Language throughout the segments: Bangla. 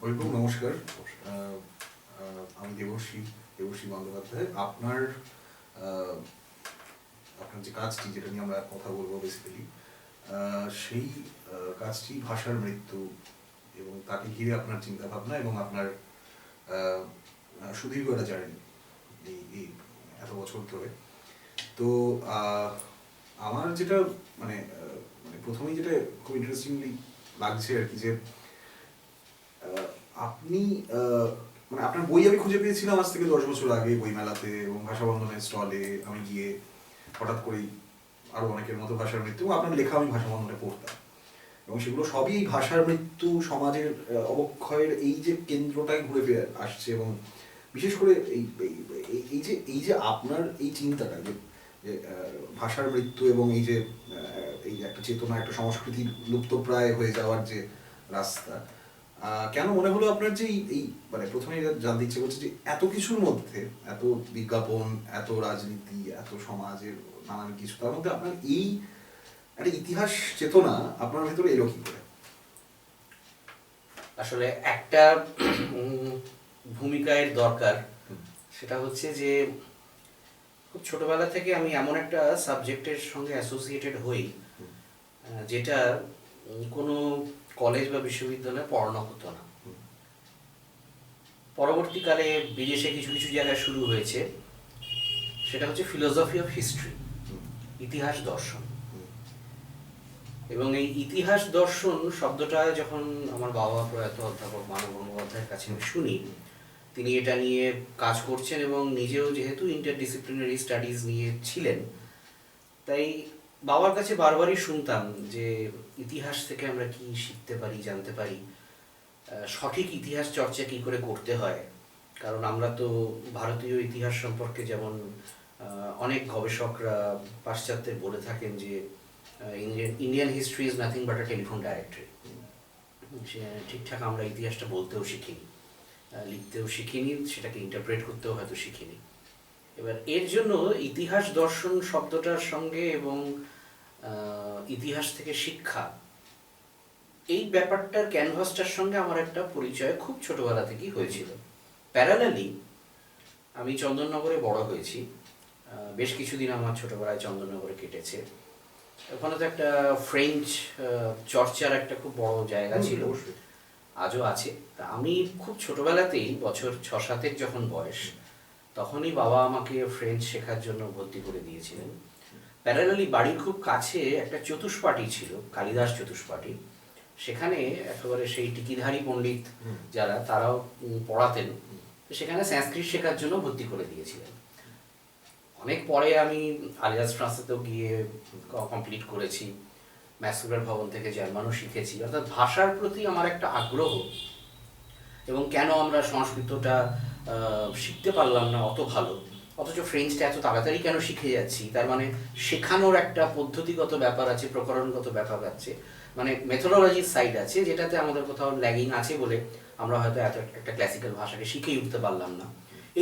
বৈভব নমস্কার। আমি দেবশ্রী বন্দ্যোপাধ্যায়। আপনার যে কাজটি, যেটা নিয়ে আমরা কথা বলবো বেসিক্যালি, সেই কাজটি ভাষার মৃত্যু এবং তাকে ঘিরে আপনার চিন্তাভাবনা এবং আপনার সুদীর্ঘ একটা জার্নি এই এত বছর ধরে। তো আমার যেটা মানে প্রথমেই যেটা খুব ইন্টারেস্টিংলি লাগছে আর কি, যে আপনি মানে আপনার বই আমি খুঁজে পেয়েছিলাম আজ থেকে 10 বছর আগে বইমেলাতে এবং ভাষাবন্ধনের স্টলে আমি গিয়ে হঠাৎ করেই আরও অনেকের মতো ভাষার মৃত্যু, আপনার লেখা আমি ভাষাবন্ধনে পড়তাম এবং সেগুলো সবই ভাষার মৃত্যু, সমাজের অবক্ষয়ের এই যে কেন্দ্রটাই ঘুরে ফিরে আসছে। এবং বিশেষ করে এই যে আপনার এই চিন্তাটা যে ভাষার মৃত্যু এবং এই যে একটা চেতনা, একটা সংস্কৃতি লুপ্তপ্রায় হয়ে যাওয়ার যে রাস্তা, কেন মনে হলো আপনার যে এই মানে প্রথমে জানতে ইচ্ছে করছে যে এত কিছুর মধ্যে, এত বিজ্ঞাপন, এত রাজনীতি, এত সমাজের নানান কিছু, তার মধ্যে আপনার এই একটা ইতিহাস চেতনা আপনার ভেতরে এলো কি করে? আসলে একটা ভূমিকার দরকার। সেটা হচ্ছে যে খুব ছোটবেলা থেকে আমি এমন একটা সাবজেক্টের সঙ্গে অ্যাসোসিয়েটেড হই যেটা কোনো কলেজ বা বিশ্ববিদ্যালয়ে পড়ানো হতো না। পরবর্তীকালে বিদেশে কিছু কিছু জায়গায় শুরু হয়েছে, সেটা হচ্ছে ফিলোসফি অফ হিস্ট্রি, ইতিহাস দর্শন। এবং এই ইতিহাস দর্শন শব্দটা যখন আমার বাবা প্রয়াত অধ্যাপক মানব গঙ্গোপাধ্যায়ের কাছে আমি শুনি, তিনি এটা নিয়ে কাজ করছেন এবং নিজেও যেহেতু ইন্টারডিসিপ্লিনারি স্টাডিজ নিয়ে ছিলেন, তাই বাবার কাছে বারবারই শুনতাম যে ইতিহাস থেকে আমরা কি শিখতে পারি, জানতে পারি, সঠিক ইতিহাস চর্চা কি করে করতে হয়। কারণ আমরা তো ভারতীয় ইতিহাস সম্পর্কে যেমন অনেক গবেষকরা পাশ্চাত্যের বলে থাকেন যে Indian history is nothing but a telephone directory. ঠিকঠাক আমরা ইতিহাসটা বলতেও শিখিনি, লিখতেও শিখিনি, সেটাকে ইন্টারপ্রেট করতেও হয়তো শিখিনি। এবার এর জন্য ইতিহাস দর্শন শব্দটার সঙ্গে এবং ইতিহাস থেকে শিক্ষা, এই ব্যাপারটার ক্যানভাসটার সঙ্গে আমার একটা পরিচয় খুব ছোটবেলা থেকেই হয়েছিল। প্যারালালি আমি চন্দননগরে বড় হয়েছি, বেশ কিছুদিন আমার ছোটবেলায় চন্দননগরে কেটেছে। ওখানে তো একটা ফ্রেঞ্চ চর্চার একটা খুব বড় জায়গা ছিল, আজও আছে। তা আমি খুব ছোটবেলাতেই, বছর 6-7 যখন বয়স, তখনই বাবা আমাকে ফ্রেঞ্চ শেখার জন্য ভর্তি করে দিয়েছিলেন। প্যারালালি বাড়ির খুব কাছে একটা চতুষ্পাঠী ছিল, কালিদাস চতুষ্পাঠী। সেখানে একেবারে সেই টিকিধারী পণ্ডিত যারা, তারাও পড়াতেন। সেখানে সংস্কৃত শেখার জন্য ভর্তি করে দিয়েছিলেন। অনেক পরে আমি আলিয়াস ফ্রান্সেতেও গিয়ে কমপ্লিট করেছি, ম্যাসুরার ভবন থেকে জার্মানও শিখেছি। অর্থাৎ ভাষার প্রতি আমার একটা আগ্রহ, এবং কেন আমরা সংস্কৃতটা শিখতে পারলাম না অত ভালো, অথচ ফ্রেঞ্চটা এত তাড়াতাড়ি কেন শিখে যাচ্ছি, তার মানে শেখানোর একটা পদ্ধতিগত ব্যাপার আছে, প্রকরণগত ব্যাপার আছে, মানে মেথোডোলজির সাইড আছে, যেটাতে আমাদের কোথাও ল্যাগিং আছে বলে আমরা হয়তো এত একটা ক্লাসিক্যাল ভাষাকে শিখেই উঠতে পারলাম না।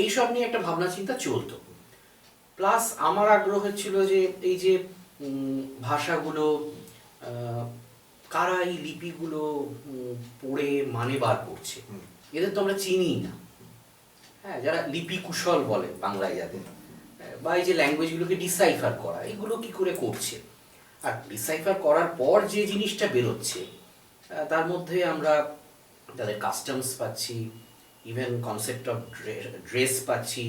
এইসব নিয়ে একটা ভাবনা চিন্তা চলতো। প্লাস আমার আগ্রহ ছিল যে এই যে ভাষাগুলো, কারা এই লিপিগুলো পড়ে মানে বার করছে, এদের তো আমরা চিনি না। হ্যাঁ, যারা লিপি কুশল বলে বাংলায় যাদের, বা এই যে ল্যাঙ্গুয়েজগুলোকে ডিসাইফার করা, এগুলো কি করে করছে, আর ডিসাইফার করার পর যে জিনিসটা বেরোচ্ছে তার মধ্যে আমরা তাদের কাস্টমস পাচ্ছি, ইভেন কনসেপ্ট অফ ড্রেস পাচ্ছি,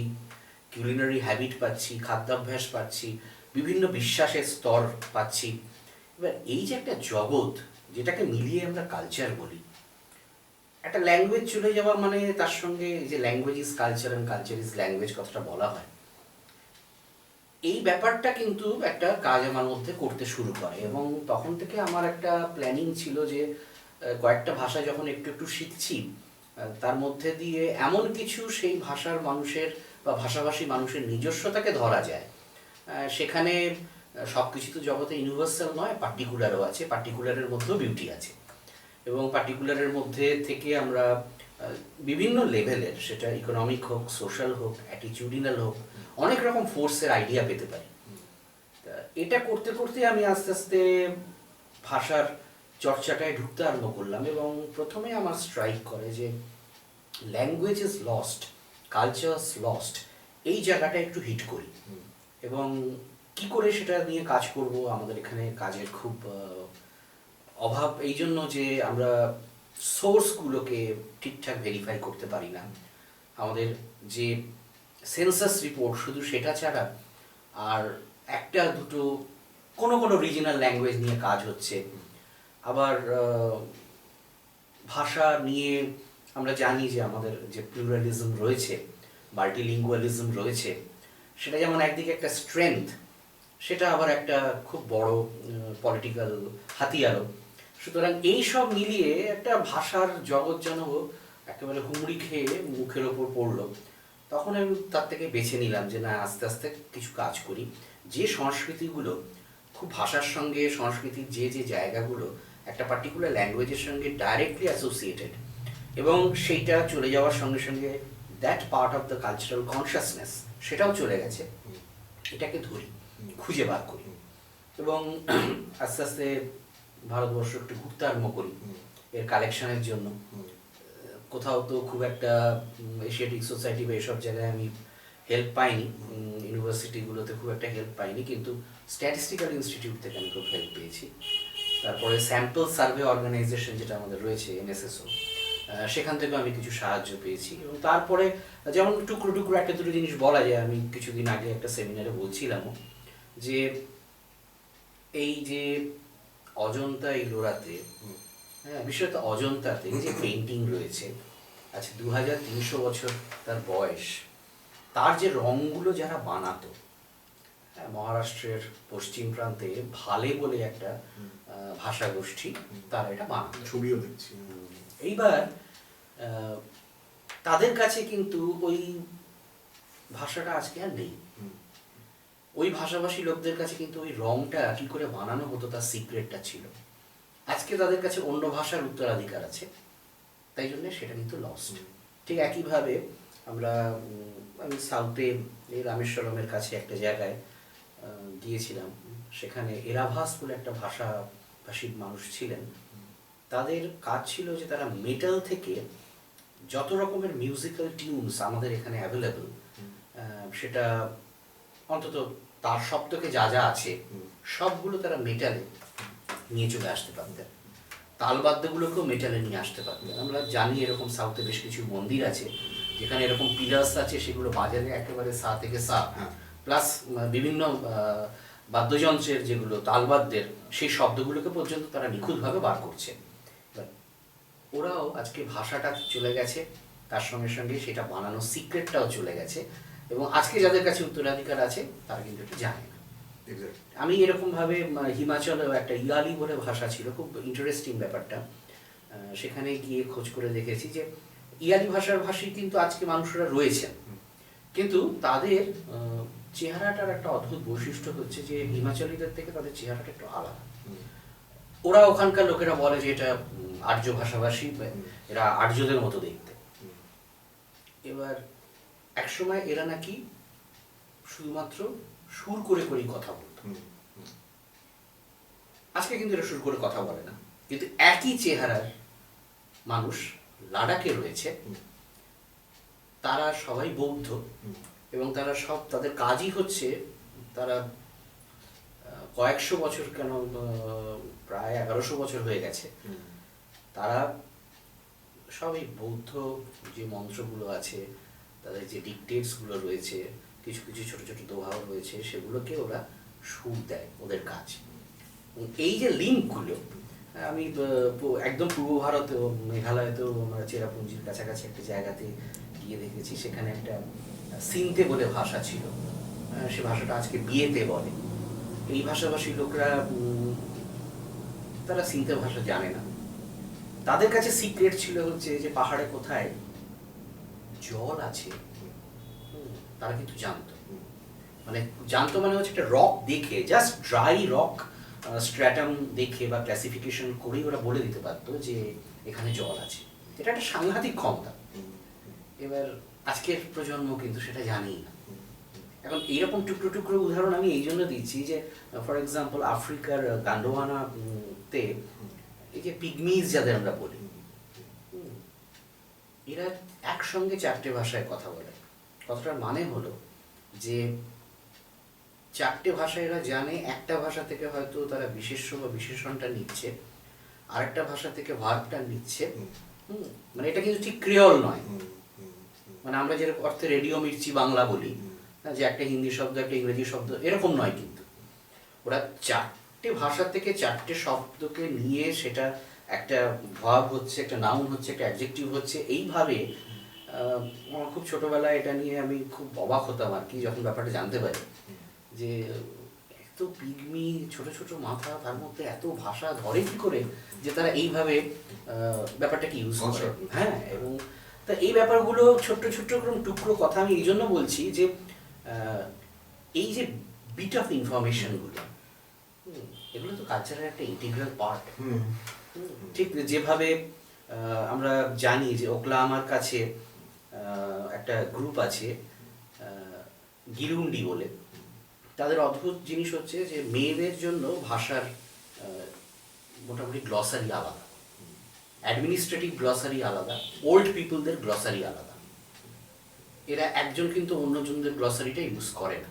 কিউলিনারি হ্যাবিট পাচ্ছি, খাদ্যাভ্যাস পাচ্ছি, বিভিন্ন বিশ্বাসের স্তর পাচ্ছি। এবার এই যে একটা জগৎ, যেটাকে মিলিয়ে আমরা কালচার বলি, একটা ল্যাঙ্গুয়েজ চলে যাওয়া মানে তার সঙ্গে যে language is culture and culture is language কথাটা বলা হয়, এই ব্যাপারটা কিন্তু একটা কাজ আমার মধ্যে করতে শুরু করে। এবং তখন থেকে আমার একটা প্ল্যানিং ছিল যে কয়েকটা ভাষা যখন একটু একটু শিখছি, তার মধ্যে দিয়ে এমন কিছু সেই ভাষার মানুষের বা ভাষাভাষী মানুষের নিজস্বতাকে ধরা যায়। সেখানে সব কিছু তো জগতে ইউনিভার্সাল নয়, পার্টিকুলারও আছে, পার্টিকুলারের মধ্যেও বিউটি আছে। এবং পার্টিকুলারের মধ্যে থেকে আমরা বিভিন্ন লেভেলের, সেটা ইকোনমিক হোক, সোশ্যাল হোক, অ্যাটিটিউডিনাল হোক, অনেক রকম ফোর্সের আইডিয়া পেতে পারি। এটা করতে করতে আমি আস্তে আস্তে ভাষার চর্চাটায় ঢুকতে আরম্ভ করলাম এবং প্রথমে আমার স্ট্রাইক করে যে language is lost, cultures lost, এই জায়গাটা একটু হিট করি এবং কি করে সেটা নিয়ে কাজ করব। আমাদের এখানে কাজের খুব অভাব, এই জন্য যে আমরা সোর্সগুলোকে ঠিকঠাক ভেরিফাই করতে পারি না। আমাদের যে সেন্সাস রিপোর্ট শুধু সেটা ছাড়া আর একটা দুটো কোনো কোনো রিজিনাল ল্যাঙ্গুয়েজ নিয়ে কাজ হচ্ছে। আবার ভাষা নিয়ে আমরা জানি যে আমাদের যে প্লুরালিজম রয়েছে, মাল্টিলিঙ্গুয়ালিজম রয়েছে, সেটা যেমন একদিকে একটা স্ট্রেংথ, সেটা আবার একটা খুব বড় পলিটিক্যাল হাতিয়ারও। সুতরাং এই সব মিলিয়ে একটা ভাষার জগৎ যেন একেবারে হুমড়ি খেয়ে মুখের ওপর পড়লো। তখন আমি তার থেকে বেছে নিলাম যে না, আস্তে আস্তে কিছু কাজ করি। যে সংস্কৃতিগুলো খুব ভাষার সঙ্গে, সংস্কৃতির যে যে জায়গাগুলো একটা পার্টিকুলার ল্যাঙ্গুয়েজের সঙ্গে ডাইরেক্টলি অ্যাসোসিয়েটেড এবং সেইটা চলে যাওয়ার সঙ্গে সঙ্গে that part of the cultural consciousness সেটাও চলে গেছে, এটাকে ধরি, খুঁজে বার করি এবং আস্তে আস্তে ভারতবর্ষ একটু ঘুরতে আরম্ভ করি এর কালেকশনের জন্য। কোথাও তো খুব একটা এশিয়াটিক সোসাইটি বা এসব জায়গায় আমি হেল্প পাইনি, ইউনিভার্সিটিগুলোতে খুব একটা হেল্প পাইনি, কিন্তু স্ট্যাটিস্টিক্যাল ইনস্টিটিউট থেকে আমি খুব হেল্প পেয়েছি। তারপরে স্যাম্পল সার্ভে অর্গানাইজেশন যেটা আমাদের রয়েছে এনএসএসও, সেখান থেকেও আমি কিছু সাহায্য পেয়েছি। এবং তারপরে যেমন টুকরো টুকরো একটা দুটো জিনিস বলা যায়, আমি কিছুদিন আগে একটা সেমিনারে বলছিলামও যে এই যে অজন্তা ইলোরাতে, হ্যাঁ বিশেষত অজন্তাতে যে পেন্টিং রয়েছে, আচ্ছা 2300 বছর তার বয়স, তার যে রঙগুলো যারা বানাতো, হ্যাঁ মহারাষ্ট্রের পশ্চিম প্রান্তে ভালে বলে একটা ভাষা গোষ্ঠী, তারা এটা বানাতো, ছবিও দেখছি। এইবার তাদের কাছে কিন্তু ওই ভাষাটা আজকে আর নেই। ওই ভাষাভাষী লোকদের কাছে কিন্তু ওই রংটা কি করে বানানো হতো তার সিক্রেটটা ছিল। আজকে তাদের কাছে অন্য ভাষার উত্তরাধিকার আছে, তাই জন্য সেটা কিন্তু লস্ট। ঠিক একইভাবে আমি সাউথে রামেশ্বরমের কাছে একটা জায়গায় গিয়েছিলাম, সেখানে এরাভাস বলে একটা ভাষাভাষী মানুষ ছিলেন। তাদের কাজ ছিল যে তারা মেটাল থেকে যত রকমের মিউজিক্যাল টিউনস আমাদের এখানে অ্যাভেলেবল, সেটা অন্তত তার সপ্তকে যা যা আছে সবগুলো তারা মেটালে নিয়ে চলে আসতে পারতেন, তালবাদ্যগুলোকেও মেটালে নিয়ে আসতে পারতেন। আমরা জানি এরকম সাউথে বেশ কিছু মন্দির আছে যেখানে এরকম পিলার্স আছে, সেগুলো বাজারে একেবারে সা থেকে সা, প্লাস বিভিন্ন বাদ্যযন্ত্রের যেগুলো তালবাদ্যের সেই শব্দগুলোকে পর্যন্ত তারা নিখুঁতভাবে বার করছে। ওরাও আজকে ভাষাটা চলে গেছে, তার সঙ্গে সঙ্গে সেটা বানানোর সিক্রেটটাও চলে গেছে এবং আজকে যাদের কাছে উত্তরাধিকার আছে তারা কিন্তু এটা জানে না। আমি এরকমভাবে হিমাচলেও একটা ইয়ালি বলে ভাষা ছিল, খুব ইন্টারেস্টিং ব্যাপারটা। সেখানে গিয়ে খোঁজ করে দেখেছি যে ইয়ালি ভাষার ভাষী কিন্তু আজকে মানুষরা রয়েছেন, কিন্তু তাদের চেহারাটার একটা অদ্ভুত বৈশিষ্ট্য হচ্ছে যে হিমাচলীদের থেকে তাদের চেহারাটা একটু আলাদা। ওরা ওখানকার লোকেরা বলে যে এটা আর্য ভাষাভাষী, এরা আর্যদের মতো দেখতে। এবার একসময় এরা নাকি শুধুমাত্র সুর করে করেই কথা বলত, আজকে কিন্তু এরা সুর করে কথা বলে না। কিন্তু একই চেহারার মানুষ লাদাখে রয়েছে, তারা সবাই বৌদ্ধ এবং তারা সব, তাদের কাজই হচ্ছে, তারা কয়েকশো বছর, কেন প্রায় 1100 বছর হয়ে গেছে, তারা সবই বৌদ্ধ যে মন্ত্রগুলো আছে, তাদের যে ডিকটেটসগুলো রয়েছে, কিছু কিছু ছোট ছোট দোহাও রয়েছে, সেগুলোকে ওরা সুর দেয়, ওদের কাজ। এই যে লিঙ্কগুলো, আমি একদম পূর্ব ভারতেও, মেঘালয়তেও আমরা চেরাপুঞ্জির কাছাকাছি একটা জায়গাতে গিয়ে দেখেছি, সেখানে একটা সিনতে বলে ভাষা ছিল, সে ভাষাটা আজকে বিয়েতে বলে। এই ভাষাভাষী লোকরা তারা সিনতে ভাষা জানে না, তাদের কাছে সিক্রেট ছিল হচ্ছে যে পাহাড়ে কোথায় জল আছে তারা কিন্তু জানতো। মানে জানতো মানে হচ্ছে একটা রক দেখে, জাস্ট ড্রাই রক স্ট্র্যাটাম দেখে বা ক্লাসিফিকেশন করেই ওরা বলে দিতে পারতো যে এখানে জল আছে। এটা একটা সাংঘাতিক ক্ষমতা। এবার আজকের প্রজন্ম কিন্তু সেটা জানেই না। এখন এইরকম টুকরো টুকরো উদাহরণ আমি এই জন্য দিচ্ছি যে ফর এক্সাম্পল আফ্রিকার গান্ডোয়ানাতে এই যে পিগমিজ যাদের আমরা বলি, এরা একসঙ্গে 4টে ভাষায় কথা বলে। কথাটার মানে হলো যে 4টে ভাষা এরা জানে, একটা ভাষা থেকে হয়তো তারা বিশেষ্য বা বিশেষণটা নিচ্ছে, আরেকটা ভাষা থেকে ভার্বটা নিচ্ছে। মানে এটা কিন্তু ঠিক ক্রিয়ল নয়, মানে আমরা যেরকম অর্থে রেডিও মির্চি বাংলা বলি, যে একটা হিন্দি শব্দ একটা ইংরেজি শব্দ, এরকম নয়। কিন্তু ওরা 4টে ভাষা থেকে 4টে শব্দকে নিয়ে সেটা একটা ভার্ব হচ্ছে, একটা নাউন হচ্ছে, একটা অ্যাডজেক্টিভ হচ্ছে। এইভাবে আমার খুব ছোটবেলায় এটা নিয়ে আমি খুব অবাক হতাম আর কি, যখন ব্যাপারটা জানতে পারি যে এত পিগমি, ছোট ছোট মাথা, তার মধ্যে এত ভাষা ধরে কি করে যে তারা এইভাবে ব্যাপারটাকে ইউজ করে। হ্যাঁ, এবং তা এই ব্যাপারগুলো ছোট্ট ছোট্ট টুকরো কথা আমি এই জন্য বলছি যে এই যে বিট অফ ইনফরমেশনগুলো, এগুলো তো কালচারের একটা ইন্টিগ্রাল পার্ট। ঠিক যেভাবে আমরা জানি যে ওকলাহামার কাছে একটা গ্রুপ আছে গিরুন্ডি বলে, তাদের অদ্ভুত জিনিস হচ্ছে যে মেয়েদের জন্য ভাষার মোটামুটি গ্লসারি আলাদা, অ্যাডমিনিস্ট্রেটিভ গ্লসারি আলাদা, ওল্ড পিপলদের গ্লসারি আলাদা। এরা একজন কিন্তু অন্যজনদের গ্লসারিটা ইউজ করে না।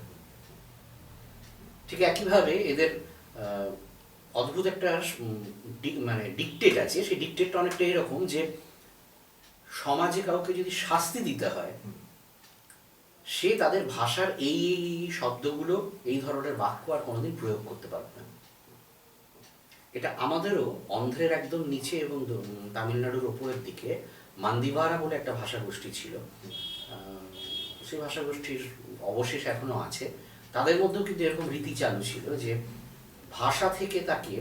ঠিক একইভাবে এদের অদ্ভুত একটা মানে ডিকটেট আছে। সেই ডিকটেটটা অনেকটা এরকম যে সমাজে কাউকে যদি শাস্তি দিতে হয়, সে তাদের ভাষার এই শব্দগুলো, এই ধরনের বাক্য আর কোনোদিন প্রয়োগ করতে পারবে না। এটা আমাদেরও অন্ধ্রের একদম নিচে এবং তামিলনাড়ুর ওপরের দিকে মান্দিভারা বলে একটা ভাষাগোষ্ঠী ছিল। সেই ভাষাগোষ্ঠীর অবশেষ এখনো আছে। তাদের মধ্যেও কিন্তু এরকম রীতি চালু ছিল যে ভাষা থেকে তাকে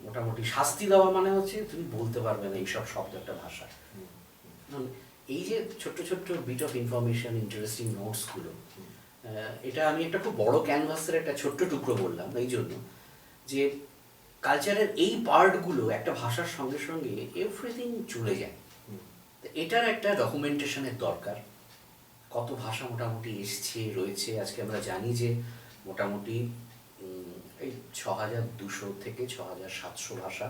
মোটামুটি শাস্তি দেওয়া মানে হচ্ছে তুমি বলতে পারবে না এইসব শব্দ একটা ভাষা। এই যে ছোট্ট ছোট্ট বিট অফ ইনফরমেশন, ইন্টারেস্টিং নোটসগুলো, এটা আমি একটা খুব বড় ক্যানভাসের একটা ছোট্ট টুকরো বললাম এই জন্য যে কালচারের এই পার্টগুলো একটা ভাষার সঙ্গে সঙ্গে এভরিথিং চলে যায়। এটার একটা ডকুমেন্টেশনের দরকার। কত ভাষা মোটামুটি এসছে, রয়েছে। আজকে আমরা জানি যে মোটামুটি এই 6200 থেকে 6700 ভাষা।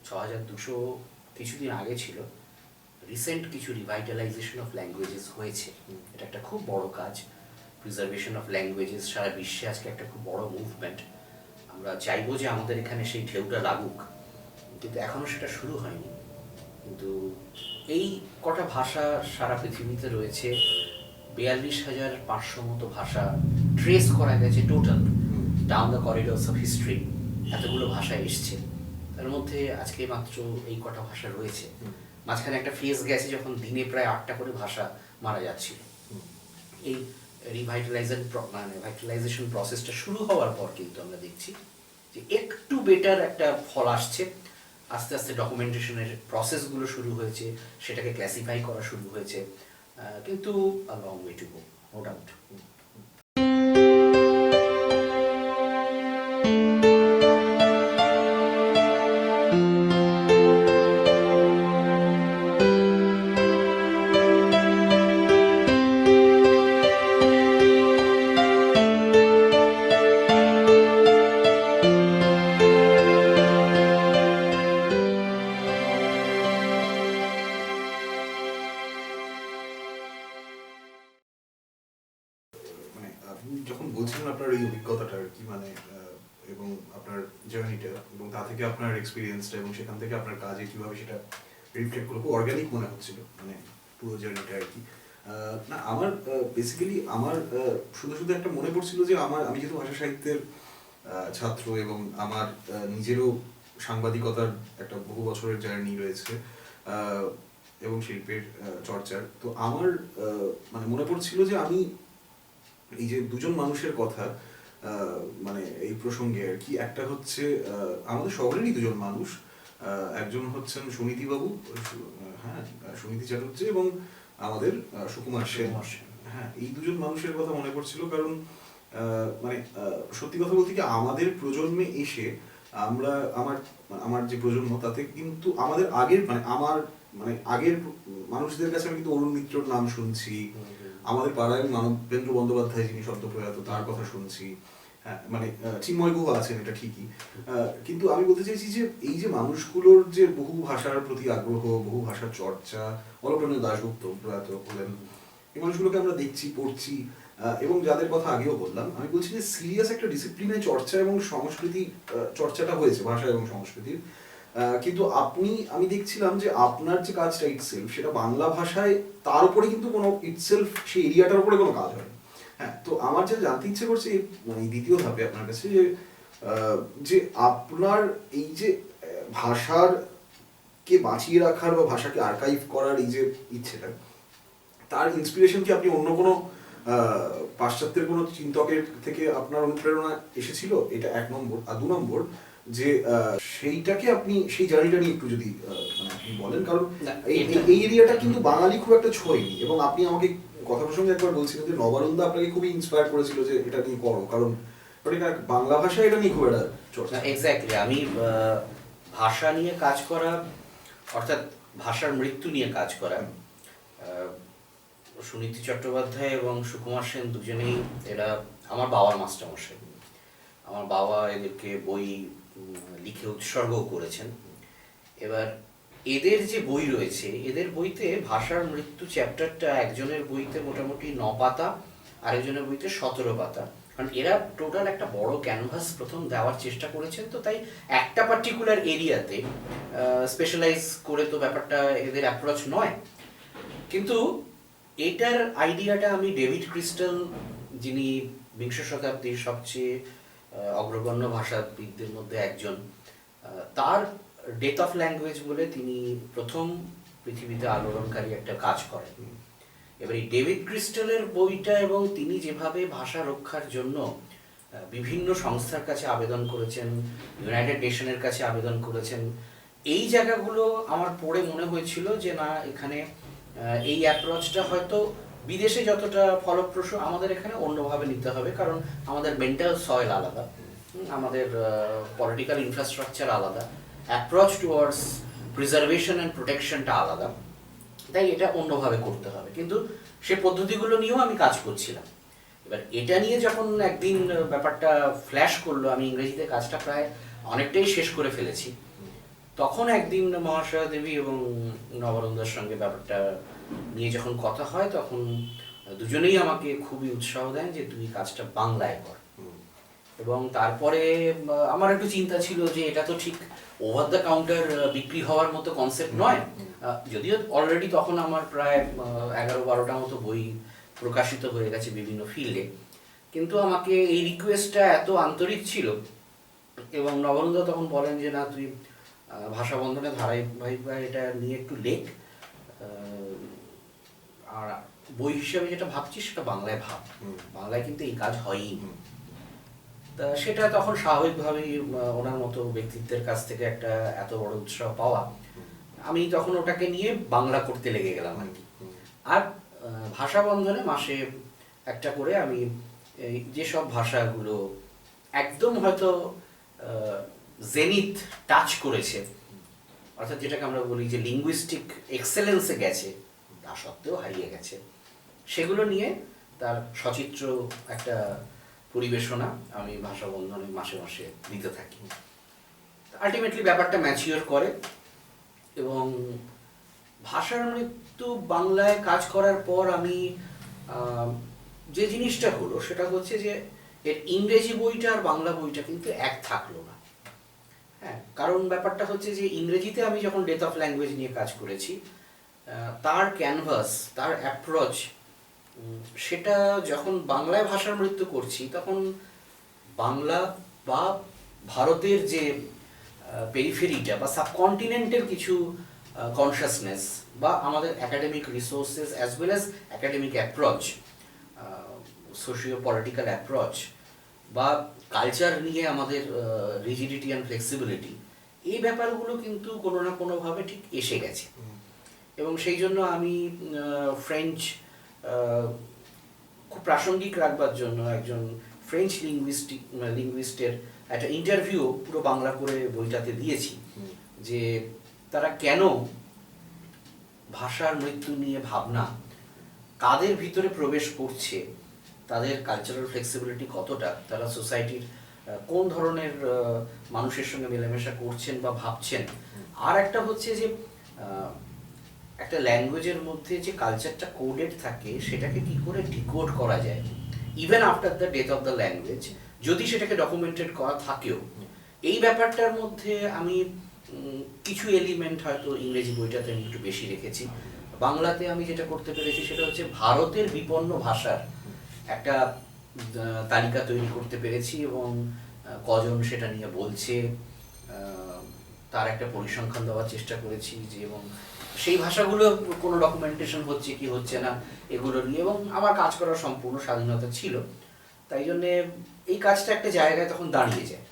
6200 কিছুদিন আগে ছিল। রিসেন্ট কিছু রিভাইটালাইজেশন অফ ল্যাঙ্গুয়েজেস হয়েছে। এটা একটা খুব বড় কাজ। প্রিজার্ভেশন অফ ল্যাঙ্গুয়েজেস সারা বিশ্বে আজকে একটা খুব বড় মুভমেন্ট। আমরা চাইবো যে আমাদের এখানে সেই ঢেউটা লাগুক, কিন্তু এখনও সেটা শুরু হয়নি। কিন্তু এই কটা ভাষা সারা পৃথিবীতে রয়েছে। 42,500 মতো ভাষা ট্রেস করা গেছে total down the corridors of history. এতগুলো ভাষা এসছে, তার মধ্যে আজকে মাত্র এই কটা ভাষা রয়েছে। মাঝখানে একটা ফেজ গেছে যখন দিনে প্রায় 8টা করে ভাষা মারা যাচ্ছিল। এই রিভাইটালাইজেশন প্রসেসটা শুরু হওয়ার পর কিন্তু আমরা দেখছি যে একটু বেটার একটা ফল আসছে। আস্তে আস্তে ডকুমেন্টেশনের প্রসেসগুলো শুরু হয়েছে, সেটাকে ক্লাসিফাই করা শুরু হয়েছে, কিন্তু a long way to go, no doubt. যখন বলছিলেন আপনার এই অভিজ্ঞতাটা আর কি, মানে এবং আপনার জার্নিটা এবং তা থেকে আপনার এক্সপিরিয়েন্সটা এবং সেখান থেকে আপনার কাজে কীভাবে সেটা রিফ্লেক্ট করবো, অর্গ্যানিক মনে হচ্ছিল মানে পুরো জার্নিটা আর কি। না আমার বেসিক্যালি আমার শুধু শুধু একটা মনে পড়ছিল যে আমি যেহেতু ভাষা সাহিত্যের ছাত্র এবং আমার নিজেরও সাংবাদিকতার একটা বহু বছরের জার্নি রয়েছে এবং শিল্পের চর্চার, তো আমার মানে মনে পড়ছিল যে আমি এই যে দুজন মানুষের কথা মানে এই প্রসঙ্গে আর কি, একটা হচ্ছে আমাদের শহরেরই দুজন মানুষ, একজন হচ্ছেন সুনীতি বাবু, হ্যাঁ সুনীতি চ্যাটার্জি, এবং আমাদের সুকুমার সেন। হ্যাঁ, এই দুজন মানুষের কথা মনে পড়ছিল কারণ মানে সত্যি কথা বলতে কি আমাদের প্রজন্মে এসে আমরা আমার যে প্রজন্ম তাতে কিন্তু আমাদের আগের আমার আগের মানুষদের কাছে আমি কিন্তু অরুণ মিত্রর নাম শুনছি, আমাদের পাড়ায় মানবেন্দ্র বন্দ্যোপাধ্যায় যিনি সদ্য প্রয়াত তার কথা শুনছি, হ্যাঁ মানে চিন্ময় গুহ আছেন এটা ঠিকই, কিন্তু আমি বলতে চাইছি যে এই যে মানুষগুলোর যে বহু ভাষার প্রতি আগ্রহ, বহু ভাষার চর্চা, অলকনন্দা দাশগুপ্ত প্রয়াত হলেন, এই মানুষগুলোকে আমরা দেখছি, পড়ছি, এবং যাদের কথা আগেও বললাম, আমি বলছি যে সিরিয়াস একটা ডিসিপ্লিনে চর্চা এবং সংস্কৃতি চর্চাটা হয়েছে ভাষা এবং সংস্কৃতির, কিন্তু আমি দেখছিলাম যে আপনার যে কাজটা ইটসেলফ সেটা বাংলা ভাষায়, তার উপরে কিন্তু কোনো ইটসেলফ সেই এরিয়াটার উপরে কোনো কাজ হয়। হ্যাঁ, তো আমার যেটা জানতে ইচ্ছে করছে মানে দ্বিতীয় ধাপে আপনার কাছে যে আপনার এই যে ভাষার কে বাঁচিয়ে রাখার বা ভাষাকে আর্কাইভ করার এই যে ইচ্ছেটা, তার ইন্সপিরেশন কি আপনি অন্য কোনো পাশ্চাত্যের কোনো চিন্তকের থেকে আপনার অনুপ্রেরণা এসেছিল? এটা 1 নম্বর। আর 2 নম্বর যে সেইটাকে আপনি সেই জার্নিটা নিয়ে একটু যদি মানে আপনি বলেন, কারণ এই এরিয়াটা কিন্তু বাঙালি খুব একটা ছোঁয়নি, এবং আপনি আমাকে কথা প্রসঙ্গে একবার বলছিলেন যে নবারুন্দা আপনাকে খুবই ইন্সপায়ার করেছিল যে এটা নিয়ে করো, কারণ বাংলা ভাষা এটা নিয়ে খুব একটা চর্চা। এক্স্যাক্টলি, আমি ভাষা নিয়ে কাজ করা, অর্থাৎ ভাষার মৃত্যু নিয়ে কাজ করা, সুনীতি চট্টোপাধ্যায় এবং সুকুমার সেন দুজনেই এরা আমার বাবার মাস্টারমশাই। আমার বাবা এদেরকে বই লিখে উৎসর্গ করেছেন। এবার এদের যে বই রয়েছে, এদের বইতে ভাষার মৃত্যু চ্যাপ্টারটা একজনের বইতে মোটামুটি 9 পাতা, আরেকজনের বইতে 17 পাতা, কারণ এরা টোটাল একটা বড় ক্যানভাস প্রথম দেওয়ার চেষ্টা করেছেন। তো তাই একটা পার্টিকুলার এরিয়াতে স্পেশালাইজ করে তো ব্যাপারটা এদের অ্যাপ্রোচ নয়। কিন্তু এটার আইডিয়াটা আমি ডেভিড ক্রিস্টাল, যিনি বিংশ শতাব্দীর সবচেয়ে অগ্রগণ্য ভাষাবিদদের মধ্যে একজন, তার ডেথ অফ ল্যাঙ্গুয়েজ বলে তিনি প্রথম পৃথিবীতে আলোড়নকারী একটা কাজ করেন। এবার এই ডেভিড ক্রিস্টালের বইটা, এবং তিনি যেভাবে ভাষা রক্ষার জন্য বিভিন্ন সংস্থার কাছে আবেদন করেছেন, ইউনাইটেড নেশনের কাছে আবেদন করেছেন, এই জায়গাগুলো আমার পড়ে মনে হয়েছিল যে না, এখানে এই অ্যাপ্রোচটা হয়তো বিদেশে যতটা ফলপ্রসূ, আমাদের এখানে অন্যভাবে নিতে হবে, কারণ আমাদের মেন্টাল সয়েল আলাদা, আমাদের পলিটিক্যাল ইনফ্রাস্ট্রাকচার আলাদা, অ্যাপ্রোচ টুয়ার্ডস প্রিজার্ভেশন অ্যান্ড প্রোটেকশনটা আলাদা, তাই এটা অন্যভাবে করতে হবে। কিন্তু সে পদ্ধতিগুলো নিয়েও আমি কাজ করছিলাম। এবার এটা নিয়ে যখন একদিন ব্যাপারটা ফ্ল্যাশ করলো, আমি ইংরেজিতে কাজটা প্রায় অনেকটাই শেষ করে ফেলেছি, তখন একদিন মহাশয়া দেবী এবং নবারুন্দার সঙ্গে ব্যাপারটা নিয়ে যখন কথা হয়, তখন দুজনেই আমাকে খুবই উৎসাহ দেন যে তুই কাজটা বাংলায় কর। এবং তারপরে আমার একটু চিন্তা ছিল যে এটা তো ঠিক ওভার দ্য কাউন্টার বিক্রি হওয়ার মতো কনসেপ্ট নয়, যদিও অলরেডি তখন আমার প্রায় 11-12টা মতো বই প্রকাশিত হয়ে গেছে বিভিন্ন ফিল্ডে, কিন্তু আমাকে এই রিকোয়েস্টটা এত আন্তরিক ছিল। এবং নবারুন্দা তখন বলেন যে না, তুই ভাষা বন্ধনে ধারাবাহিক এটা নিয়ে একটু লেখ, আর বই হিসাবে যেটা ভাবছিস সেটা বাংলায় ভাব, বাংলায় কিন্তু এই কাজ হয়ই। তা সেটা তখন স্বাভাবিকভাবেই ওনার মতো ব্যক্তিত্বের কাছ থেকে একটা এত বড় উৎসাহ পাওয়া, আমি তখন ওটাকে নিয়ে বাংলা করতে লেগে গেলাম আর কি। আর ভাষা বন্ধনে মাসে একটা করে আমি যেসব ভাষাগুলো একদম হয়তো জেনিথ টাচ করেছে, অর্থাৎ যেটাকে আমরা বলি যে লিঙ্গুইস্টিক এক্সেলেন্সে গেছে, তা সত্ত্বেও হারিয়ে গেছে, সেগুলো নিয়ে তার সচিত্র একটা পরিবেশনা আমি ভাষা বন্ধনে মাসে মাসে দিতে থাকি। আলটিমেটলি ব্যাপারটা ম্যাচিওর করে, এবং ভাষার মৃত্যু বাংলায় কাজ করার পর আমি যে জিনিসটা হলো সেটা হচ্ছে যে এর ইংরেজি বইটা আর বাংলা বইটা কিন্তু এক থাকলো না। হ্যাঁ, কারণ ব্যাপারটা হচ্ছে যে ইংরেজিতে আমি যখন ডেথ অফ ল্যাঙ্গুয়েজ নিয়ে কাজ করেছি, তার ক্যানভাস, তার অ্যাপ্রোচ, সেটা যখন বাংলায় ভাষার মৃত্যু করছি, তখন বাংলা বা ভারতের যে পেরিফেরিটা বা সাবকন্টিনেন্টের কিছু কনসাসনেস বা আমাদের academic resources as well as academic approach, socio political approach বা কালচার নিয়ে আমাদের রিজিডিটি অ্যান্ড ফ্লেক্সিবিলিটি, এই ব্যাপারগুলো কিন্তু কোনো না কোনোভাবে ঠিক এসে গেছে। এবং সেই জন্য আমি ফ্রেঞ্চ খুব প্রাসঙ্গিক রাখবার জন্য একজন ফ্রেঞ্চ লিঙ্গুইস্টের একটা ইন্টারভিউ পুরো বাংলা করে বইটাতে দিয়েছি, যে তারা কেন ভাষার মৃত্যু নিয়ে ভাবনা কাদের ভিতরে প্রবেশ করছে তাদের কালচারাল ফ্লেক্সিবিলিটি কতটা, তারা সোসাইটির কোন ধরনের মানুষের সঙ্গে মেলামেশা করছেন বা ভাবছেন। আর একটা হচ্ছে যে একটা ল্যাঙ্গুয়েজের মধ্যে যে কালচারটা কোডেড থাকে সেটাকে কি করে ডিকোড করা যায় even after the death of the language, যদি সেটাকে ডকুমেন্টেড করা থাকেও। এই ব্যাপারটার মধ্যে আমি কিছু এলিমেন্ট হয়তো ইংরেজি বইটাতে আমি একটু বেশি রেখেছি। বাংলাতে আমি যেটা করতে পেরেছি সেটা হচ্ছে ভারতের বিপন্ন ভাষার একটা তালিকা তৈরি করতে পেরেছি, এবং কজন সেটা নিয়ে বলছে তার একটা পরিসংখ্যান দেওয়ার চেষ্টা করেছি যে, এবং সেই ভাষাগুলো কোনো ডকুমেন্টেশন হচ্ছে কি হচ্ছে না এগুলো নিয়ে, এবং আমার কাজ করার সম্পূর্ণ স্বাধীনতা ছিল। তাই জন্যে এই কাজটা একটা জায়গায় তখন দাঁড়িয়ে যায়।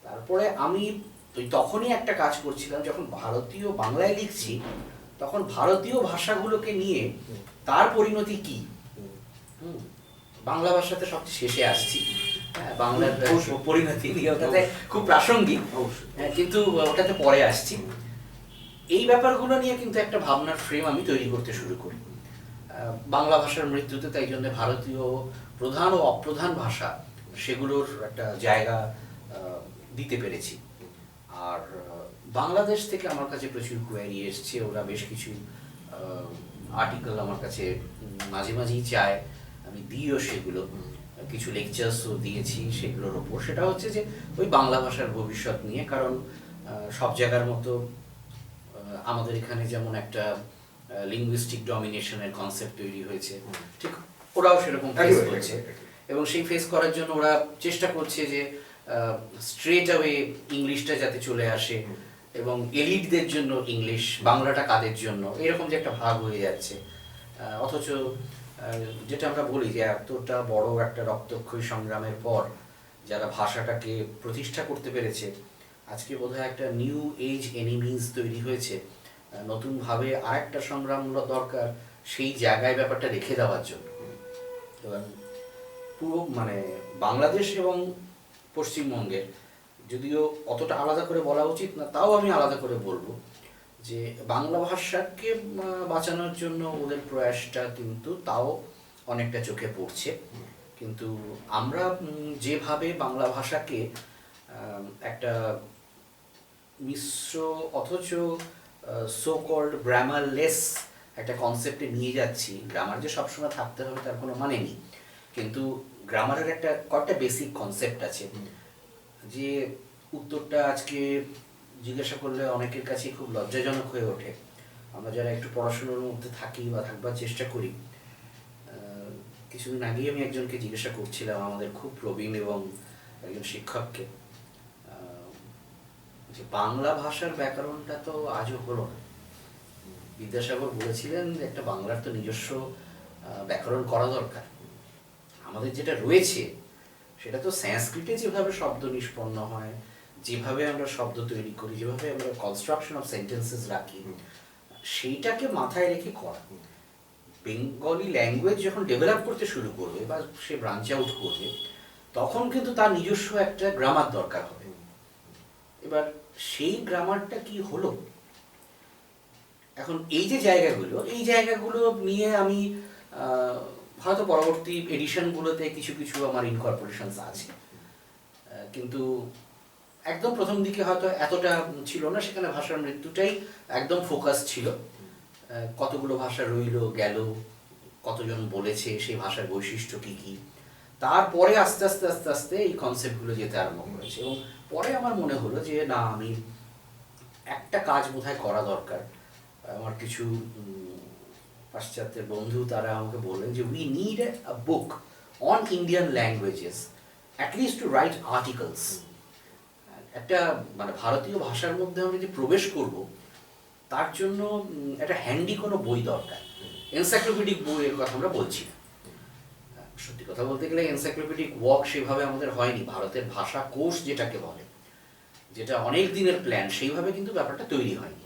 তারপরে আমি তখনই একটা কাজ করছিলাম, যখন ভারতীয় বাংলায় লিখছি তখন ভারতীয় ভাষাগুলোকে নিয়ে তার পরিণতি কি। বাংলা ভাষাতে সবচেয়ে শেষে আসছি, বাংলার পরিণতি নিয়ে, ওটাতে খুব প্রাসঙ্গিক, কিন্তু ওটাতে পরে আসছি। এই ব্যাপারগুলো নিয়ে কিন্তু একটা ভাবনার ফ্রেম আমি তৈরি করতে শুরু করি বাংলা ভাষার মৃত্যুতে। তাই জন্য ভারতীয় প্রধান ও অপ্রধান ভাষা সেগুলোর একটা জায়গা দিতে পেরেছি। আর বাংলাদেশ থেকে আমার কাছে প্রচুর কোয়ারি এসছে, ওরা বেশ কিছু আর্টিকেল আমার কাছে মাঝে মাঝেই চায়, আমি দিইও সেগুলো, কিছু লেকচার্সও দিয়েছি সেগুলোর ওপর। সেটা হচ্ছে যে ওই বাংলা ভাষার ভবিষ্যৎ নিয়ে, কারণ সব জায়গার মতো আমাদের এখানে যেমন একটা লিঙ্গুইস্টিক ডমিনেশনের কনসেপ্ট তৈরি হয়েছে, ঠিক ওরাও সেরকম ফেস করছে, এবং সেই ফেস করার জন্য ওরা চেষ্টা করছে যে স্ট্রেট অ্যাওয়ে ইংলিশটা যাতে চলে আসে, এবং এলিটদের জন্য ইংলিশ, বাংলাটা কাদের জন্য, এরকম যে একটা ভাগ হয়ে যাচ্ছে। অথচ যেটা আমরা বলি যে এতটা বড় একটা রক্তক্ষয়ী সংগ্রামের পর যারা ভাষাটাকে প্রতিষ্ঠা করতে পেরেছে, আজকে বোধহয় একটা নিউ এজ এনিমিজ তৈরি হয়েছে, নতুনভাবে আরেকটা সংগ্রাম দরকার সেই জায়গায় ব্যাপারটা রেখে দেওয়ার জন্য। এবং পুরো মানে বাংলাদেশ এবং পশ্চিমবঙ্গের, যদিও অতটা আলাদা করে বলা উচিত না, তাও আমি আলাদা করে বলবো যে বাংলা ভাষাকে বাঁচানোর জন্য ওদের প্রয়াসটা কিন্তু তাও অনেকটা চোখে পড়ছে। কিন্তু আমরা যেভাবে বাংলা ভাষাকে একটা মিশ্র অথচ সো কল্ড গ্রামারলেস একটা কনসেপ্টে নিয়ে যাচ্ছি, গ্রামার যে সবসময় থাকতে হবে তার কোনো মানে নেই, কিন্তু গ্রামারের একটা কয়েকটা বেসিক কনসেপ্ট আছে যে উত্তরটা আজকে জিজ্ঞাসা করলে অনেকের কাছে খুব লজ্জাজনক হয়ে ওঠে। আমরা যারা একটু পড়াশোনার মধ্যে থাকি বা থাকবার চেষ্টা করি, কিছুদিন আগেই আমি একজনকে জিজ্ঞাসা করছিলাম, আমাদের খুব প্রবীণ এবং একজন শিক্ষককে, যে বাংলা ভাষার ব্যাকরণটা তো আজও হলো না। বিদ্যাসাগর বলেছিলেন যে একটা বাংলার তো নিজস্ব ব্যাকরণ করা দরকার। আমাদের যেটা রয়েছে সেটা তো সংস্কৃতে যেভাবে শব্দ নিষ্পন্ন হয়, যেভাবে আমরা শব্দ তৈরি করি, যেভাবে আমরা কনস্ট্রাকশন অফ সেন্টেন্সেস রাখি, সেইটাকে মাথায় রেখে করা। বেঙ্গলি ল্যাঙ্গুয়েজ যখন ডেভেলপ করতে শুরু করবে বা সে ব্রাঞ্চ আউট করবে, তখন কিন্তু তার নিজস্ব একটা গ্রামার দরকার হবে। এবার সেই গ্রামারটা কি হলো? এখন এই যে জায়গাগুলো নিয়ে আমি হয়তো পরবর্তী এডিশনগুলোতে কিছু কিছু আমার ইনকর্পোরেশনস আছে, কিন্তু একদম প্রথম দিকে হয়তো এতটা ছিল না। সেখানে ভাষার মৃত্যুটাই একদম ফোকাস ছিল, কতগুলো ভাষা রইল গেল, কতজন বলেছে, সেই ভাষার বৈশিষ্ট্য কী কী। তারপরে আস্তে আস্তে আস্তে আস্তে এই কনসেপ্টগুলো যেতে আরম্ভ করেছে, এবং পরে আমার মনে হলো যে না, আমি একটা কাজ বোধহয় করা দরকার। আমার কিছু পাশ্চাত্যের বন্ধু তারা আমাকে বললেন যে we need a book on Indian languages, at least to write articles. একটা মানে ভারতীয় ভাষার মধ্যে আমরা যে প্রবেশ করব, তার জন্য একটা হ্যান্ডি কোনো বই দরকার। এনসাইক্লোপিডিক বইয়ের কথা আমরা বলছি না, সত্যি কথা বলতে গেলে এনসাইক্লোপিডিক ওয়ার্ক সেভাবে আমাদের হয়নি। ভারতের ভাষা কোষ যেটাকে বলে, যেটা অনেক দিনের প্ল্যান, সেইভাবে কিন্তু ব্যাপারটা তৈরি হয়নি।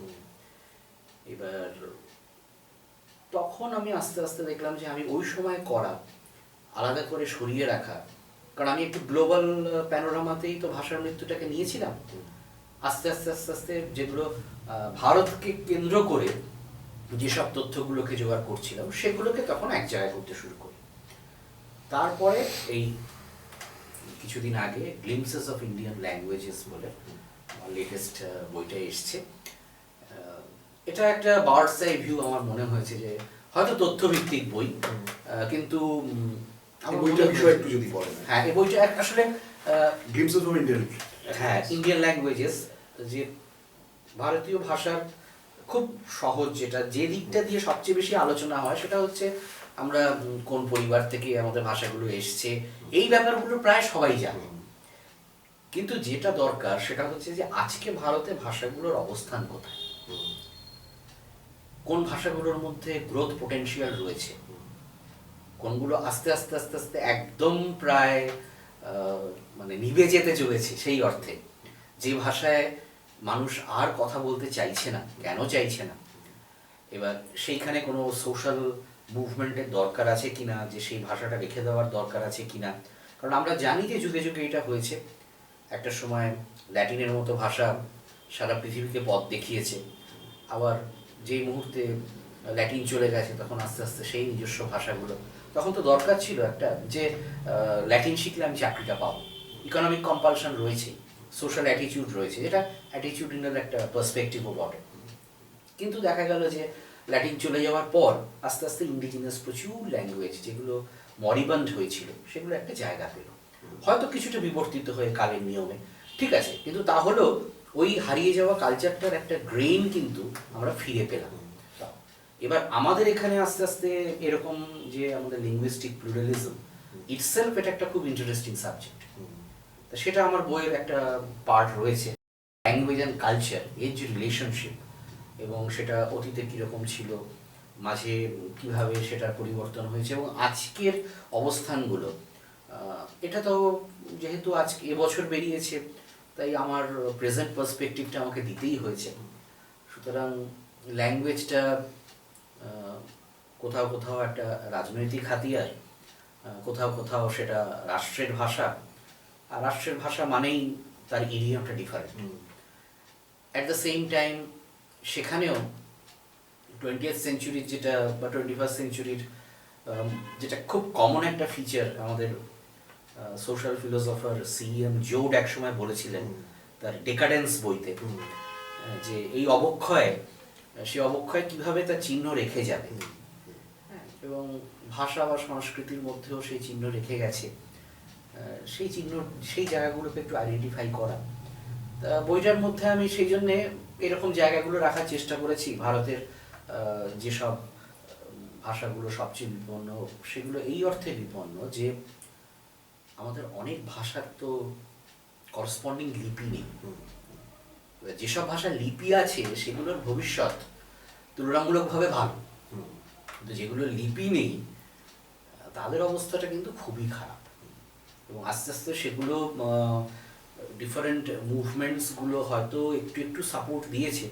এবার তখন আমি আস্তে আস্তে দেখলাম যে আমি ওই সময় করা, আলাদা করে সরিয়ে রাখা, কারণ আমি একটু গ্লোবাল প্যানোরামাতেই তো ভাষার মৃত্যুটাকে নিয়েছিলাম। আস্তে আস্তে আস্তে আস্তে যেগুলো ভারতকে কেন্দ্র করে যেসব তথ্যগুলোকে জোগাড় করছিলাম, সেগুলোকে তখন এক জায়গায় করতে শুরু করি। তারপরে এই কিছুদিন আগে গ্লিমসেস অফ ইন্ডিয়ান ল্যাঙ্গুয়েজেস বলে লেটেস্ট বইটা এসছে। এটা একটা বার্ডস আই ভিউ আমার মনে হয়েছে, যে হয়তো তথ্যভিত্তিক বই, কিন্তু এই বইটার বিষয়ে একটু যদি বলেন। হ্যাঁ, এই বইটা আসলে গ্লিমসেস অফ ইন্ডিয়ান, হ্যাঁ, ইন্ডিয়ান ল্যাঙ্গুয়েজেস, যে ভারতীয় ভাষার খুব সহজ, যেটা যে দিকটা দিয়ে সবচেয়ে বেশি আলোচনা হয় সেটা হচ্ছে আমরা কোন পরিবার থেকে আমাদের ভাষাগুলো এসছে, এই ব্যাপারগুলো প্রায় সবাই জানে। কিন্তু যেটা দরকার সেটা হচ্ছে যে আজকে ভারতে ভাষাগুলোর অবস্থান কোথায়, কোন ভাষাগুলোর মধ্যে গ্রোথ পোটেনশিয়াল রয়েছে, কোনগুলো আস্তে আস্তে আস্তে আস্তে একদম প্রায় মানে নিভে যেতে চলেছে, সেই অর্থে যে ভাষায় মানুষ আর কথা বলতে চাইছে না, কেন চাইছে না, এবার সেইখানে কোনো সোশ্যাল মুভমেন্টের দরকার আছে কিনা, যে সেই ভাষাটা রেখে দেওয়ার দরকার আছে কিনা। কারণ আমরা জানি যে যুগে যুগে এটা হয়েছে, একটা সময় ল্যাটিনের মতো ভাষা সারা পৃথিবীকে পথ দেখিয়েছে, আবার যেই মুহূর্তে ল্যাটিন চলে গেছে তখন আস্তে আস্তে সেই নিজস্ব ভাষাগুলো, তখন তো দরকার ছিল একটা যে ল্যাটিন শিখলে আমি চাকরিটা পাবো, ইকোনমিক কম্পালশন রয়েছে, সোশ্যাল অ্যাটিটিউড রয়েছে, যেটা অ্যাটিটিউডিনাল একটা পার্সপেক্টিভও বটে। কিন্তু দেখা গেল যে ল্যাটিন চলে যাওয়ার পর আস্তে আস্তে ইন্ডিজিনাস প্রচুর ল্যাঙ্গুয়েজ যেগুলো মরিবান্ড হয়েছিল সেগুলো একটা জায়গা পেল, হয়তো কিছুটা বিবর্তিত হয়ে কালের নিয়মে, ঠিক আছে, কিন্তু তাহলেও ওই হারিয়ে যাওয়া কালচারটার একটা গ্রেইন কিন্তু আমরা ফিরে পেলাম। এবার আমাদের এখানে আস্তে আস্তে এরকম যে আমাদের লিঙ্গুইস্টিক প্লুরালিজম ইটসেলফ, এটা একটা খুব ইন্টারেস্টিং সাবজেক্ট, তা সেটা আমার বইয়ের একটা পার্ট রয়েছে। ল্যাঙ্গুয়েজ অ্যান্ড কালচার এর যে রিলেশনশিপ, এবং সেটা অতীতে কীরকম ছিল, মাঝে কিভাবে সেটার পরিবর্তন হয়েছে, এবং আজকের অবস্থানগুলো, এটা তো যেহেতু আজকে এবছর বেরিয়েছে তাই আমার প্রেজেন্ট পার্সপেক্টিভটা আমাকে দিতেই হয়েছে। সুতরাং ল্যাঙ্গুয়েজটা কোথাও কোথাও একটা রাজনৈতিক হাতিয়ার, কোথাও কোথাও সেটা রাষ্ট্রের ভাষা, আর রাষ্ট্রের ভাষা মানেই তার ইডিয়মটা different. At the same time সেখানেও 20th সেঞ্চুরির যেটা বা 21st সেঞ্চুরির যেটা খুব কমন একটা ফিচার, আমাদের সোশ্যাল ফিলোসফার সিএম জোড একসময় বলেছিলেন তার ডেকাডেন্স বইতে, যে এই অবক্ষয়, সেই অবক্ষয় কিভাবে তার চিহ্ন রেখে যাবে, এবং ভাষা বা সংস্কৃতির মধ্যেও সেই চিহ্ন রেখে গেছে, সেই চিহ্ন, সেই জায়গাগুলোকে একটু আইডেন্টিফাই করা। তা বইটার মধ্যে আমি সেই জন্যে এরকম জায়গাগুলো রাখার চেষ্টা করেছি। ভারতের যেসব ভাষাগুলো সবচেয়ে বিপন্ন, সেগুলো এই অর্থে বিপন্ন যে আমাদের অনেক ভাষার তো করসপন্ডিং লিপি নেই। যেসব ভাষার লিপি আছে সেগুলোর ভবিষ্যৎ তুলনামূলকভাবে ভালো, কিন্তু যেগুলো লিপি নেই তাদের অবস্থাটা কিন্তু খুবই খারাপ, এবং আস্তে আস্তে সেগুলো ডিফারেন্ট মুভমেন্টসগুলো হয়তো একটু একটু সাপোর্ট দিয়েছে,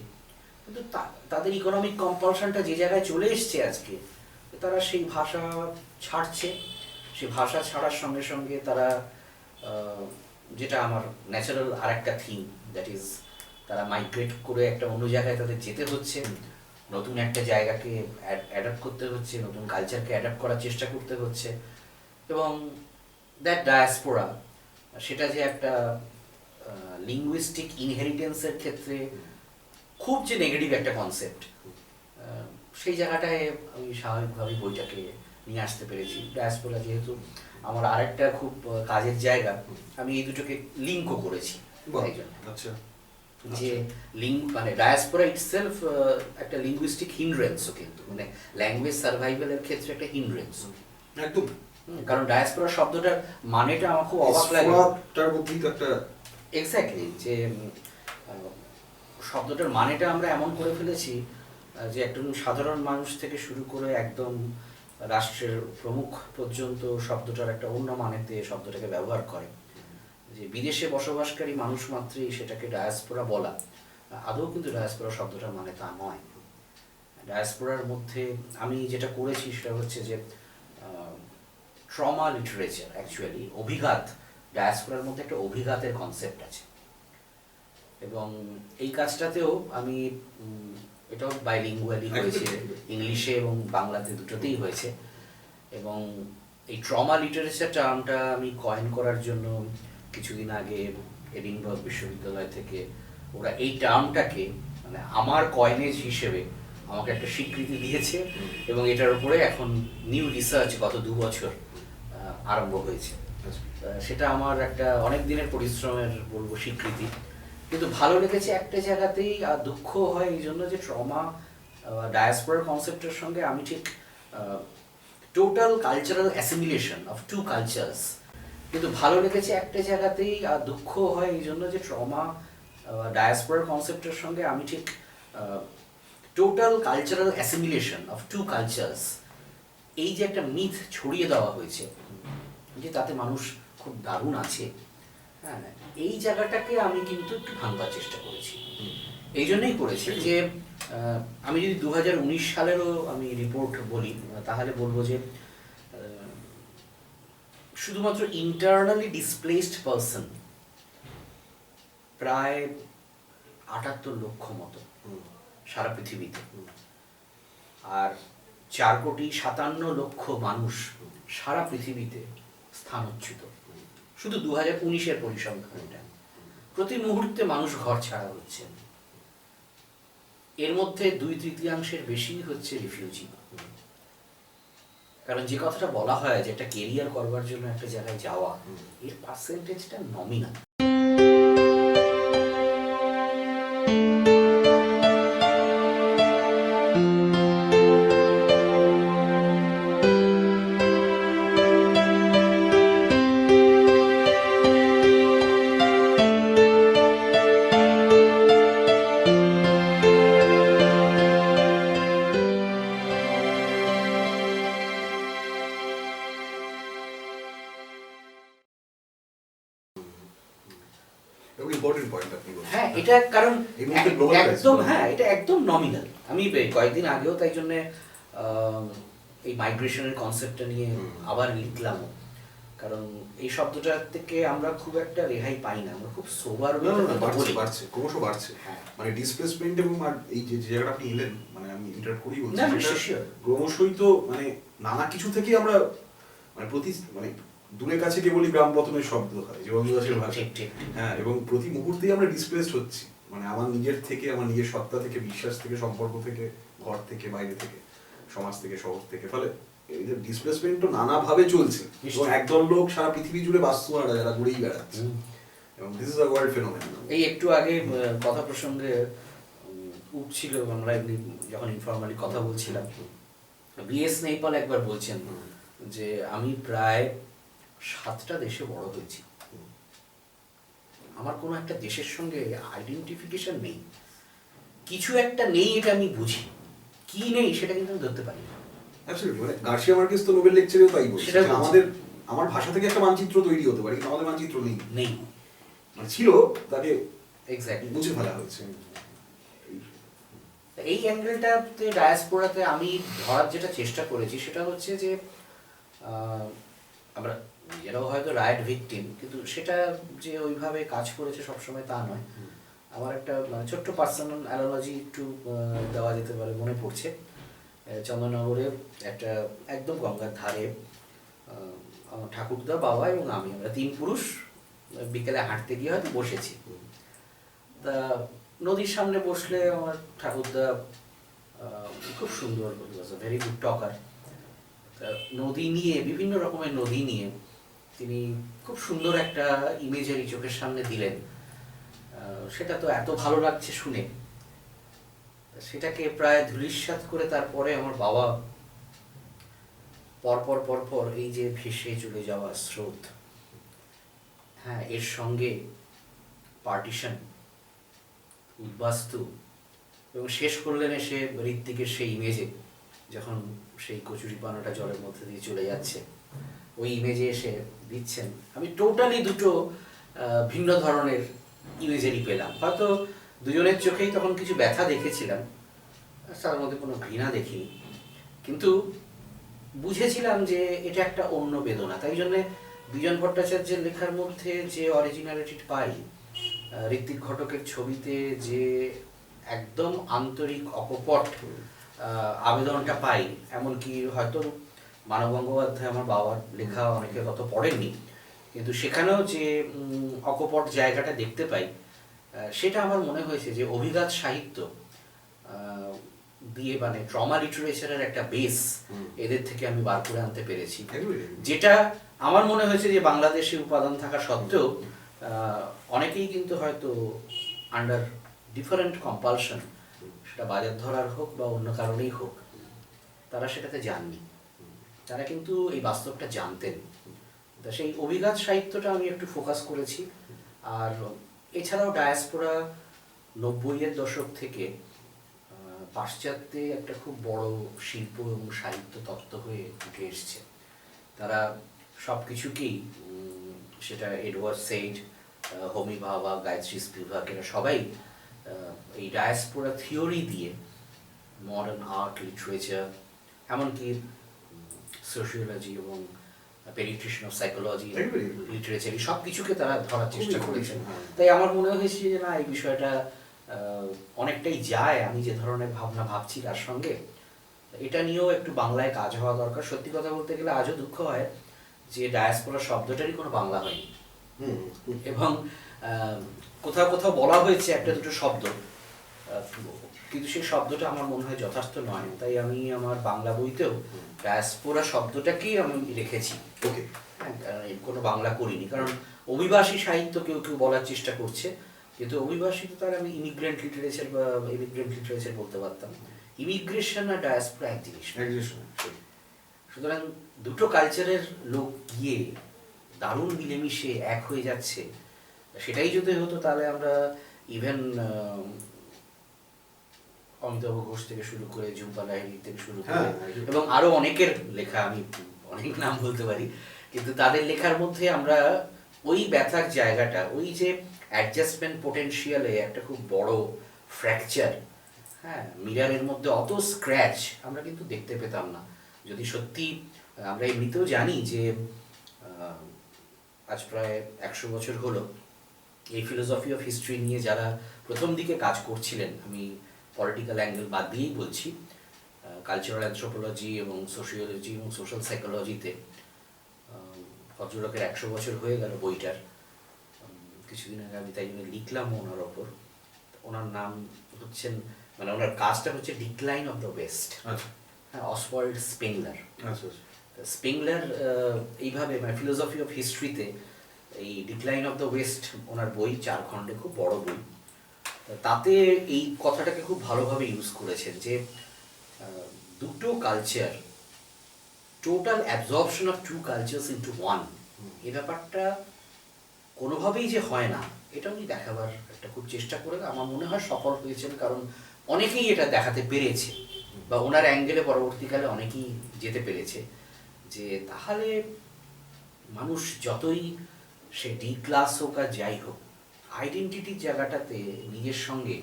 কিন্তু তাদের ইকোনমিক কম্পালশনটা যে জায়গায় চলে এসছে আজকে, তারা সেই ভাষা ছাড়ছে। সেই ভাষা ছাড়ার সঙ্গে সঙ্গে তারা, যেটা আমার ন্যাচারাল আর একটা থিম, দ্যাট ইজ তারা মাইগ্রেট করে একটা অন্য জায়গায় তাদের যেতে হচ্ছে, নতুন একটা জায়গাকে অ্যাডাপ্ট করতে হচ্ছে, নতুন কালচারকে অ্যাডাপ্ট করার চেষ্টা করতে হচ্ছে, এবং দ্যাট ডায়াসপোরা, সেটা যে একটা লিঙ্গুইস্টিক ইনহেরিটেন্সের ক্ষেত্রে খুব যে নেগেটিভ একটা কনসেপ্ট, সেই জায়গাটায় আমি স্বাভাবিকভাবেই বইটাকে নিয়ে আসতে পেরেছি। ডায়াসপোরা যেহেতু আমার আরেকটা খুব কাজের জায়গা, আমি এই দুটোকে লিঙ্কও করেছি। আচ্ছা, যে লিঙ্ক মানে ডায়াসপোরা ইটসেলফ একটা লিঙ্গুইস্টিক হিন্ড্রেন্সও, কিন্তু মানে ল্যাঙ্গুয়েজ সার্ভাইভালের ক্ষেত্রে একটা হিন্ড্রেন্স একদম। কারণ ডায়াসপোরা শব্দটার মানেটা আমার খুব অবাক লাগে। তার মধ্যেই তো একটা এক্স্যাক্টলি, যে শব্দটার মানেটা আমরা এমন করে ফেলেছি যে একজন সাধারণ মানুষ থেকে শুরু করে একদম রাষ্ট্রের প্রমুখ পর্যন্ত শব্দটার একটা অন্য মানেতে শব্দটাকে ব্যবহার করে, যে বিদেশে বসবাসকারী মানুষ মাত্রই সেটাকে ডায়াসপোরা বলা। আদৌ কিন্তু ডায়াসপোরা শব্দটার মানে তা নয়। ডায়াসপোরার মধ্যে আমি যেটা করেছি সেটা হচ্ছে যে ট্রমা লিটারেচার, অ্যাকচুয়ালি অভিঘাত, ডায়াসপোরার মধ্যে একটা অভিঘাতের কনসেপ্ট আছে, এবং এই কাজটাতেও আমি, এটাও বাইলিঙ্গুয়ালি হয়েছে, ইংলিশে এবং বাংলাতে দুটোতেই হয়েছে, এবং এই ট্রমা লিটারেচার টার্মটা আমি কয়েন করার জন্য কিছুদিন আগে এডিনবার্গ বিশ্ববিদ্যালয় থেকে ওরা এই টার্মটাকে মানে আমার কয়েনেজ হিসেবে আমাকে একটা স্বীকৃতি দিয়েছে এবং এটার উপরে এখন নিউ রিসার্চ গত 2 বছর আরম্ভ হয়েছে। সেটা আমার একটা অনেক দিনের পরিশ্রমের বলবো স্বীকৃতি, কিন্তু ভালো লেগেছে একটা জায়গাতেই। আর দুঃখ হয় এই জন্য যে ট্রমা ডায়াসপোরার কনসেপ্টের সঙ্গে আমি ঠিক total cultural assimilation of two cultures, কিন্তু ভালো লেগেছে একটা জায়গাতেই। আর দুঃখ হয় এই জন্য যে ট্রমা ডায়াসপোরার কনসেপ্টের সঙ্গে আমি ঠিক total cultural assimilation of two cultures, এই যে একটা মিথ ছড়িয়ে দেওয়া হয়েছে যে তাতে মানুষ খুব দারুণ আছে, হ্যাঁ, এই জায়গাটাকে আমি কিন্তু একটু ভাঙবার চেষ্টা করেছি। এই জন্যই করেছি যে আমি যদি 2019 সালেরও আমি রিপোর্ট বলি তাহলে বলবো যে শুধুমাত্র ইন্টারনালি ডিসপ্লেসড পারসন প্রায় 78 লক্ষ মতো সারা পৃথিবীতে, আর 4,57,00,000 মানুষ সারা পৃথিবীতে স্থানচ্যুত। শুধু 2019-এর পরিসংখ্যান এটা। প্রতি মুহূর্তে মানুষ ঘর ছাড়া হচ্ছে, এর মধ্যে 2/3 বেশি হচ্ছে রিফিউজি। কারণ যে কথাটা বলা হয় যে একটা কেরিয়ার করবার জন্য একটা জায়গায় যাওয়া, এর পার্সেন্টেজটা নমিনাল। ইম্পর্টেন্ট পয়েন্ট আপনি বলছেন। হ্যাঁ, এটা কারণ এই মুহূর্তে globalized একদম, হ্যাঁ, এটা একদম নমিনাল। আমি কয়েকদিন আগেও তাই জন্য এই মাইগ্রেশনের কনসেপ্টটা নিয়ে আবার লিখলাম, কারণ এই শব্দটা থেকে আমরা খুব একটা রেহাই পাই না, আমরা খুব সোবার বাড়ছে ক্রমশ বাড়ছে। মানে ডিসপ্লেসমেন্ট এবং এই যে জায়গাটা আপনি এলেন, মানে আমি ইন্টার করেই বলছি ক্রমশই তো মানে নানা কিছু থেকে আমরা মানে মানে দূরে কাছে কে বলি গ্রাম বতনের শব্দ হয় জীবন দাসের ভাষা। হ্যাঁ, এবং প্রতি মুহূর্তেই আমরা ডিসপ্লেসড হচ্ছি, মানে আমার নিজের থেকে, আমার নিজের সত্তা থেকে, বিশ্বাস থেকে, সম্পর্ক থেকে, ঘর থেকে, বাইরে থেকে, সমাজ থেকে, শহর থেকে। ফলে এই যে ডিসপ্লেসমেন্ট তো নানাভাবে চলছে এবং একদল লোক সারা পৃথিবী জুড়ে বাস্তুহারা যারা ঘুরেই বেড়াচ্ছে, এবং this is a world phenomenon. এই একটু আগে কথা প্রসঙ্গে উঠছিল, আমরা যখন ইনফরমালি কথা বলছিলাম, বিএস নেপাল একবার বলছেন যে আমি প্রায় 7টা দেশে বড় হয়েছি, আমার কোনো একটা দেশের সঙ্গে আইডেন্টিফিকেশন নেই, কিছু একটা নেই, এটা আমি বুঝি, কি নেই সেটা কিন্তু আমি ধরতে পারি না। অ্যাবসলিউটলি, মানে গার্সিয়া মার্কেস তো নোবেল লেকচারেও তাই বলছে, আমার ভাষা থেকে একটা মানচিত্র তৈরি হতে পারে, কিন্তু আমাদের মানচিত্র নেই, মানে ছিল, তাকে এক্স্যাক্টলি মুছে ফেলা হয়েছে। এই অ্যাঙ্গেলটাতে ডায়াসপোরাতে আমি ধরার যেটা চেষ্টা করেছি সেটা হচ্ছে যে আমরা নিজেরাও হয়তো রাইট ভিকটিম, কিন্তু সেটা যে ওইভাবে কাজ করেছে সবসময় তা নয়। আমার একটা মানে ছোট্ট পার্সোনাল অ্যানালজি একটু দেওয়া যেতে পারে, মনে পড়ছে চন্দননগরে একটা একদম গঙ্গার ধারে আমার ঠাকুরদা, বাবা এবং আমরা 3 পুরুষ বিকেলে হাঁটতে গিয়ে হয়তো বসেছি। তা নদীর সামনে বসলে আমার ঠাকুরদা খুব সুন্দর, ভেরি গুড টকার, নদী নিয়ে, বিভিন্ন রকমের নদী নিয়ে তিনি খুব সুন্দর একটা ইমেজারি চোখের সামনে দিলেন। সেটা তো এত ভালো লাগছে শুনে, সেটাকে প্রায় ধূলিসাৎ করে তারপরে আমার বাবা পরপর এই যে ভেসে চলে যাওয়া স্রোত, হ্যাঁ, এর সঙ্গে পার্টিশন, উদ্বাস্তু, এবং শেষ করলেন এসে ঋত্বিকের সেই ইমেজে, যখন সেই কচুরি পানাটা জলের মধ্যে দিয়ে চলে যাচ্ছে, ওই ইমেজে এসে দিচ্ছেন। আমি টোটালি দুটো ভিন্ন ধরনের ইমেজেরই পেলাম। হয়তো দুজনের চোখেই তখন কিছু ব্যথা দেখেছিলাম, তার মধ্যে কোনো ঘৃণা দেখিনি, কিন্তু বুঝেছিলাম যে এটা একটা অন্য বেদনা। তাই জন্যে বিজন ভট্টাচার্যের লেখার মধ্যে যে অরিজিনালিটি পাই, ঋত্বিক ঘটকের ছবিতে যে একদম আন্তরিক অকপট আবেদনটা পাই, এমনকি হয়তো মানব গঙ্গোপাধ্যায় আমার বাবার লেখা অনেকে তত পড়েননি, কিন্তু সেখানেও যে অকপট জায়গাটা দেখতে পাই, সেটা আমার মনে হয়েছে যে অভিঘাত সাহিত্য দিয়ে মানে ট্রমা লিটারেচারের একটা বেস এদের থেকে আমি বার করে আনতে পেরেছি, যেটা আমার মনে হয়েছে যে বাংলাদেশে উপাদান থাকা সত্ত্বেও অনেকেই কিন্তু হয়তো আন্ডার ডিফারেন্ট কম্পালশন, সেটা বাজার ধরার হোক বা অন্য কারণেই হোক, তারা সেটাতে যাননি, তারা কিন্তু এই বাস্তবটা জানতেন। তা সেই অভিঘাত সাহিত্যটা আমি একটু ফোকাস করেছি। আর এছাড়াও ডায়াসপোরা 90-এর দশক থেকে পাশ্চাত্যে একটা খুব বড় শিল্প এবং সাহিত্য তত্ত্ব হয়ে উঠে এসছে। তারা সব কিছুকেই, সেটা এডওয়ার্ড সেইড, হোমি ভাবা, গায়ত্রী স্পিভাক, এরা সবাই এই ডায়াসপোরা থিওরি দিয়ে মডার্ন আর্ট, লিটারেচার, এমনকি সোশিওলজি এবং পেনিট্রেশন অফ সাইকোলজি, লিটারেচার, সব কিছুকে তারা ধরার চেষ্টা করেছেন। তাই আমার মনে হয়েছে যে না, এই বিষয়টা অনেকটাই যায় আমি যে ধরনের ভাবনা ভাবছি তার সঙ্গে, এটা নিয়েও একটু বাংলায় কাজ হওয়া দরকার। সত্যি কথা বলতে গেলে আজও দুঃখ হয় যে ডায়াসপোরা শব্দটারই কোনো বাংলা হয়নি, এবং কোথাও কোথাও বলা হয়েছে একটা দুটো শব্দ, কিন্তু সেই শব্দটা আমার মনে হয় যথার্থ নয়। তাই আমি আমার বাংলা বইতেও ডায়াসপোরা শব্দটাকেই আমি রেখেছি, কোনো বাংলা করিনি। কারণ অভিবাসী সাহিত্য কেউ কেউ বলার চেষ্টা করছে, কিন্তু অভিবাসী তো তার আমি ইমিগ্রেন্ট লিটারেচার বা ইমিগ্রেন্ট লিটারেচার বলতে পারতাম। ইমিগ্রেশন আর ডায়াসপোরা এক জিনিস। সুতরাং দুটো কালচারের লোক গিয়ে দারুণ মিলেমিশে এক হয়ে যাচ্ছে, সেটাই যদি হতো তাহলে আমরা ইভেন অমিতাভ ঘোষ থেকে শুরু করে ঝুম্পা লাহিড়ী থেকে শুরু করে এবং আরো অনেকের লেখা, আমি অনেক নাম বলতে পারি, কিন্তু তাদের লেখার মধ্যে আমরা ওই ব্যথার জায়গাটা, ওই যে অ্যাডজাস্টমেন্ট পোটেনশিয়ালে একটা খুব বড় ফ্র্যাকচার, হ্যাঁ, মিরারের মধ্যে অত স্ক্র্যাচ আমরা কিন্তু দেখতে পেতাম না। যদি সত্যি আমরা এমনিতেও জানি যে আজ প্রায় 100 বছর হলো এই ফিলোসফি অফ হিস্ট্রি নিয়ে যারা প্রথম দিকে কাজ করছিলেন, আমি পলিটিক্যাল অ্যাঙ্গেল বাদ দিয়েই বলছি, কালচারাল অ্যানথ্রোপোলজি এবং সোশিওলজি এবং সোশ্যাল সাইকোলজিতে ভদ্রলোকের 100 বছর হয়ে গেল বইটার। কিছুদিন আগে আমি তাই জন্য লিখলাম ওনার ওপর। ওনার নাম হচ্ছেন, মানে ওনার কাজটা হচ্ছে ডিক্লাইন অফ দ্য ওয়েস্ট, হ্যাঁ, অসওয়াল্ড স্পেংলার। স্পেংলার এইভাবে মানে ফিলোসফি অফ হিস্ট্রিতে এই ডিক্লাইন অফ দ্য ওয়েস্ট ওনার বই, 4 খণ্ডে, খুব বড় বই। তাতে এই কথাটাকে খুব ভালোভাবে ইউজ করেছেন যে দুটো culture, total absorption of 2 cultures into 1, এই ব্যাপারটা কোনোভাবেই যে হয় না, এটা উনি দেখাবার একটা খুব চেষ্টা করে আমার মনে হয় সফল হয়েছেন। কারণ অনেকেই এটা দেখাতে পেরেছে, বা ওনার অ্যাঙ্গেলে পরবর্তীকালে অনেকেই যেতে পেরেছে যে তাহলে মানুষ যতই সে ডি ক্লাস হোক আর যাই হোক, আইডেন্টিটির জায়গাটাতে নিজের সঙ্গে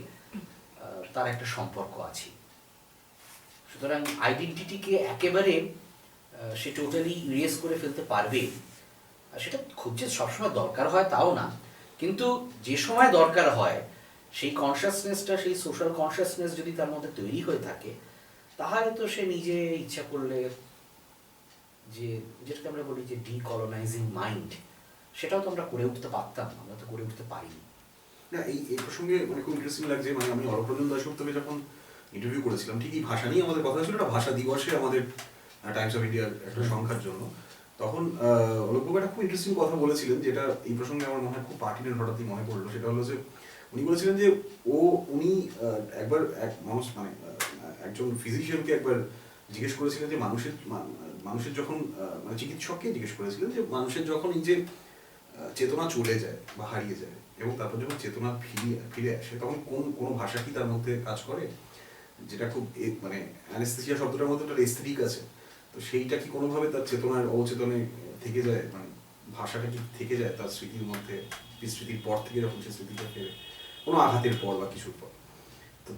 তার একটা সম্পর্ক আছে। সুতরাং আইডেন্টিটিকে একেবারে সে টোটালি ইরেজ করে ফেলতে পারবে, সেটা খুব যে সবসময় দরকার হয় তাও না, কিন্তু যে সময় দরকার হয় সেই কনসাসনেসটা, সেই সোশ্যাল কনসাসনেস যদি তার মধ্যে তৈরি হয়ে থাকে, তাহলে তো সে নিজে ইচ্ছা করলে যে, যেটাকে আমরা বলি যে ডিকলোনাইজিং মাইন্ড, সেটাও তো আমরা করে উঠতে পারতাম, আমরা তো করে উঠতে পারিনি। না, এই প্রসঙ্গে মানে খুব ইন্টারেস্টিং লাগছে। মানে আমি অরপ্রজন দাশগুপ্তকে যখন ইন্টারভিউ করেছিলাম, ঠিক এই ভাষা নিয়ে আমাদের কথা ছিল, একটা ভাষা দিবসে আমাদের টাইমস অফ ইন্ডিয়ার একটা সংখ্যার জন্য, তখন অলোকবাবু একটা খুব ইন্টারেস্টিং কথা বলেছিলেন, যেটা এই প্রসঙ্গে আমার মনে হয় খুব পার্টিনেন্ট, হঠাৎই মনে পড়লো। সেটা হলো যে উনি বলেছিলেন যে উনি একবার এক মানুষ মানে একজন ফিজিশিয়ানকে একবার জিজ্ঞেস করেছিলেন যে মানুষের যখন মানে চিকিৎসককে জিজ্ঞেস করেছিলেন যে মানুষের যখন এই যে চেতনা চলে যায় বা হারিয়ে যায় এবং তারপর যখন চেতনা ফিরে আসে, তখন কোন ভাষা কি তার মধ্যে কাজ করে, যেটা খুব মানে অ্যানেস্থেসিয়া শব্দটার মধ্যে একটা এস্থেটিক আছে, তো সেইটা কি কোনোভাবে তার চেতনার অচেতনে থেকে যায়, মানে ভাষাটা কি থেকে যায় তার স্মৃতির মধ্যে, স্মৃতির পর থেকে যখন সে স্মৃতিটা ফেরে কোনো আঘাতের পর বা কিছুর পর, তো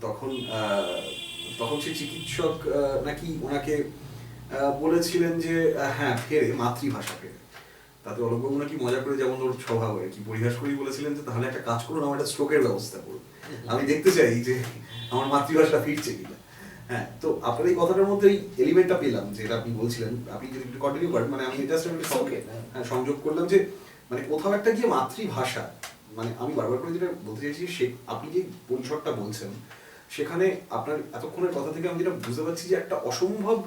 তখন সেই চিকিৎসক নাকি ওনাকে বলেছিলেন যে হ্যাঁ ফেরে, মাতৃভাষা ফেরে। তাতে অলোকবাবু নাকি মজা করে, যেমন ওর স্বভাব হয় কি পরিহাস করেই বলেছিলেন যে তাহলে একটা কাজ করুন, আমার একটা স্ট্রোকের ব্যবস্থা করুন, আমি দেখতে চাই যে আমার মাতৃভাষা ফিরছে কিনা। হ্যাঁ, তো আপনার এই কথাটার মধ্যে এই এলিমেন্টটা পেলাম যেটা আপনি বলছিলেন, আপনি যদি একটু কন্টিনিউ করেন, মানে আমি জাস্ট হ্যাঁ সংযোগ করলাম যে মানে কোথাও একটা গিয়ে মাতৃভাষা, মানে আমি বারবার করে যেটা বলতে চাইছি সে আপনি যে পরিসরটা বলছেন সেখানে আপনার এতক্ষণের কথা থেকে আমি যেটা বুঝতে পারছি যে একটা অসম্ভব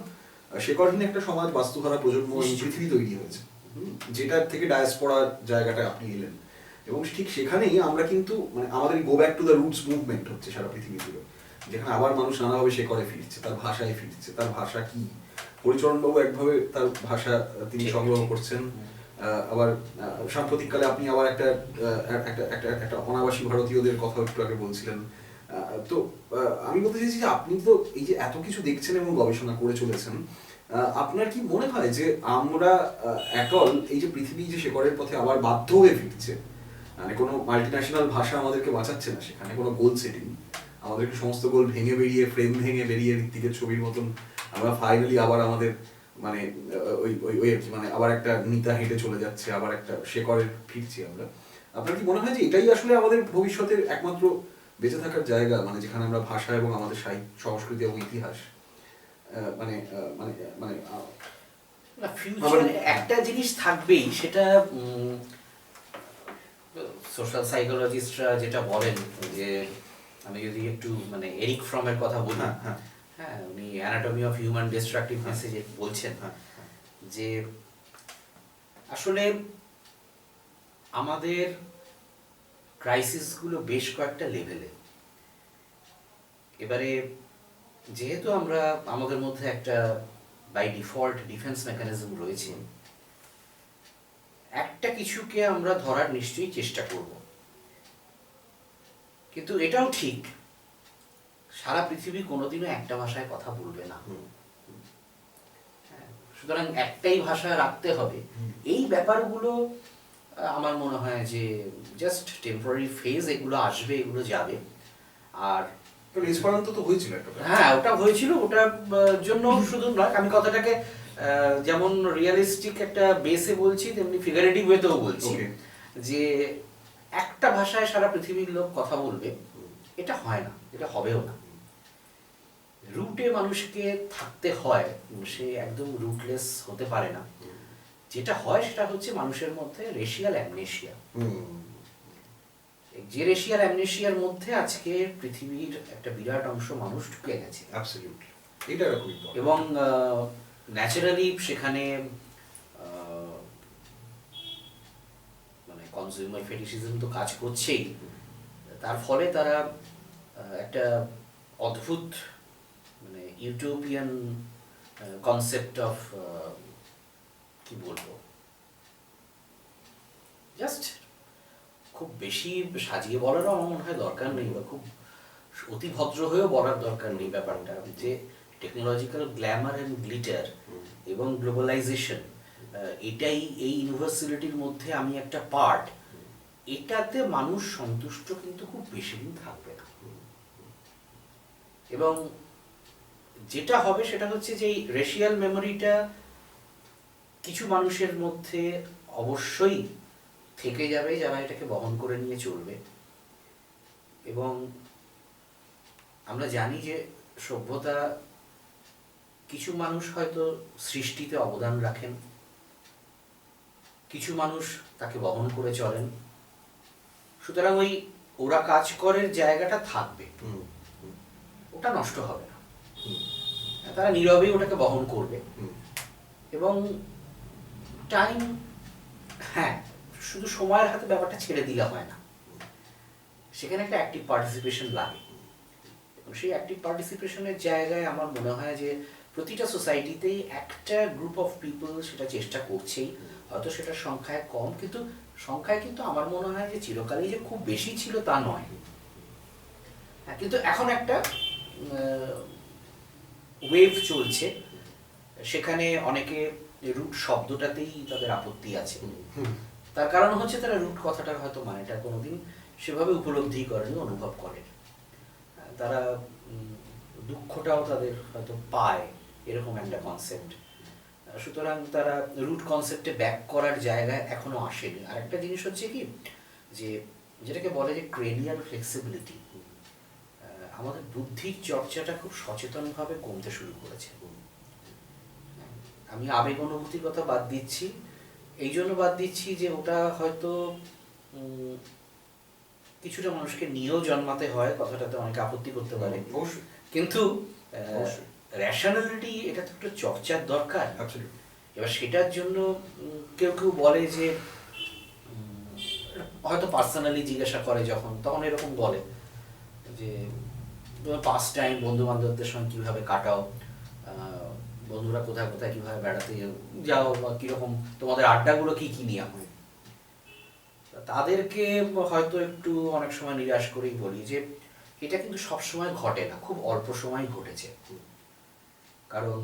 শেকড়হীন একটা সমাজ, বাস্তুহারা প্রজন্ম এই পৃথিবী তৈরি হয়েছে, যেটার থেকে ডায়াসপোরার জায়গাটায় আপনি এলেন, এবং ঠিক সেখানেই আমরা কিন্তু মানে আমাদের go back to the roots movement হচ্ছে সারা পৃথিবী জুড়ে, যেখানে আবার মানুষ নানাভাবে শেকড়ে ফিরছে, তার ভাষায় ফিরছে। তার ভাষা কি? হরিচরণবাবু একভাবে তার ভাষা তিনি সংগ্রহ করছেন, আবার সাম্প্রতিককালে আপনি আবার একটা একটা একটা একটা অনাবাসী ভারতীয়দের কথা একটু আগে বলছিলেন। তো আমি বলতে চাইছি যে আপনি তো এই যে এত কিছু দেখছেন এবং গবেষণা করে চলেছেন, আপনার কি মনে হয় যে আমরা একল এই যে পৃথিবী যে শেকড়ের পথে আবার বাধ্য হয়ে ফিরছে, মানে কোনো মাল্টিন্যাশনাল ভাষা আমাদেরকে বাঁচাচ্ছে না, সেখানে কোনো গোল সেটিং আমাদেরকে সমস্ত গোল ভেঙে বেরিয়ে, ফ্রেম ভেঙে বেরিয়ে ঋত্বিকের ছবির মতন আমরা ফাইনালি আবার আমাদের মানে ওই ওই ওই আর কি, মানে আবার একটা নিতা হেঁটে চলে যাচ্ছে, আবার একটা শেকড়ে ফিরছি আমরা। আপনার কি মনে হয় যে এটাই আসলে আমাদের ভবিষ্যতের একমাত্র বেঁচে থাকার জায়গা, মানে যেখানে আমরা ভাষা এবং আমাদের সাহিত্য, সংস্কৃতি এবং ইতিহাস মানে মানে মানে না, ফিউচারে একটা জিনিস থাকবেই, সেটা সোশ্যাল সাইকোলজিস্টরা যেটা বলেন যে, আমি যদি একটু মানে এরিক ফ্রমের কথা বলি, হ্যাঁ উনি অ্যানাটমি অফ হিউম্যান ডিস্ট্রাকটিভনেস যে বলছেন যে আসলে আমাদের ক্রাইসিসগুলো বেশ কয়েকটা লেভেলে। এবারে যেহেতু আমরা আমাদের মধ্যে একটা বাই ডিফল্ট ডিফেন্স মেকানিজম রয়েছে, একটা কিছুকে আমরা ধরার নিশ্চয়ই চেষ্টা করব, কিন্তু এটাও ঠিক সারা পৃথিবী কোনোদিনও একটা ভাষায় কথা বলবে না, সুতরাং একটাই ভাষা রাখতে হবে। এই ব্যাপারগুলো আমার মনে হয় যে জাস্ট টেম্পোরারি ফেজ, এগুলো আসবে, এগুলো যাবে। আর এসপারান্তো তো হয়েছিল একটা, হ্যাঁ ওটা হয়েছিল, ওটার জন্য শুধু নয়, আমি কথাটাকে যেমন রিয়েলিস্টিক একটা বেসে বলছি, তেমনি ফিগারেটিভ ওয়েতেও বলছি যে একটা ভাষায় সারা পৃথিবীর লোক কথা বলবে, এটা হয় না, এটা হবেও না। রুটে মানুষকে থাকতে হয়, সে একদম রুটলেস হতে পারে না। যেটা হয় সেটা হচ্ছে মানুষের মধ্যে রেশিয়াল অ্যামনেশিয়া। যে রেশিয়াল অ্যামনেশিয়ার মধ্যে আজকে পৃথিবীর একটা বিরাট অংশ মানুষ ঢুকে গেছে, এবং ন্যাচারালি সেখানে মানে কনজিউমার ফেটিশিজম তো কাজ করছেই, তার ফলে তারা একটা অদ্ভুত মানে ইউটোপিয়ান কনসেপ্ট অফ কি বলবো, জাস্ট খুব বেশি সাজিয়ে বলারও আমার মনে হয় দরকার নেই, বা খুব অতি ভদ্র হয়েও বলার দরকার নেই ব্যাপারটা, যে টেকনোলজিক্যাল গ্ল্যামার অ্যান্ড গ্লিটার এবং গ্লোবালাইজেশন, এটাই এই ইউনিভার্সালিটির মধ্যে আমি একটা পার্ট, এটাতে মানুষ সন্তুষ্ট কিন্তু খুব বেশি দিন থাকবে না। এবং যেটা হবে সেটা হচ্ছে যে এই রেশিয়াল মেমোরিটা কিছু মানুষের মধ্যে অবশ্যই থেকে যাবে, যারা এটাকে বহন করে নিয়ে চলবে। এবং আমরা জানি যে সভ্যতা, কিছু মানুষ হয়তো সৃষ্টিতে অবদান রাখেন, কিছু মানুষ তাকে বহন করে চলেন, সুতরাং ওই ওরা কাজ করার জায়গাটা থাকবে, ওটা নষ্ট হবে না, তারা নীরবেই ওটাকে বহন করবে। এবং টাইম, হ্যাঁ শুধু সময়ের হাতে ব্যাপারটা ছেড়ে দিলে হয় না, সেখানে একটা অ্যাক্টিভ পার্টিসিপেশন লাগে। এবং সেই অ্যাক্টিভ পার্টিসিপেশনের জায়গায় আমার মনে হয় যে প্রতিটা সোসাইটিতেই একটা গ্রুপ অফ পিপল সেটা চেষ্টা করছেই, হয়তো সেটার সংখ্যায় কম, কিন্তু সংখ্যায় কিন্তু আমার মনে হয় যে চিরকালই যে খুব বেশি ছিল তা নয়। হ্যাঁ, কিন্তু এখন একটা ওয়েভ চলছে, সেখানে অনেকে রুট শব্দটাতেই তাদের আপত্তি আছে। তার কারণ হচ্ছে তারা রুট কথাটার হয়তো মানেটা কোনোদিন সেভাবে উপলব্ধি করেনি, অনুভব করেনি। তারা দুঃখটাও তাদের হয়তো পায়, এরকম একটা কনসেপ্ট। সুতরাং তারা রুট কনসেপ্টে ব্যাক করার জায়গায় এখনো আসেনি। আর একটা জিনিস হচ্ছে কি, যে যেটাকে বলে যে ক্রেনিয়াল ফ্লেক্সিবিলিটি, আমাদের বুদ্ধির চর্চাটা খুব সচেতনভাবে কমতে শুরু করেছে। আমি আবেগ অনুভূতির কথা বাদ দিচ্ছি, এই জন্য বাদ দিচ্ছি যে ওটা হয়তো কিছুটা মানুষকে নিয়েও জন্মাতে হয়, কথাটাতে অনেকে আপত্তি করতে পারে, অবশ্যই, কিন্তু অবশ্যই। র্যাশনালিটি এটা তো একটা চর্চার দরকার। Absolutely. এবার সেটার জন্য কেউ কেউ বলে যে হয়তো পার্সোনালি জিজ্ঞাসা করে যখন, তখন এরকম বলে যে তোমার পাস্ট টাইম বন্ধু বান্ধবদের সঙ্গে কীভাবে কাটাও, বন্ধুরা কোথায় কোথায় কীভাবে বেড়াতে যাও, বা কীরকম তোমাদের আড্ডাগুলো কী কী নিয়ে হয়। তাদেরকে হয়তো একটু অনেক সময় নিরাশ করেই বলি যে এটা কিন্তু সবসময় ঘটে না, খুব অল্প সময় ঘটেছে। কারণ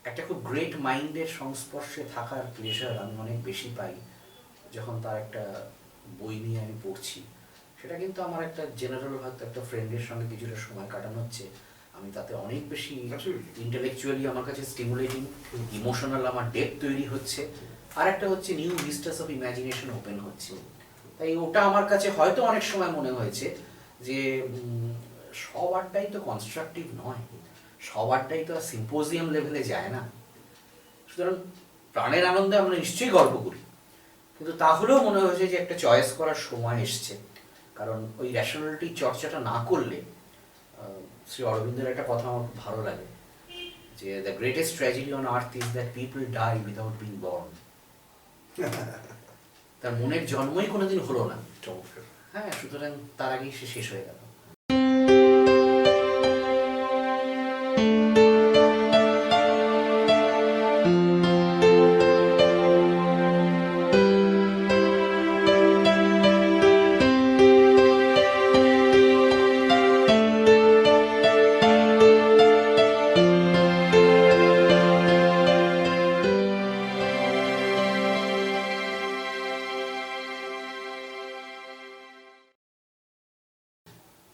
একটা খুব গ্রেট মাইন্ডের সংস্পর্শে থাকার প্লেজার আমি অনেক বেশি পাই যখন তার একটা বই নিয়ে আমি পড়ছি। সেটা কিন্তু আমার একটা জেনারেল হয়তো একটা ফ্রেন্ডের সঙ্গে কিছুটা সময় কাটানো হচ্ছে, আমি তাতে অনেক বেশি ইন্টেলেকচুয়ালি আমার কাছে স্টিমুলেটিং, ইমোশনাল আমার ডেপথ তৈরি হচ্ছে, আর একটা হচ্ছে new vistas of imagination open হচ্ছে। তাই ওটা আমার কাছে হয়তো অনেক সময় মনে হয়েছে যে সব আড্ডাই তো কনস্ট্রাকটিভ নয়, সব আড্ডাই তো আর সিম্পোজিয়াম লেভেলে যায় না। সুতরাং প্রাণের আনন্দে আমরা নিশ্চয়ই গর্ব করি, কিন্তু তাহলেও মনে হয়েছে যে একটা চয়েস করার সময় এসছে। কারণ ওই র্যাশনালিটি চর্চাটা না করলে, শ্রী অরবিন্দের একটা কথা আমার খুব ভালো লাগে যে the greatest tragedy on earth is that people die without being born. তার মনের জন্মই কোনোদিন হলো না, হ্যাঁ, সুতরাং তার আগেই সে শেষ হয়ে গেল।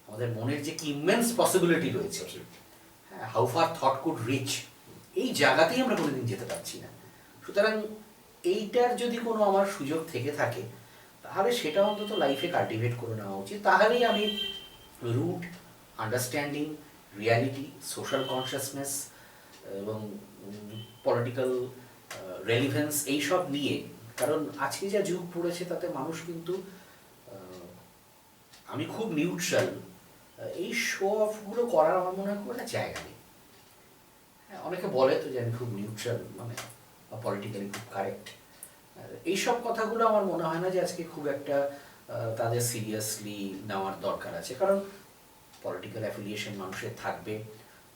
আমাদের মনের যে কি ইমেন্স পসিবিলিটি রয়েছে, হ্যাঁ, how far thought could rich, এই জায়গাতেই আমরা কোনোদিন যেতে পারছি না। সুতরাং এইটার যদি কোনো আমার সুযোগ থেকে থাকে, তাহলে সেটা অন্তত লাইফে কাল্টিভেট করে নেওয়া উচিত। তাহলেই আমি root, understanding, reality, social consciousness এবং পলিটিক্যাল রেলিভেন্স এইসব নিয়ে, কারণ আজকে যা যুগ পড়েছে তাতে মানুষ কিন্তু, আমি খুব নিউট্রাল, এই শো অফগুলো করার আমার মনে হয় খুব একটা জায়গা নেই। হ্যাঁ, অনেকে বলে তো যে আমি খুব নিউট্রাল, মানে পলিটিক্যালি খুব কারেক্ট, এইসব কথাগুলো আমার মনে হয় না যে আজকে খুব একটা তাদের সিরিয়াসলি নেওয়ার দরকার আছে। কারণ পলিটিক্যাল অ্যাফিলিয়েশন মানুষের থাকবে,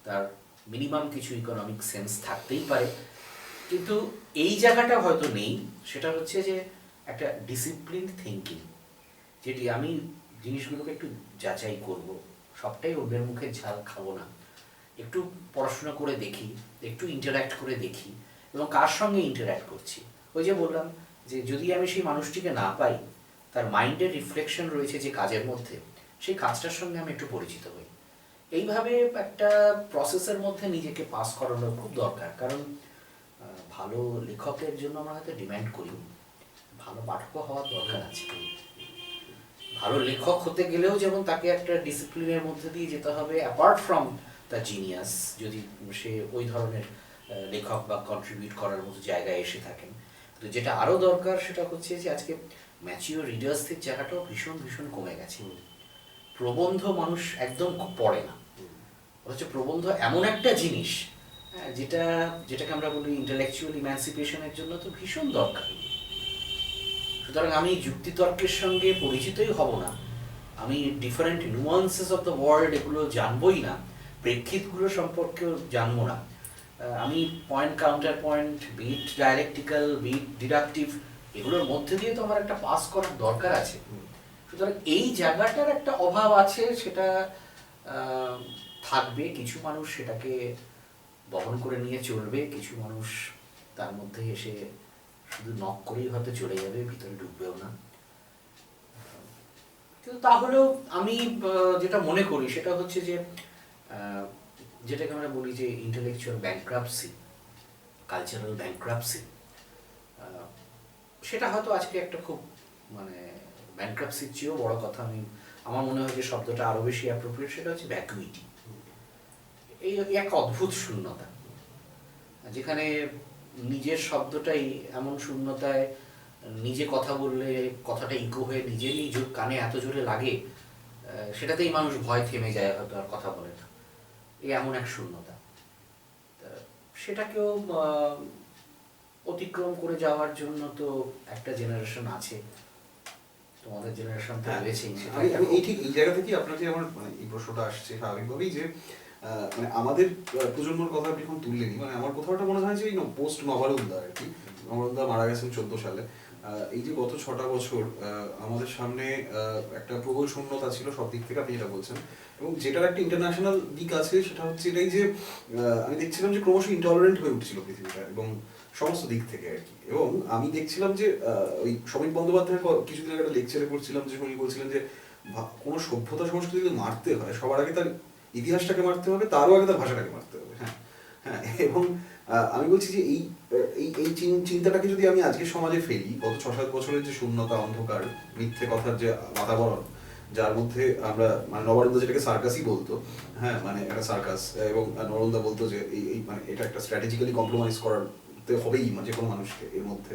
তার মিনিমাম কিছু ইকোনমিক সেন্স থাকতেই পারে, কিন্তু এই জায়গাটা হয়তো নেই। সেটা হচ্ছে যে একটা ডিসিপ্লিন থিঙ্কিং, যেটি আমি জিনিসগুলোকে একটু যাচাই করব, সবটাই অন্যের মুখে ঝাল খাবো না, একটু পড়াশোনা করে দেখি, একটু ইন্টারঅ্যাক্ট করে দেখি, এবং কার সঙ্গে ইন্টারঅ্যাক্ট করছি। ওই যে বললাম যে যদি আমি সেই মানুষটিকে না পাই, তার মাইন্ডের রিফ্লেকশন রয়েছে যে কাজের মধ্যে, সেই কাজটার সঙ্গে আমি একটু পরিচিত হই। এইভাবে একটা প্রসেসের মধ্যে নিজেকে পাস করানো খুব দরকার। কারণ ভালো লেখকের জন্য আমরা হয়তো ডিম্যান্ড করি, ভালো পাঠকও হওয়ার দরকার আছে। ভালো লেখক হতে গেলেও যেমন তাকে একটা ডিসিপ্লিনের মধ্যে দিয়ে যেতে হবে, অ্যাপার্ট ফ্রম দ্য জিনিয়াস, যদি সে ওই ধরনের লেখক বা কন্ট্রিবিউট করার মতো জায়গায় এসে থাকেন। তো যেটা আরও দরকার সেটা হচ্ছে যে আজকে ম্যাচিওর রিডার্সদের জায়গাটাও ভীষণ ভীষণ কমে গেছে। প্রবন্ধ মানুষ একদম পড়ে না, অথচ প্রবন্ধ এমন একটা জিনিস যেটাকে আমরা বলি ইন্টেলেকচুয়াল ইম্যান্সিপেশনের জন্য তো ভীষণ দরকার। সুতরাং আমি যুক্তিতর্কের সঙ্গে পরিচিতই হব না, আমি different nuances of the world এগুলো জানবই না, প্রেক্ষিতগুলো সম্পর্কেও জানবো না। আমি point counter point, be it dialectical, be it deductive, এগুলোর মধ্যে দিয়ে তো আমার একটা পাস করার দরকার আছে। সুতরাং এই জায়গাটার একটা অভাব আছে, সেটা থাকবে। কিছু মানুষ সেটাকে বহন করে নিয়ে চলবে, কিছু মানুষ তার মধ্যে এসে শুধু নক করেই হয়তো চলে যাবে, ভিতরে ঢুকবেও না। কিন্তু তাহলেও আমি যেটা মনে করি সেটা হচ্ছে যে যেটাকে আমরা বলি যে ইন্টেলেকচুয়াল ব্যাংক্রাপসি, কালচারাল ব্যাংক্রাপসি, সেটা হয়তো আজকে একটা খুব, মানে ব্যাংক্রাপসির চেয়েও বড় কথা আমি আমার মনে হয় যে শব্দটা আরো বেশি অ্যাপ্রোপ্রিয়েট, সেটা হচ্ছে ভ্যাকুইটি। এই এক অদ্ভুত শূন্যতা, যেখানে নিজের শব্দটাই এমন শূন্যতায়, নিজে কথা বললে কথাটা ইকো হয়ে নিজেরই কানে এত জোরে লাগে, সেটাতেই মানুষ ভয় থেমে যায়, হয়তো আর কথা বলে না। এই এমন এক শূন্যতা, তা সেটাকেও অতিক্রম করে যাওয়ার জন্য তো একটা জেনারেশন আছে, তোমাদের জেনারেশন তো রয়েছেই। আমি এই ঠিক এই জায়গা থেকে আপনার যে আমার মানে এই প্রশ্নটা আসছে স্বাভাবিকভাবেই যে মানে আমাদের প্রজন্মের কথা আপনি এখন তুললেনি, মানে আমার কোথাওটা মনে হয় যে এই পোস্ট নবারুণদা আর কি, নবারুণদা মারা গেছেন 14 সালে, এই যে গত 6টা বছর আমাদের সামনে একটা প্রবল শূন্যতা ছিল সব দিক থেকে, আপনি যেটা বলছেন, এবং যেটার একটা ইন্টারন্যাশনাল দিক আছে, সেটা হচ্ছে এটাই যে আমি দেখছিলাম যে ক্রমশ ইনটলারেন্ট হয়ে উঠছিল পৃথিবীটা এবং সমস্ত দিক থেকে আর কি। এবং আমি দেখছিলাম যে ওই সমীপ বন্দ্যোপাধ্যায়ের কিছুদিন আগে একটা লেকচারে পড়ছিলাম, যে উনি বলছিলেন যে কোনো সভ্যতা সংস্কৃতি যদি মারতে হয় সবার আগে তার ইতিহাসটাকে মারতে হবে, তারও আগে তার ভাষাটাকে মারতে হবে। হ্যাঁ হ্যাঁ, এবং আমি বলছি যে এই এই এই চিন্তাটাকে যদি আমি আজকের সমাজে ফেলি, গত 6-7 বছরের যে শূন্যতা, অন্ধকার, মিথ্যে কথার যে বাতাবরণ, যার মধ্যে আমরা মানে নবারুণদা যেটাকে সার্কাসই বলতো, হ্যাঁ মানে একটা সার্কাস, এবং নবারুণদা বলতো যে এই মানে এটা একটা স্ট্র্যাটেজিক্যালি কম্প্রোমাইজ করাতে হবেই যে কোনো মানুষকে এর মধ্যে,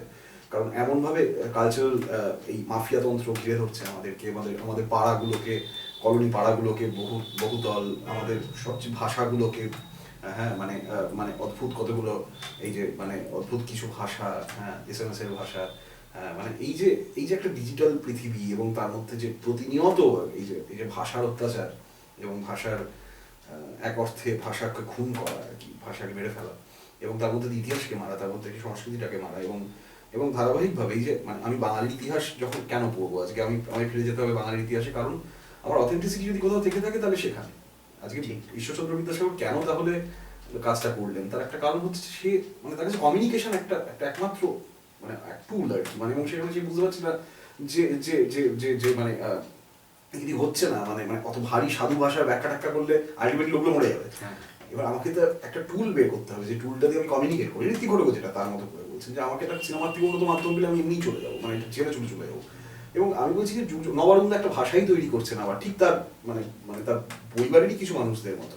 কারণ এমনভাবে কালচারাল এই মাফিয়াতন্ত্র ঘিরে ধরছে আমাদেরকে, আমাদের পাড়াগুলোকে, কলোনি পাড়াগুলোকে, বহুতল আমাদের সবচেয়ে ভাষাগুলোকে, হ্যাঁ মানে মানে অদ্ভুত কতগুলো এই যে মানে অদ্ভুত কিছু ভাষা, হ্যাঁ SMS এর ভাষা, মানে এই যে একটা ডিজিটাল পৃথিবী, এবং তার মধ্যে যে প্রতিনিয়ত এই যে ভাষার অত্যাচার, এবং ভাষার এক অর্থে ভাষাকে খুন করা আর কি, ভাষাকে মেরে ফেলা, এবং তার মধ্যে ইতিহাসকে মারা, তার মধ্যে সংস্কৃতিটাকে মারা, এবং ধারাবাহিকভাবে এই যে মানে আমি বাঙালির ইতিহাস যখন কেন পড়বো আজকে, আমি ফিরে যেতে হবে বাঙালির ইতিহাসে, কারণ আমার অথেন্টিসিটি যদি কোথাও থেকে থাকে তাহলে সেখানে। আজকে ঈশ্বরচন্দ্র বিদ্যাসাগর কেন তাহলে কাজটা করলেন, তার একটা কারণ হচ্ছে সে মানে তার কাছে কমিউনিকেশন একটা একমাত্র মানে এক টুল আর কি, মানে এবং সেখানে সে বুঝতে পারছি না যে যে যে যে যে মানে যদি হচ্ছে না, মানে মানে অত ভারী সাধু ভাষার ব্যাখ্যা ট্যাখ্যা করলে আলটিমেটলি ওগুলো মরে যাবে। এবার আমাকে তো একটা টুল বের করতে হবে, যে টুলটা দিয়ে আমি কমিউনিকেট করি, রীতি ঘটবো যেটা তার মতো করে বলছেন, যে আমাকে একটা সিনেমার থেকে উন্নত মাধ্যম পেলে আমি এমনিই চলে যাবো, মানে এটা ছেড়ে চলে যাবো। এবং আমি বলছি যে নবারুণদা একটা ভাষাই তৈরি করছেন, আবার ঠিক তার মানে মানে তার পরিবারেরই কিছু মানুষদের মতো।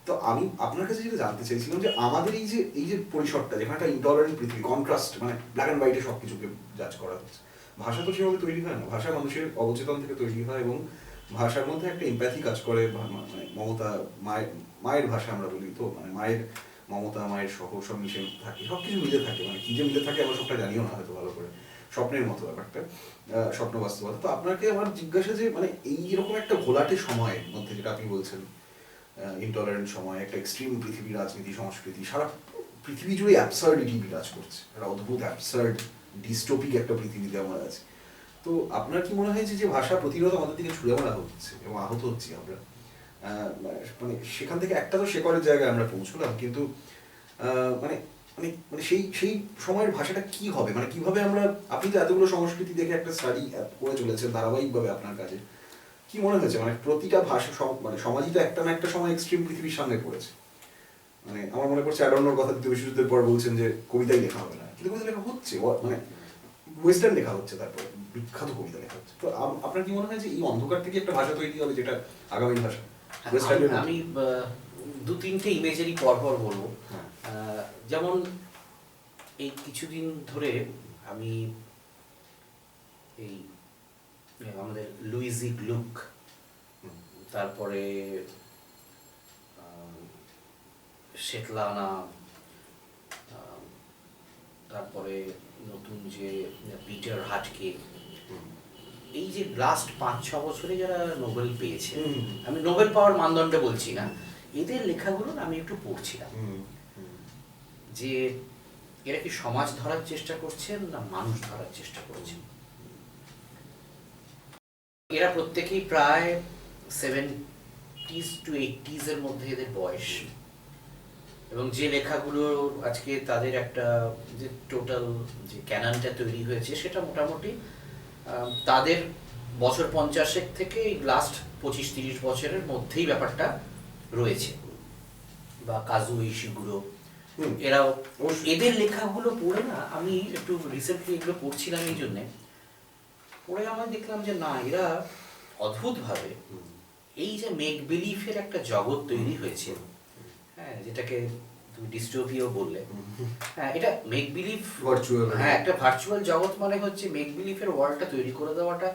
তো আমি আপনার কাছে যেটা জানতে চাইছিলাম যে আমাদের এই যে পরিসরটা, যেখানে একটা ইন্টলারেন্ট পৃথিবী, কন্ট্রাস্ট, মানে ব্ল্যাক অ্যান্ড হোয়াইটে সব কিছুকে জাজ করা হচ্ছে, ভাষা তো সেভাবে তৈরি হয় না, ভাষা মানুষের অবচেতন থেকে তৈরি হয়, এবং ভাষার মধ্যে একটা এমপ্যাথি কাজ করে, মানে মমতা, মায়ের ভাষা আমরা বলি তো, মানে মায়ের মমতা, মায়ের সহ সব মিশে থাকে, সব কিছু মিলে থাকে, মানে কি যে মিলে থাকে আমরা সবটা জানিও না হয়তো ভালো করে, স্বপ্নের মতো ব্যাপারটা, স্বপ্ন বাস্তবতা। তো আপনাকে আমার জিজ্ঞাসা যে মানে এইরকম একটা ঘোলাটে সময়ের মধ্যে, যেটা আপনি বলছেন ইনটলারেন্ট সময়, একটা এক্সট্রিম পৃথিবী, রাজনীতি, সংস্কৃতি, সারা পৃথিবী জুড়ে অ্যাবসার্ডিটি বিরাজ করছে, একটা অদ্ভুত অ্যাবসার্ড ডিস্টোপিক একটা পৃথিবীতে আমরা আছি। তো আপনার কি মনে হয় যে ভাষা প্রতিরোধ আমাদের দিকে ছুড়ে মারা হচ্ছে এবং আহত হচ্ছি আমরা, মানে সেখান থেকে একটা তো শেকড়ের জায়গায় আমরা পৌঁছলাম, কিন্তু মানে মানে মানে সেই সময়ের ভাষাটা কি হবে, মানে কিভাবে আমরা, আপনি তো এতগুলো সংস্কৃতি দেখে একটা স্টাডি করে চলেছেন ধারাবাহিকভাবে আপনার কাজে, কি মনে হয়েছে মানে প্রতিটা ভাষা মানে সমাজই তো একটা না একটা সময় এক্সট্রিম পৃথিবীর সামনে পড়েছে, মানে আমার মনে পড়ছে অ্যাডর্নোর কথা, দ্বিতীয় বিশ্বযুদ্ধের পর বলছেন যে কবিতাই লেখা হবে না, কিন্তু কবিতা লেখা হচ্ছে, মানে ওয়েস্টার্ন লেখা হচ্ছে, তারপরে বিখ্যাত কবিতা লেখা হচ্ছে। তো আপনার কি মনে হয় যে এই অন্ধকার থেকে একটা ভাষা তৈরি হবে, যেটা আগামী ভাষা? আমি 2-3টে ইমেজেরই পরপর বলবো। যেমন এই কিছুদিন ধরে আমি এই আমাদের লুইজি গ্লুক, তারপরে শেতলানা, তারপরে নতুন যে পিটার হাটকে, এই যে লাস্ট 5-6 বছরে যারা নোবেল পেয়েছে, আমি নোবেল পাওয়ার মানদণ্ডে বলছি না, এদের লেখাগুলো আমি একটু পড়ছিলাম, যে এরা কি সমাজ ধরার চেষ্টা করছেন না মানুষ ধরার চেষ্টা করছেন। এরা প্রত্যেকেই প্রায় 70s to 80s এর মধ্যে এদের বয়স, এবং যে লেখাগুলো আজকে তাদের একটা যে টোটাল যে ক্যাননটা তৈরি হয়েছে, সেটা মোটামুটি তাদের বছর 50 থেকে লাস্ট 25-30 বছরের মধ্যেই ব্যাপারটা রয়েছে, বা কাজু ইশিগুরো, এরাও। এদের লেখাগুলো পড়ে না, আমি একটু রিসেন্টলি এগুলো পড়ছিলাম, এই জন্যে পড়ে আমি দেখলাম যে না, এরা অদ্ভুতভাবে এই যে মেক বিলিফের একটা জগৎ তৈরি হয়েছে, হ্যাঁ, যেটাকে তুমি ডিস্টোপিয়াও বললে, হ্যাঁ, এটা মেক বিলিফ ভার্চুয়াল, হ্যাঁ, একটা ভার্চুয়াল জগৎ মানে হচ্ছে মেক বিলিফের ওয়ার্ল্ডটা তৈরি করে দেওয়াটা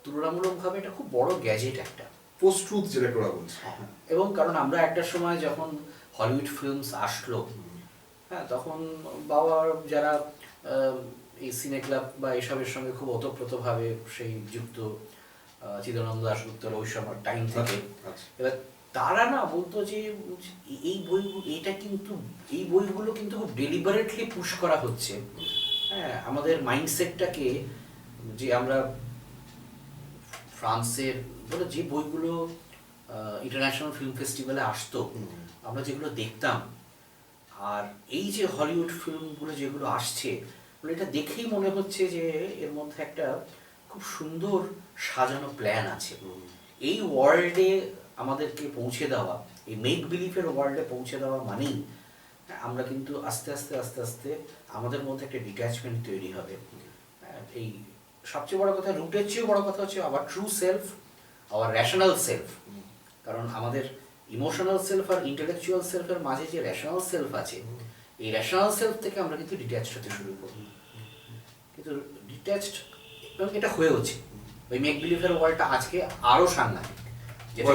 তুলনামূলকভাবে এটা খুব বড় গ্যাজেট একটা। পোস্ট ট্রুথ যেটা ওরা বলছে। হ্যাঁ, এবং কারণ আমরা একটা সময় যখন হলিউড ফিল্মস আসলো, হ্যাঁ, তখন বাবার যারা এই সিনে ক্লাব বা এসবের সঙ্গে খুব ওতপ্রোতভাবে সেই যুক্ত, চিদানন্দ দাশগুপ্তর ওই সময় টাইম থেকে, এবার তারা না বলতো যে এই বইগুলো, এটা কিন্তু এই বইগুলো কিন্তু খুব ডেলিবারেটলি পুশ করা হচ্ছে, হ্যাঁ, আমাদের মাইন্ডসেটটাকে, যে আমরা ফ্রান্সের বলে যে বইগুলো ইন্টারন্যাশনাল ফিল্ম ফেস্টিভ্যালে আসতো, আমরা যেগুলো দেখতাম, আর এই যে হলিউড ফিল্মগুলো যেগুলো আসছে, এটা দেখেই মনে হচ্ছে যে এর মধ্যে একটা খুব সুন্দর সাজানো প্ল্যান আছে। এই ওয়ার্ল্ডে আমাদেরকে পৌঁছে দেওয়া, এই মেক বিলিফের ওয়ার্ল্ডে পৌঁছে দেওয়া মানেই আমরা কিন্তু আস্তে আস্তে আস্তে আস্তে আমাদের মধ্যে একটা ডিট্যাচমেন্ট তৈরি হবে। এই সবচেয়ে বড় কথা, রুটের চেয়েও বড় কথা হচ্ছে আবার ট্রু সেলফ, আবার র্যাশনাল সেলফ। কারণ আমাদের ইমোশনাল সেলফ আর ইন্টেলেকচুয়াল সেলফের মাঝে যে র্যাশনাল সেলফ আছে, এই র্যাশনাল সেলফ থেকে আমরা কিন্তু ডিট্যাচড হতে শুরু করি, কিন্তু ডিট্যাচড, এবং এটা হয়েওছে। ওই মেক বিলিফের ওয়ার্ল্ডটা আজকে আরও সাংঘাতিক, যেটা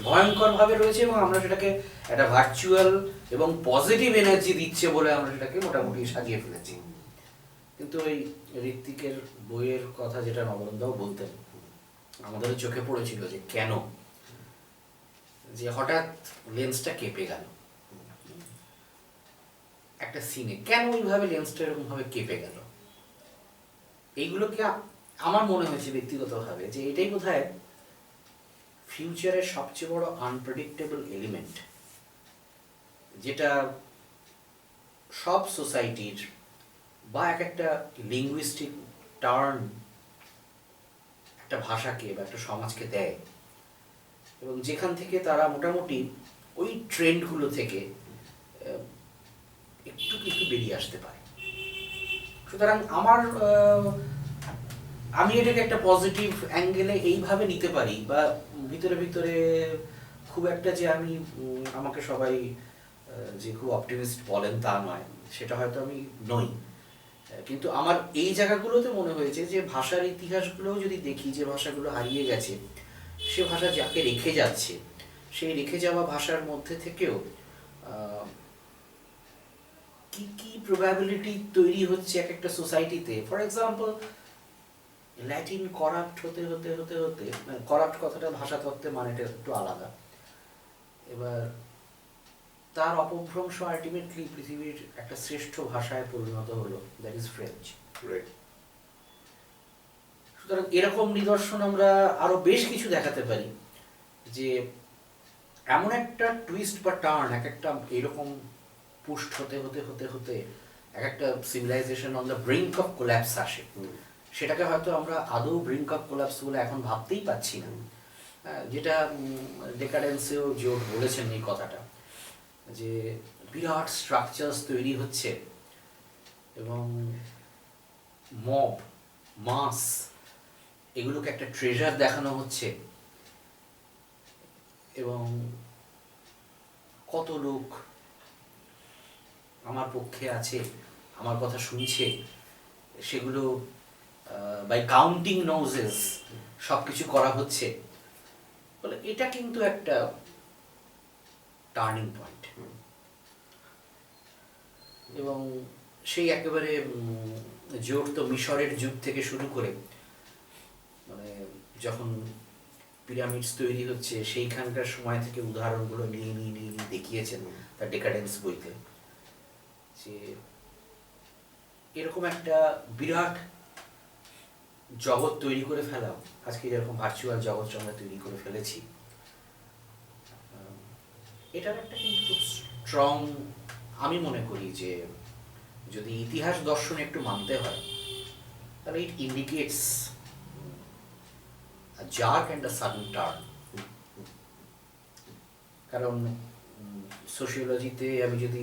ভয়ঙ্করভাবে রয়েছে, এবং আমরা সেটাকে একটা ভার্চুয়াল এবং পজিটিভ এনার্জি দিচ্ছে বলে আমরা সেটাকে মোটামুটি সাজিয়ে ফেলেছি। কিন্তু ওই ঋত্বিকের বইয়ের কথা যেটা নবরণদাও বলতেন, আমাদের চোখে পড়েছিল যে কেন, যে হঠাৎ লেন্সটা কেঁপে গেল একটা সিনে, কেন ওইভাবে লেন্সটা এরকম ভাবে কেঁপে গেল, এইগুলোকে আমার মনে হয়েছে ব্যক্তিগতভাবে যে এটাই বোধহয় ফিউচারের সবচেয়ে বড় আনপ্রেডিক্টেবল এলিমেন্ট, যেটা সব সোসাইটির বা এক একটা লিঙ্গুইস্টিক টার্ন একটা ভাষাকে বা একটা সমাজকে দেয়, এবং যেখান থেকে তারা মোটামুটি ওই ট্রেন্ডগুলো থেকে একটু একটু বেরিয়ে আসতে পারে। সুতরাং আমি এটাকে একটা পজিটিভ অ্যাঙ্গেলে এইভাবে নিতে পারি, বা ভিতরে ভিতরে খুব একটা যে আমি আমাকে সবাই যে খুব অপটিমিস্ট বলেন তা নয়, সেটা হয়তো আমি নই, কিন্তু আমার এই জায়গাগুলোতে মনে হয়েছে যে ভাষার ইতিহাসগুলোও যদি দেখি, যে ভাষাগুলো হারিয়ে গেছে, সে ভাষা যাকে রেখে যাচ্ছে, সেই রেখে যাওয়া ভাষার মধ্যে থেকেও কি কি প্রবাবিলিটি তৈরি হচ্ছে এক একটা সোসাইটিতে। ফর এক্সাম্পল, ল্যাটিন করাপ্ট হতে হতে হতে হতে, মানে করাপ্ট কথাটা ভাষাতত্ত্বে মানেটা একটু আলাদা, এবার তার অপভ্রংশ আলটিমেটলি পৃথিবীর একটা শ্রেষ্ঠ ভাষায় পরিণত হলো, দ্যাট ইজ ফ্রেঞ্চ। সুতরাং এরকম নিদর্শন আমরা আরো বেশ কিছু দেখাতে পারি, যে এমন একটা টুইস্ট বা টার্ন এক একটা এরকম পুষ্ট হতে হতে হতে হতে এক একটা civilization on the brink of collapse আসে, সেটাকে হয়তো আমরা আদৌ ব্রিঙ্ক অফ কোল্যাপস বলে এখন ভাবতেই পাচ্ছি না, যেটা ডেকাডেন্সেও জোর বলেছেন এই কথাটা, যে বিরাট স্ট্রাকচারস তৈরি হচ্ছে এবং মব, মাস, এগুলোকে একটা ট্রেজার দেখানো হচ্ছে, এবং কত লোক আমার পক্ষে আছে, আমার কথা শুনছে, সেগুলো বাই কাউন্টিং নোজেস সবকিছু করা হচ্ছে, বলে এটা কিন্তু একটা টার্নিং পয়েন্ট। এবং সেই একেবারে জোর তো মিশরের যুগ থেকে শুরু করে, মানে যখন পিরামিডস তৈরি হচ্ছে সেইখানকার সময় থেকে উদাহরণগুলো নিয়ে নিয়ে নিয়ে নিয়ে দেখিয়েছেন তার ডেকাডেন্স বইতে, যে এরকম একটা বিরাট জগৎ তৈরি করে ফেলা, আজকে যেরকম ভার্চুয়াল জগৎ আমরা তৈরি করে ফেলেছি, এটার একটা কিন্তু খুব স্ট্রং, আমি মনে করি যে যদি ইতিহাস দর্শন একটু মানতে হয়, তাহলে ইট indicates a jerk and a sudden turn. কারণ সোশিওলজিতে আমি যদি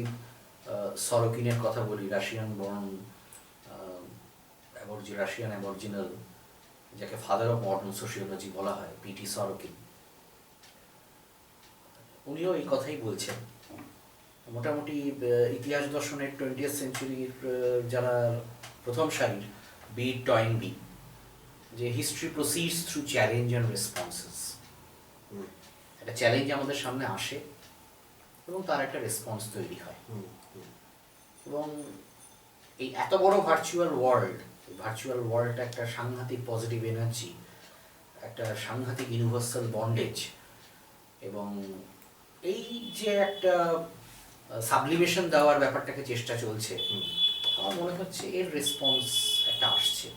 সরোকিনের কথা বলি, রাশিয়ান বর্ন, রাশিয়ান অ্যাবরিজিনাল যাকে ফাদার অফ মডার্ন সোশিওলজি বলা হয়, পিটি সরোকিন, উনিও এই কথাই বলছেন। মোটামুটি ইতিহাস দর্শনের 20th সেঞ্চুরির যারা প্রথম সারির বি টয়েনবি, যে history proceeds through challenge and responses. একটা চ্যালেঞ্জ আমাদের সামনে আসে এবং তার একটা রেসপন্স তৈরি হয়, এবং এই এত বড় ভার্চুয়াল ওয়ার্ল্ডটা একটা সাংঘাতিক পজিটিভ এনার্জি, একটা সাংঘাতিক ইউনিভার্সাল বন্ডেজ, এবং এই যে একটা সাবলিমেশন দেওয়ার ব্যাপারটাকে চেষ্টা চলছে, আমার মনে হচ্ছে এর রেসপন্স একটা আসছে,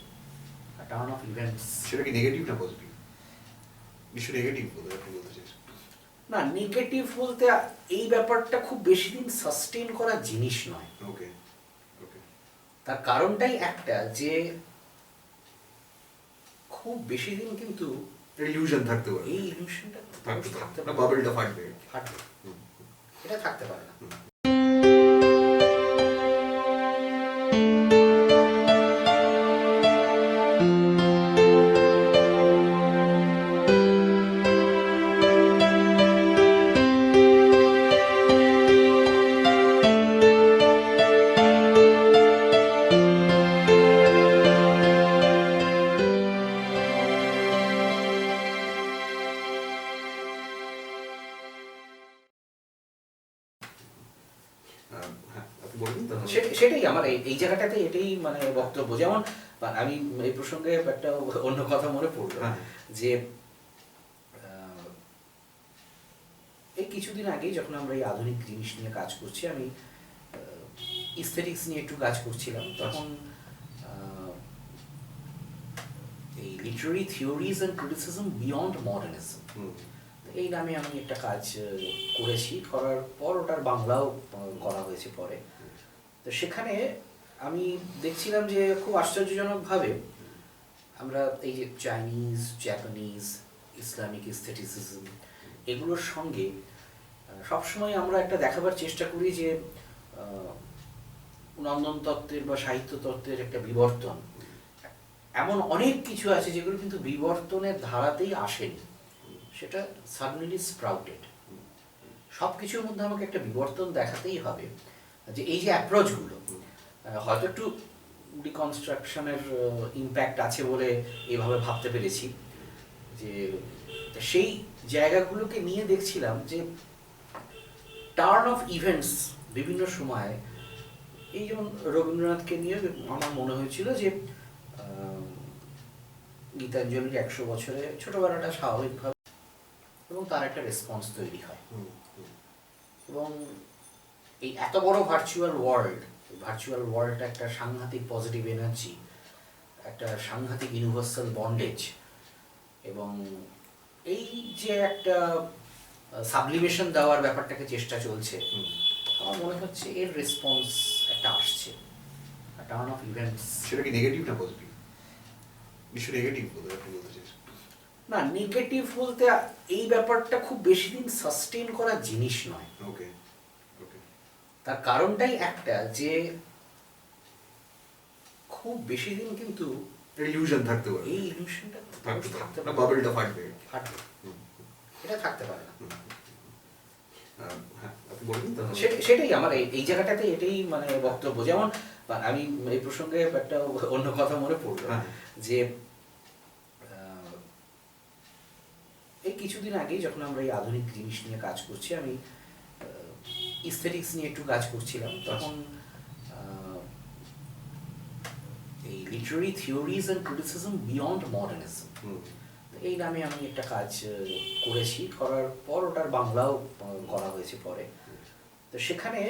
টার্ন অফ ইভেন্টস। সেটা কি নেগেটিভ না পজিটিভ? নিশ্চয়ই নেগেটিভ বলতে আপনি বলতে চাইছেন। না, নেগেটিভ বলতে এই ব্যাপারটা খুব বেশি দিন সাস্টেন করা জিনিস নয়। ওকে ওকে। তার কারণটাই একটা, যে খুব বেশি দিন কিন্তু ইলিউশন থাকতে পারে, এই ইলিউশনটা থাকতে না বাবলটা ফাটবে। ফাটবে, এটা থাকতে পারে না। হ্যাঁ, আপনি বলবেন তো? সেটাই আমার এই জায়গাটাতে এটাই মানে বক্তব্য। যেমন আমি এই প্রসঙ্গে একটা অন্য কথা মনে পড়লো, হ্যাঁ। যে এই কিছুদিন আগেই যখন আমরা এই আধুনিক জিনিস নিয়ে কাজ করছি, আমি ইস্থেটিক্স নিয়ে একটু কাজ করছিলাম, তখন এই Literary theories and criticism beyond modernism, এই নামে আমি একটা কাজ করেছি। করার পর ওটার বাংলাও করা হয়েছে পরে। তো সেখানে আমি দেখছিলাম যে খুব আশ্চর্যজনকভাবে আমরা এই যে চাইনিজ, জাপানিজ, ইসলামিক এস্থেটিসিজম, এগুলোর সঙ্গে সবসময় আমরা একটা দেখাবার চেষ্টা করি যে নন্দন তত্ত্বের বা সাহিত্য তত্ত্বের একটা বিবর্তন। এমন অনেক কিছু আছে যেগুলো কিন্তু বিবর্তনের ধারাতেই আসেনি, সেটা সাডেনলি স্প্রাউটেড। সব কিছুর মধ্যে আমাকে একটা বিবর্তন দেখাতেই হবে, যে এই যে অ্যাপ্রোচগুলো হয়তো একটু ডিকনস্ট্রাকশনের ইম্প্যাক্ট আছে বলে এভাবে ভাবতে পেরেছি, যে সেই জায়গাগুলোকে নিয়ে দেখছিলাম যে টার্ন অফ ইভেন্টস বিভিন্ন সময়ে, এই যেমন রবীন্দ্রনাথকে নিয়ে আমার মনে হয়েছিল যে গীতাঞ্জলির 100 বছরে ছোটবেলাটা স্বাভাবিকভাবে, এবং তার একটা রেসপন্স তৈরি হয়, এবং এই এত বড় ভার্চুয়াল ওয়ার্ল্ডটা একটা সাংঘাতিক পজিটিভ এনার্জি, একটা সাংঘাতিক ইউনিভার্সাল বন্ডেজ, এবং এই যে একটা সাবলিমেশন দেওয়ার ব্যাপারটাকে চেষ্টা চলছে, আমার মনে হচ্ছে এর রেসপন্স একটা আসছে, টার্ন অফ ইভেন্টস। সেটা কি নেগেটিভ না পজিটিভ? নিশ্চয়ই নেগেটিভ বলতে আপনি বলতে চাইছেন। না, নেগেটিভ বলতে এই ব্যাপারটা খুব বেশি দিন সাস্টেন করা জিনিস নয়। ওকে ওকে। তার কারণটাই একটা, যে খুব বেশি দিন কিন্তু ইলিউশন থাকতে পারে, এই ইলিউশনটা থাকতে না পারে, বাবলটা ফাটবে। ফাটবে, এটা থাকতে পারে না। হ্যাঁ, আপনি বলবেন তো? সেটাই আমার এই জায়গাটাতে এটাই মানে বক্তব্য। যেমন আমি এই প্রসঙ্গে একটা অন্য কথা মনে পড়লো, হ্যাঁ। যে এই কিছুদিন আগেই যখন আমরা এই আধুনিক জিনিস নিয়ে কাজ করছি, আমি ইস্থেটিক্স নিয়ে একটু কাজ করছিলাম, তখন এই Literary theories and criticism beyond modernism, এই নামে আমি একটা কাজ করেছি। করার পর ওটার বাংলাও করা হয়েছে পরে। তো সেখানে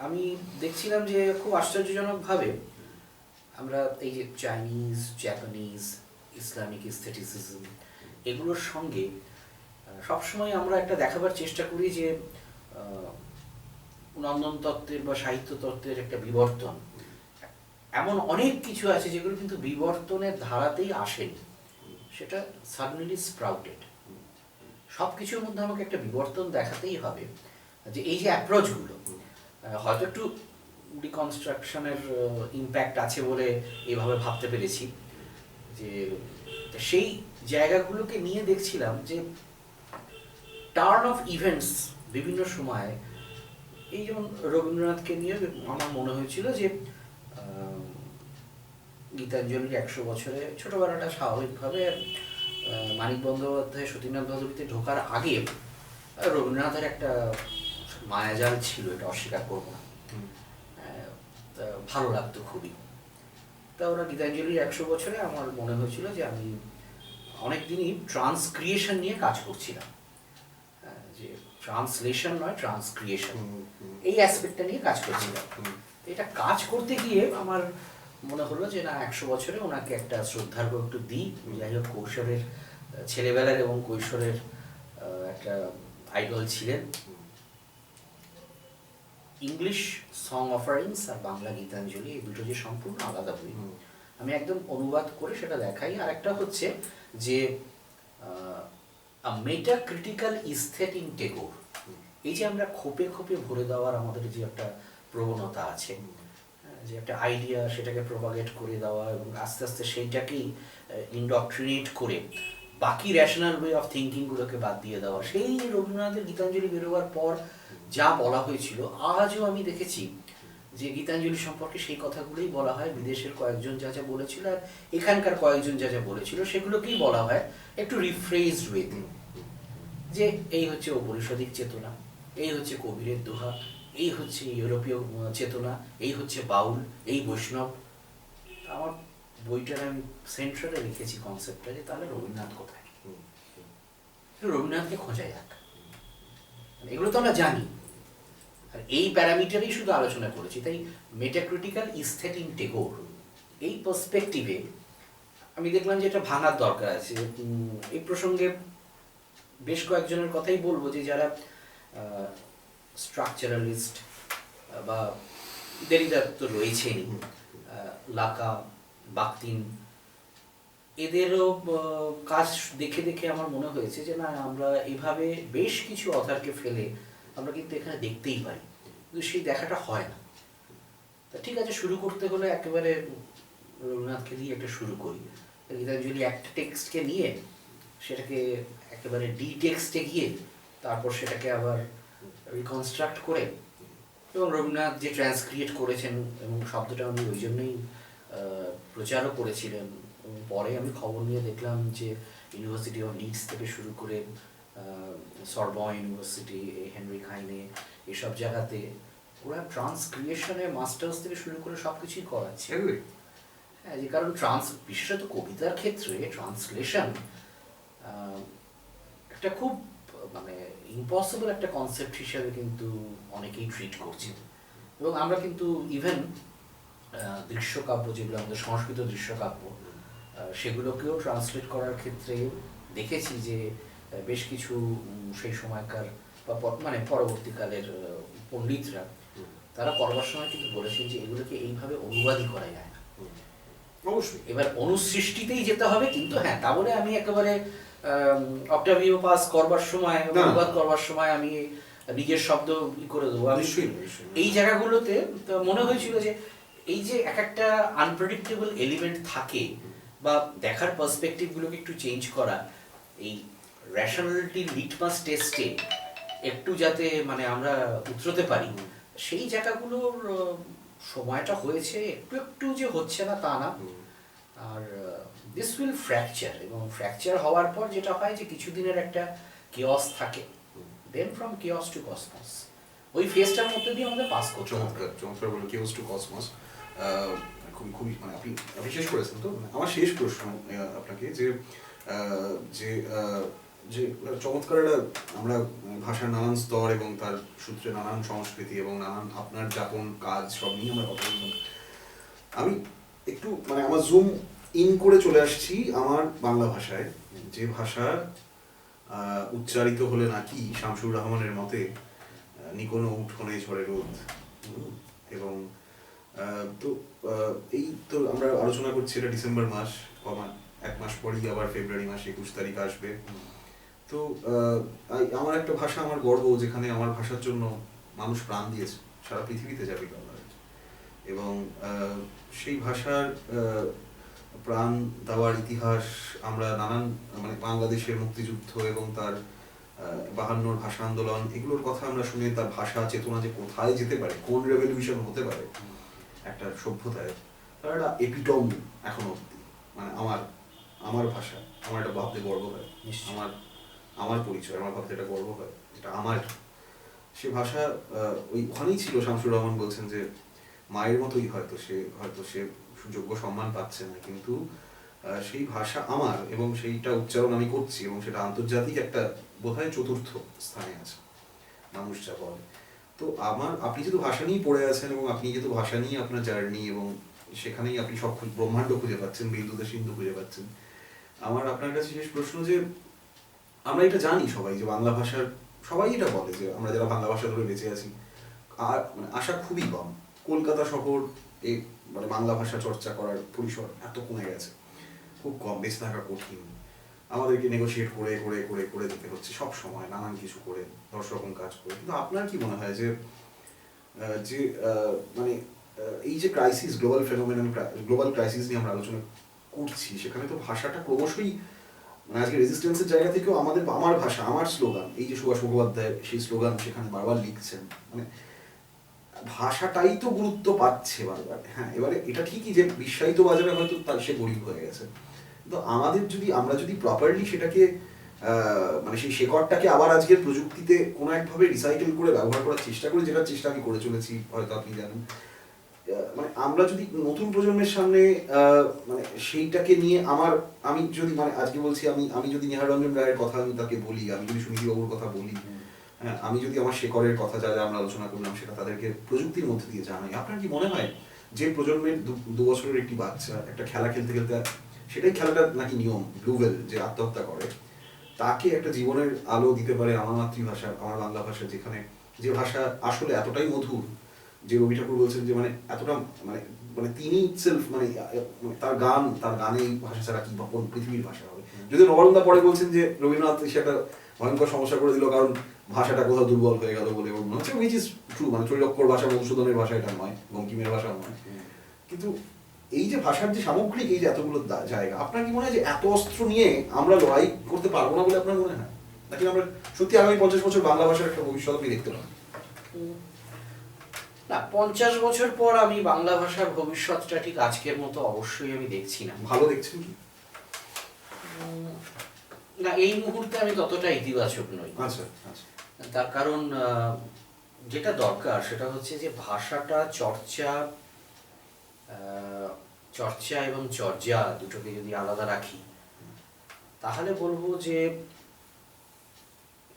আমি দেখছিলাম যে খুব আশ্চর্যজনকভাবে আমরা এই যে চাইনিজ, জাপানিজ, ইসলামিক এস্থেটিসিজম, এগুলোর সঙ্গে সবসময় আমরা একটা দেখাবার চেষ্টা করি যে নন্দন তত্ত্বের বা সাহিত্য তত্ত্বের একটা বিবর্তন। এমন অনেক কিছু আছে যেগুলো কিন্তু বিবর্তনের ধারাতেই আসেনি, সেটা সাডেনলি স্প্রাউটেড। সব কিছুর মধ্যে আমাকে একটা বিবর্তন দেখাতেই হবে, যে এই যে অ্যাপ্রোচগুলো হয়তো একটু ডিকনস্ট্রাকশনের ইম্প্যাক্ট আছে বলে এভাবে ভাবতে পেরেছি, যে তা সেই জায়গাগুলোকে নিয়ে দেখছিলাম যে টার্ন অফ ইভেন্টস বিভিন্ন সময়ে, এই যেমন রবীন্দ্রনাথকে নিয়ে আমার মনে হয়েছিল যে গীতাঞ্জলির 100 বছরে ছোটবেলাটা স্বাভাবিকভাবে মানিক বন্দ্যোপাধ্যায় সতীনাথ ভদ্রগীতে ঢোকার আগে রবীন্দ্রনাথের একটা মায়াজাল ছিল, এটা অস্বীকার করবো না। তা ভালো লাগতো খুবই। তা ওরা গীতাঞ্জলির 100 বছরে আমার মনে হয়েছিল যে আমি অনেকদিনই ট্রান্সক্রিয়েশন নিয়ে কাজ করছিলাম, যে ট্রান্সলেশন নয় ট্রান্সক্রিয়েশন, এই অ্যাসপেক্টটা নিয়ে কাজ করছিলাম। এটা কাজ করতে গিয়ে আমার মনে হলো যে না, 100 বছরে ওনাকে একটা শ্রদ্ধার্ঘ্য একটু দিই। যাই হোক, কৈশোরের ছেলেবেলার এবং কৈশোরের একটা আইডল ছিলেন। ইংলিশ সং অফারিংস আর বাংলা গীতাঞ্জলি, এই দুটো যে সম্পূর্ণ আলাদা বই, আমি একদম অনুবাদ করে সেটা দেখাই। আর একটা হচ্ছে যে মেটা ক্রিটিক্যাল ইস্থেট ইন টেগোর, এই যে আমরা খোপে খোপে ভরে দেওয়ার আমাদের যে একটা প্রবণতা আছে, যে একটা আইডিয়া সেটাকে প্রপাগেট করে দেওয়া এবং আস্তে আস্তে সেইটাকেই ইনডক্ট্রিনেট করে বাকি র্যাশনাল ওয়ে অফ থিঙ্কিংগুলোকে বাদ দিয়ে দেওয়া, সেই রবীন্দ্রনাথের গীতাঞ্জলি বেরোবার পর যা বলা হয়েছিল, আজও আমি দেখেছি যে গীতাঞ্জলি সম্পর্কে সেই কথাগুলোই বলা হয়। বিদেশের কয়েকজন যা যা বলেছিল আর এখানকার কয়েকজন যা যা বলেছিল সেগুলোকেই বলা হয় একটু রিফ্রেজড ওয়েতে, যে এই হচ্ছে ঔপনিষদিক চেতনা, এই হচ্ছে কবিরের দোহা, এই হচ্ছে ইউরোপীয় চেতনা, এই হচ্ছে বাউল, এই বৈষ্ণব। আমার বইটার আমি সেন্ট্রালে লিখেছি কনসেপ্টটা, যে তাহলে রবীন্দ্রনাথ কোথায়, রবীন্দ্রনাথকে খোঁজা যাক। এগুলো তো আমরা জানি, আর এই প্যারামিটারেই শুধু আলোচনা করেছি। তাই মেটাক্রিটিক্যাল ইস্থেট ইন টেগোর, এই পার্সপেক্টিভে আমি দেখলাম যে এটা ভাঙার দরকার আছে। এই প্রসঙ্গে বেশ কয়েকজনের কথাই বলবো, যে যারা স্ট্রাকচারালিস্ট বা দেরিদার তো রয়েছেনই, লাকা, বাকতিন, এদেরও কাজ দেখে দেখে আমার মনে হয়েছে যে না, আমরা এভাবে বেশ কিছু অথারকে ফেলে আমরা কিন্তু এখানে দেখতেই পারি, কিন্তু সেই দেখাটা হয় না। তা ঠিক আছে, শুরু করতে হলে একেবারে রবীন্দ্রনাথকে দিয়ে একটা শুরু করি। গীতাঞ্জলি একটা টেক্সটকে নিয়ে সেটাকে একেবারে ডি টেক্সটে গিয়ে তারপর সেটাকে আবার রিকনস্ট্রাক্ট করে, এবং রবীন্দ্রনাথ যে ট্রান্সক্রিয়েট করেছেন, এবং শব্দটা উনি ওই জন্যই প্রচারও করেছিলেন। পরে আমি খবর নিয়ে দেখলাম যে ইউনিভার্সিটি অফ লিডস থেকে শুরু করে সরবন ইউনিভার্সিটি, হেনরি খাইনে, এসব জায়গাতে ওরা ট্রান্সক্রিয়েশনে মাস্টার্স থেকে শুরু করে সব কিছুই করাচ্ছে। হ্যাঁ, যে কারণ বিশেষত কবিতার ক্ষেত্রে ট্রান্সলেশন একটা খুব মানে ইম্পসিবল একটা কনসেপ্ট হিসেবে কিন্তু অনেকেই ট্রিট করছে। এবং আমরা কিন্তু ইভেন দৃশ্যকাব্য, যেগুলো আমাদের সংস্কৃত দৃশ্যকাব্য, সেগুলোকেও ট্রান্সলেট করার ক্ষেত্রে দেখেছি যে বেশ কিছু সেই সময়কার বা মানে পরবর্তীকালের পণ্ডিতরা, তারা করবার সময় কিন্তু বলেছেন যে এগুলোকে এইভাবে অনুবাদই করা যায় না। অবশ্যই এবার অনুসৃষ্টিতেই যেতে হবে, কিন্তু হ্যাঁ, তা বলে আমি একেবারে অক্টাভিও পাস করবার সময়, অনুবাদ করবার সময় আমি নিজের শব্দ করে দেবো। এই জায়গাগুলোতে মনে হয়েছিল যে এই যে এক একটা আনপ্রেডিক্টেবল এলিমেন্ট থাকে, বা দেখার পার্সপেক্টিভগুলোকে একটু চেঞ্জ করা, এই রেশনালিটি লিটমাস টেস্টে একটু যাতে মানে আমরা উতরতে পারি, সেই জায়গাগুলোর সময়টা হয়েছে। একটু একটু যে হচ্ছে না তা না, আর দিস উইল ফ্র্যাকচার, এবং ফ্র্যাকচার হওয়ার পর যেটা হয় যে কিছুদিনের একটা কিওস থাকে, দেন ফ্রম কিওস টু কসমস, ওই ফেজটার মধ্যে দিয়ে আমাদের পাস করতে হবে। চমৎকার বলে, কিওস টু কসমস, খুবই মানে আপনি শেষ করেছেন তো। আমার শেষ প্রশ্ন আপনাকে, যে যে যে চমৎকার একটা আমরা ভাষার নানান স্তর এবং তার সূত্রে নানান সংস্কৃতি এবং নানান আপনার যাপন কাজ সব নিয়ে আমরা কথা বললাম। আমি একটু মানে আমার জুম ইন করে চলে আসছি আমার বাংলা ভাষায়, যে ভাষা উচ্চারিত হলে নাকি শামসুর রহমানের মতে নিকোনো উঠোনে ঝরে রোদ, এবং তো এই তো আমরা আলোচনা করছি, এটা ডিসেম্বর মাস, এক মাস পরেই আবার ফেব্রুয়ারি মাস 21 তারিখ আসবে। তো আমার একটা ভাষা, আমার গর্ব, যেখানে আমার ভাষার জন্য মানুষ প্রাণ দিয়েছে সারা পৃথিবীতে যাবে বাংলা, এবং সেই ভাষার প্রাণ দেওয়ার ইতিহাস, আমরা নানান মানে বাংলাদেশের মুক্তিযুদ্ধ এবং তার 52 ভাষা আন্দোলন, এগুলোর কথা আমরা শুনে তার ভাষা চেতনা যে কোথায় যেতে পারে, কোন রেভলিউশন হতে পারে একটা সভ্যতায়, তার একটা এপিটম এখন অব্দি। মানে আমার আমার ভাষা, আমার এটা ভাবতে গর্ব হয়, আমার আমার পরিচয়, আমার ভাবতে এটা গর্ব হয়, এটা আমার। সে ভাষা ওই ওখানেই ছিল। শামসুর রহমান বলছেন যে মায়ের মতোই হয়তো সে সুযোগ্য সম্মান পাচ্ছে না, কিন্তু সেই ভাষা আমার, এবং সেইটা উচ্চারণ আমি করছি, এবং সেটা আন্তর্জাতিক একটা বোধহয় 4র্থ স্থানে আছে মানুষ যা বলে। তো আপনি যেহেতু ভাষা নিয়েই পড়ে আছেন, এবং আপনি যেহেতু ভাষা নিয়ে আপনার জার্নি, এবং সেখানেই আপনি সব ব্রহ্মাণ্ড খুঁজে পাচ্ছেন, বিন্দুতে সিন্ধু খুঁজে পাচ্ছেন, আমার আপনার কাছে শেষ প্রশ্ন যে আমরা এটা জানি সবাই যে বাংলা ভাষার, সবাই এটা বলে যে আমরা যারা বাংলা ভাষা ধরে বেঁচে আছি, আর মানে আশা খুবই কম। কলকাতা শহর মানে বাংলা ভাষা চর্চা করার পরিসর এত কমে গেছে, খুব কম, বেঁচে থাকা কঠিন, আমাদেরকে নেগোশিয়েট করে করে করে করে যেতে হচ্ছে সব সময়, নানান কিছু করে, 10 রকম কাজ করে। কিন্তু আপনার কি মনে হয় যে যে মানে এই যে ক্রাইসিস, গ্লোবাল ক্রাইসিস নিয়ে আমরা আলোচনা করছি, সেখানে তো ভাষাটা ক্রমশই মানে আজকে রেজিস্ট্যান্সের জায়গা থেকেও আমার ভাষা, আমার স্লোগান, এই যে সুভাষ মুখোপাধ্যায় সেই স্লোগান সেখানে বারবার লিখছেন, মানে ভাষাটাই তো গুরুত্ব পাচ্ছে বারবার। হ্যাঁ, এবারে এটা ঠিকই যে বিশ্বায়িত বাজারে হয়তো তার সে গরিব হয়ে গেছে, কিন্তু আমরা যদি প্রপারলি সেটাকে মানে সেই শেকড়টাকে আবার আজকের প্রযুক্তিতে কোনো একভাবে রিসাইকেল করে ব্যবহার করার চেষ্টা করি, যেটার চেষ্টা আমি করে চলেছি, হয়তো আপনি জানেন, মানে আমরা যদি নতুন প্রজন্মের সামনে মানে সেইটাকে নিয়ে আমি যদি মানে আজকে বলছি, আমি যদি নিহার রঞ্জন রায়ের কথা আমি তাকে বলি, আমি যদি সুনীতি বাবুর কথা বলি, হ্যাঁ, আমি যদি আমার শেকড়ের কথা যা যা আমরা আলোচনা করলাম সেটা তাদেরকে প্রযুক্তির মধ্যে দিয়ে জানাই, আপনার কি মনে হয় যে প্রজন্মের 2 বছরের একটি বাচ্চা একটা খেলা খেলতে খেলতে, সেটাই খেলাটা নাকি নিয়ম, ব্লুভেল যে আত্মহত্যা করে, তাকে একটা জীবনের আলো দিতে পারে আমার মাতৃভাষা, আমার বাংলা ভাষা, যেখানে যে ভাষা আসলে এতটাই মধুর, যে রবি ঠাকুর বলছেন যে মানে এতটা মানে মানে তিনি সেলফ মানে তার গানে এই ভাষা ছাড়া কি পৃথিবীর ভাষা হবে। যদি নবারুণদা পরে বলছেন যে রবীন্দ্রনাথ সেটা ভয়ঙ্কর সমস্যা করে দিল, কারণ ভাষাটা কোথাও দুর্বল হয়ে গেল বলে মনে হচ্ছে, উইচ ইজ ট্রু, মানে চৈরক্ষর ভাষা মধুসূদনের ভাষা এটা নয়, বঙ্কিমের ভাষা নয়। কিন্তু এই যে ভাষার যে সামগ্রিক এই যে এতগুলো জায়গা, আপনার কি মনে হয় যে এত অস্ত্র নিয়ে আমরা লড়াই করতে পারবো না বলে আপনার মনে হয়, নাকি আমরা সত্যি আগামী 50 বছর বাংলা ভাষার একটা ভবিষ্যৎ আপনি দেখতে পান? না, 50 বছর পর আমি বাংলা ভাষার ভবিষ্যৎটা ঠিক আজকের মতো অবশ্যই আমি দেখছি না। ভালো দেখছেন কি? না, এই মুহূর্তে আমি ততটা ইতিবাচক নই। আচ্ছা আচ্ছা। তার কারণ যেটা দরকার সেটা হচ্ছে যে ভাষাটা চর্চা এবং চর্যা দুটোকে যদি আলাদা রাখি, তাহলে বলবো যে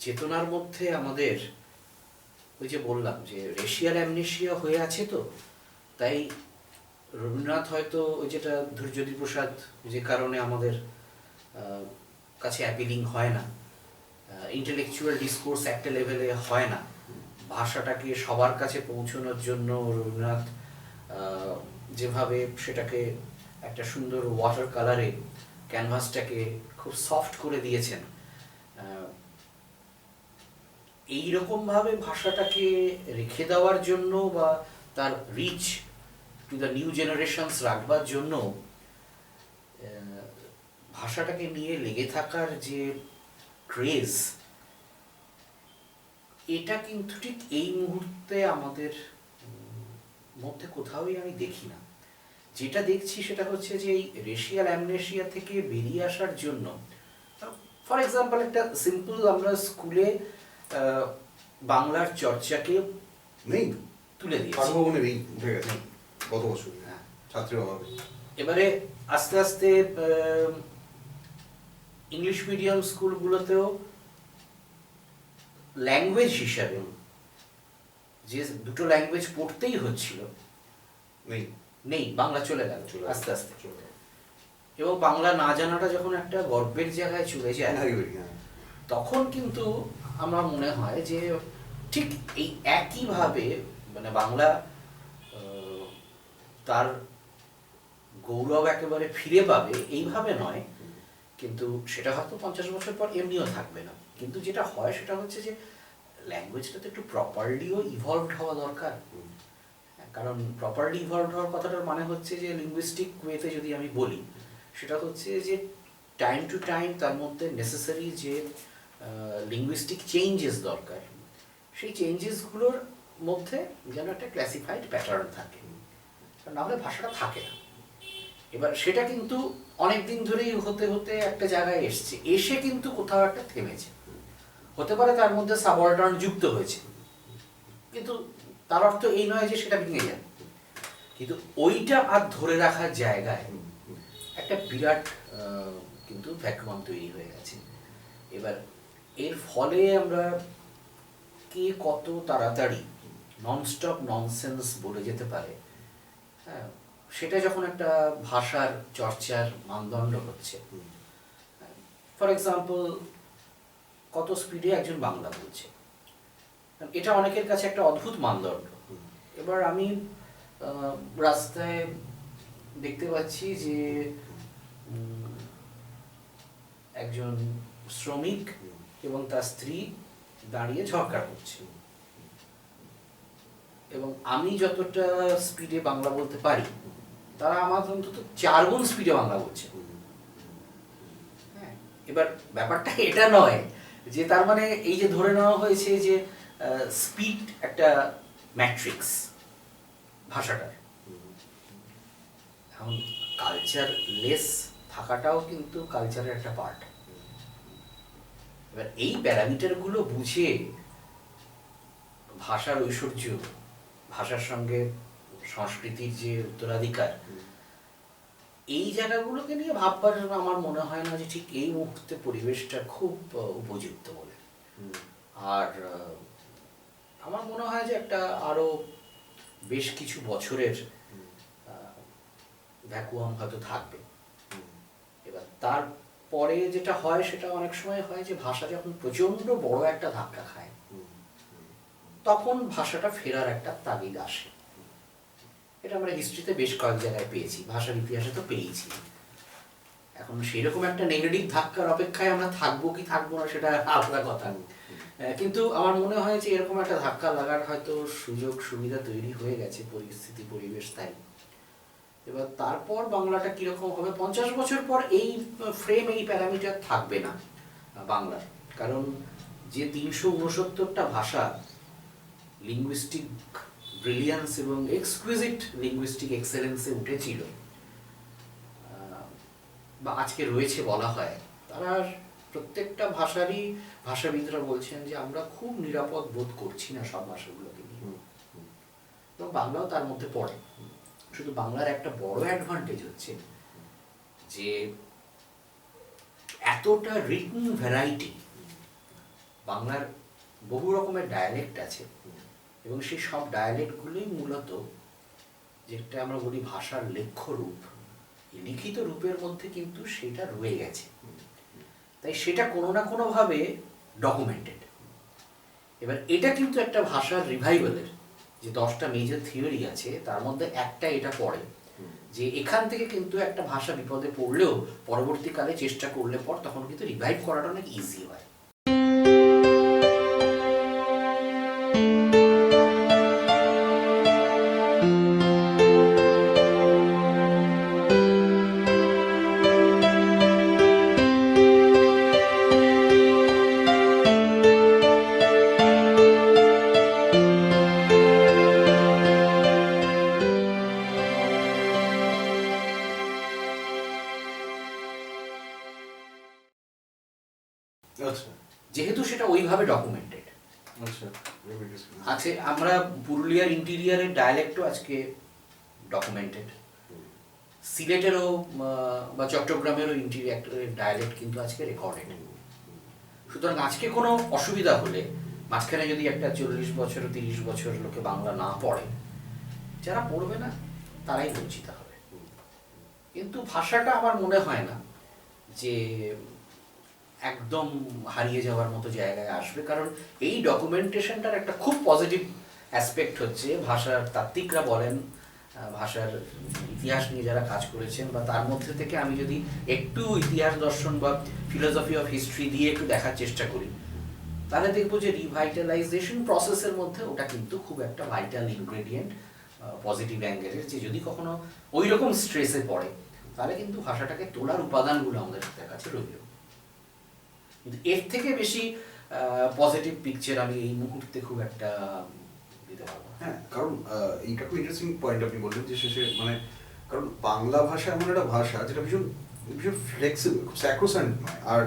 চেতনার মধ্যে আমাদের ওই যে বললাম যে রেশিয়াল অ্যামনেশিয়া হয়ে আছে, তো তাই রবীন্দ্রনাথ হয়তো ওই যেটা ধৈর্যদী প্রসাদ যে কারণে আমাদের কাছে অ্যাপিলিং হয় না, ইন্টেলেকচুয়াল ডিসকোর্স একটা লেভেলে হয় না, ভাষাটাকে সবার কাছে পৌঁছানোর জন্য রবীন্দ্রনাথ যেভাবে সেটাকে একটা সুন্দর ওয়াটার কালারে ক্যানভাসটাকে খুব সফট করে দিয়েছেন, এইরকমভাবে ভাষাটাকে রেখে দেওয়ার জন্য বা তার rich to the new generations রাখবার জন্য ভাষাটাকে নিয়ে লেগে থাকার যে ক্রেজ, এটা কিন্তু ঠিক এই মুহূর্তে আমাদের মধ্যে কোথাওই আমি দেখি না। যেটা দেখছি সেটা হচ্ছে যে এই রেশিয়াল অ্যামনেশিয়া থেকে বেরিয়ে আসার জন্য, ফর এক্সাম্পল একটা সিম্পল, আমরা স্কুলে বাংলার চর্চাকে নেই তুলে দিয়েছি, নেই, উঠে গেছে গত বছর, হ্যাঁ, ছাত্রের অভাবে। এবারে আস্তে আস্তে ইংলিশ মিডিয়াম স্কুলগুলোতেও ল্যাঙ্গুয়েজ হিসাবে যে দুটো ল্যাঙ্গুয়েজ পড়তেই হচ্ছিল নেই, বাংলা চলে গেল আস্তে আস্তে। এবং বাংলা না জানাটা যখন একটা গর্বের জায়গায় চলে যায়, তখন কিন্তু আমার মনে হয় যে ঠিক এই একইভাবে মানে বাংলা তার গৌরব একেবারে ফিরে পাবে এইভাবে নয়, কিন্তু সেটা হয়তো 50 বছর পর এমনিও থাকবে না। কিন্তু যেটা হয় সেটা হচ্ছে যে ল্যাঙ্গুয়েজটা তো একটু প্রপারলিও ইভলভড হওয়া দরকার, কারণ প্রপারলি ইভলভড হওয়ার কথাটার মানে হচ্ছে যে লিঙ্গুইস্টিক ওয়েতে যদি আমি বলি সেটা হচ্ছে যে টাইম টু টাইম তার মধ্যে নেসেসারি যে লিঙ্গুইস্টিক চেঞ্জেস দরকার, সেই চেঞ্জেসগুলোর মধ্যে যেন একটা ক্লাসিফাইড প্যাটার্ন থাকে, না হলে ভাষাটা থাকে না। এবার সেটা কিন্তু অনেক দিন ধরেই হতে হতে একটা জায়গায় এসে কিন্তু কোথাও একটা থেমেছে। হতে পারে তার মধ্যে সাবঅর্ডিনেট যুক্ত হয়েছে, কিন্তু তার অর্থ এই নয় যে সেটা ভেঙে যায়। কিন্তু ওইটা আর ধরে রাখার জায়গায় একটা বিরাট কিন্তু ভ্যাকুয়াম তৈরি হয়ে গেছে। এবার এর ফলে আমরা কে কত তাড়াতাড়ি ননস্টপ ননসেন্স বলে যেতে পারে, হ্যাঁ, সেটা যখন একটা ভাষার চর্চার মানদণ্ড হচ্ছে। ফর এক্সাম্পল, কত স্পিডে একজন বাংলা বলছে, এটা অনেকের কাছে একটা অদ্ভুত মানদণ্ড। এবার আমি রাস্তায় দেখতে পাচ্ছি যে একজন শ্রমিক এবং তার স্ত্রী দাঁড়িয়ে ঝগড়া করছে, এবং আমি যতটা স্পিডে বাংলা বলতে পারি তারা আমার অন্তত 4 গুণ স্পিডে বাংলা বলছে। হ্যাঁ, এবার ব্যাপারটা এটা নয় যে তার মানে এই যে ধরে নেওয়া হয়েছে যে স্পিড একটা ম্যাট্রিক্স ভাষাটার। এখন কালচার লেস থাকাটাও কিন্তু কালচারের একটা পার্ট। এবার এই প্যারামিটারগুলো বুঝে ভাষার ঐশ্বর্য, ভাষার সঙ্গে সংস্কৃতির যে উত্তরাধিকার, এই জায়গাগুলোকে নিয়ে ভাববার আমার মনে হয় না যে ঠিক এই মুহূর্তে পরিবেশটা খুব উপযুক্ত বলে। আর আমার মনে হয় যে একটা আরো বেশ কিছু বছরের ভ্যাকুয়াম হয়তো থাকবে। এবার তারপরে যেটা হয় সেটা অনেক সময় হয় যে ভাষা যখন প্রচন্ড বড় একটা ধাক্কা খায়, তখন ভাষাটা ফেরার একটা তাগিদ আসে। এটা আমরা হিস্ট্রিতে বেশ কয়েক জায়গায় পেয়েছি, ভাষার ইতিহাসে তো পেয়েছি। এখন সেরকম একটা নেগেটিভ ধাক্কার অপেক্ষায় আমরা থাকবো কি থাকবো না সেটা আলাদা কথা, কিন্তু আমার মনে হয় যে এরকম একটা ধাক্কা লাগার হয়তো সুযোগ সুবিধা তৈরি হয়ে গেছে, পরিস্থিতি পরিবেশ তাই। এবার তারপর বাংলাটা কিরকম হবে 50 বছর পর, এই ফ্রেম এই প্যারামিটার থাকবে না বাংলার। কারণ যে 369টা ভাষা লিঙ্গুইস্টিক ব্রিলিয়ান্স এবং এক্সকুইজিট লিঙ্গুইস্টিক এক্সেলেন্সে উঠেছিল বা আজকে রয়েছে বলা হয়, তারা প্রত্যেকটা ভাষারই ভাষাবিদরা বলছেন যে আমরা খুব নিরাপদ বোধ করছি না সব ভাষাগুলোকে নিয়ে, এবং বাংলাও তার মধ্যে পড়ে। শুধু বাংলার একটা বড় অ্যাডভান্টেজ হচ্ছে যে এতটা রিটন ভ্যারাইটি, বাংলার বহু রকমের ডায়ালেক্ট আছে, এবং সেই সব ডায়ালেক্টগুলোই মূলত যেটা আমরা বলি ভাষার লেখ্য রূপ, লিখিত রূপের মধ্যে কিন্তু সেটা রয়ে গেছে। তাই সেটা কোনো না কোনোভাবে ডকুমেন্টেড। এবার এটা কিন্তু একটা ভাষার রিভাইভালের যে 10টা মেজর থিওরি আছে, তার মধ্যে একটা এটা পড়ে যে এখান থেকে কিন্তু একটা ভাষা বিপদে পড়লেও পরবর্তীকালে চেষ্টা করলে পর তখন কিন্তু রিভাইভ করাটা অনেক ইজি হয়। যেহেতু সেটা ওইভাবে ডকুমেন্টেড আছে, আমরা পুরুলিয়ার ইন্টিরিয়ারের ডায়ালেক্টও আজকে ডকুমেন্টেড, সিলেটেরও বা চট্টগ্রামেরও ইন্টিরিয়ারের ডায়ালেক্ট কিন্তু আজকে রেকর্ডেড। সুতরাং আজকে কোনো অসুবিধা হলে মাঝখানে যদি একটা 40 বছর 30 বছর লোকে বাংলা না পড়ে, যারা পড়বে না তারাই বঞ্চিত হবে। কিন্তু ভাষাটা আমার মনে হয় না যে একদম হারিয়ে যাওয়ার মতো জায়গায় আসবে, কারণ এই ডকুমেন্টেশনটার একটা খুব পজিটিভ অ্যাসপেক্ট হচ্ছে, ভাষার তাত্ত্বিকরা বলেন, ভাষার ইতিহাস নিয়ে যারা কাজ করেছেন, বা তার মধ্যে থেকে আমি যদি একটু ইতিহাস দর্শন বা ফিলোসফি অফ হিস্ট্রি দিয়ে একটু দেখার চেষ্টা করি, তাহলে দেখবো যে রিভাইটালাইজেশন প্রসেসের মধ্যে ওটা কিন্তু খুব একটা ভাইটাল ইনগ্রেডিয়েন্ট পজিটিভ অ্যাঙ্গেলের। যে যদি কখনো ওই রকম স্ট্রেসে পড়ে তাহলে কিন্তু ভাষাটাকে তোলার উপাদানগুলো আমাদের কাছে রইল। কিন্তু এর থেকে বেশি পজিটিভ পিকচার আমি এই মুহূর্তে খুব একটা দিতে পারবো না। হ্যাঁ, কারণ এইটা খুব ইন্টারেস্টিং পয়েন্ট আপনি বললেন যে শেষে মানে কারণ বাংলা ভাষা এমন একটা ভাষা যেটা ভীষণ ভীষণ ফ্লেক্সিবল, খুব স্যাক্রোস্যান্ট নয়, আর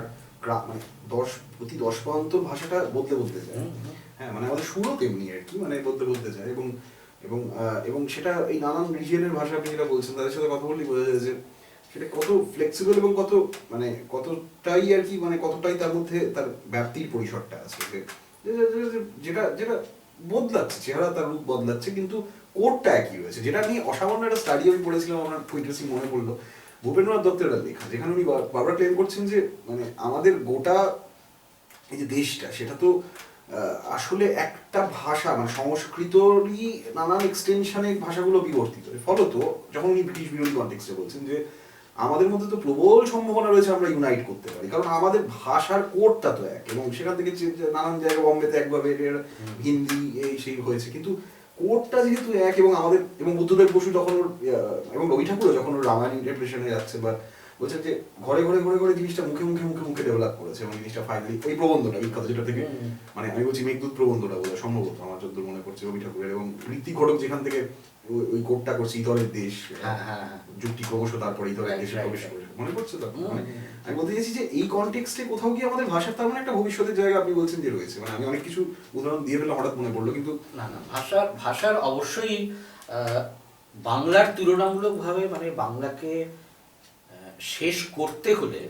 মানে প্রতি 10 পা অন্তর ভাষাটা বদলে বদলে যায়। হ্যাঁ, মানে আমাদের সুরও তেমনি আর কি, মানে বদলে বদলে যায়। এবং এবং এবং সেটা এই নানান রিজিয়নের ভাষা আপনি যেটা বলছেন তাদের সাথে কথা বললেই বোঝা যায় যে সেটা কত ফ্লেক্সিবল এবং কত মানে কতটাই আর কি, মানে কতটাই তার মধ্যে তার ব্যাপ্তির পরিসরটা আছে যেটা যেটা বদলাচ্ছে, চেহারা তার রূপ বদলাচ্ছে, কিন্তু কোডটা একই রয়েছে। যেটা নিয়ে অসামান্য একটা স্টাডি আমি পড়েছিলাম, আমার খুব ইন্টারেস্টিং মনে পড়লো, ভূপেন্দ্রনাথ দত্তের একটা লেখা, যেখানে উনি বারবার ক্লেম করছেন যে মানে আমাদের গোটা এই যে দেশটা, সেটা তো আসলে একটা ভাষা, মানে সংস্কৃতরই নানান এক্সটেনশনে ভাষাগুলো বিবর্তিত। ফলত যখন উনি ব্রিটিশ বিরোধী কনটেক্সটে বলছেন যে আমাদের মধ্যে তো প্রবল সম্ভাবনা রয়েছে আমরা ইউনাইট করতে পারি, কারণ আমাদের ভাষার কোডটা তো এক, এবং সেখান থেকে নানান জায়গায় বম্বেতে একভাবে হিন্দি এই সেই হয়েছে, কিন্তু কোডটা যেহেতু এক, এবং আমাদের এবং বুদ্ধদেব বসু যখন ওর এবং রবি ঠাকুরও যখন ওর রামায়ণ ইন্টারপ্রিটেশনে যাচ্ছে, বা বলছেন যে ঘরে ঘরে ঘরে ঘরে জিনিসটা মুখে মুখে মুখে মুখে ডেভেলপ করেছে, এবং জিনিসটা ফাইনালি ওই প্রবন্ধটা বিখ্যাত, যেটা থেকে মানে আমি বলছি মেঘদূত প্রবন্ধটা বলে সম্ভবত আমার যতদূর মনে পড়ছে রবি ঠাকুরের, এবং ঋত্বিক ঘটক যেখান থেকে ওই কোডটা করছে ইতরের দেশ, যুক্তি ক্রমশ তারপরে ইতরের দেশে প্রবেশ করেছে, মনে পড়ছে তো? মানে আমি বলতে চাইছি যে এই কনটেক্সটে কোথাও কি আমাদের ভাষার তার মানে একটা ভবিষ্যতের জায়গা আপনি বলছেন যে রয়েছে, মানে আমি অনেক কিছু উদাহরণ দিয়ে ফেললাম, হঠাৎ মনে পড়লো, কিন্তু না না, ভাষার অবশ্যই বাংলার তুলনামূলকভাবে মানে বাংলাকে শেষ করতে হলে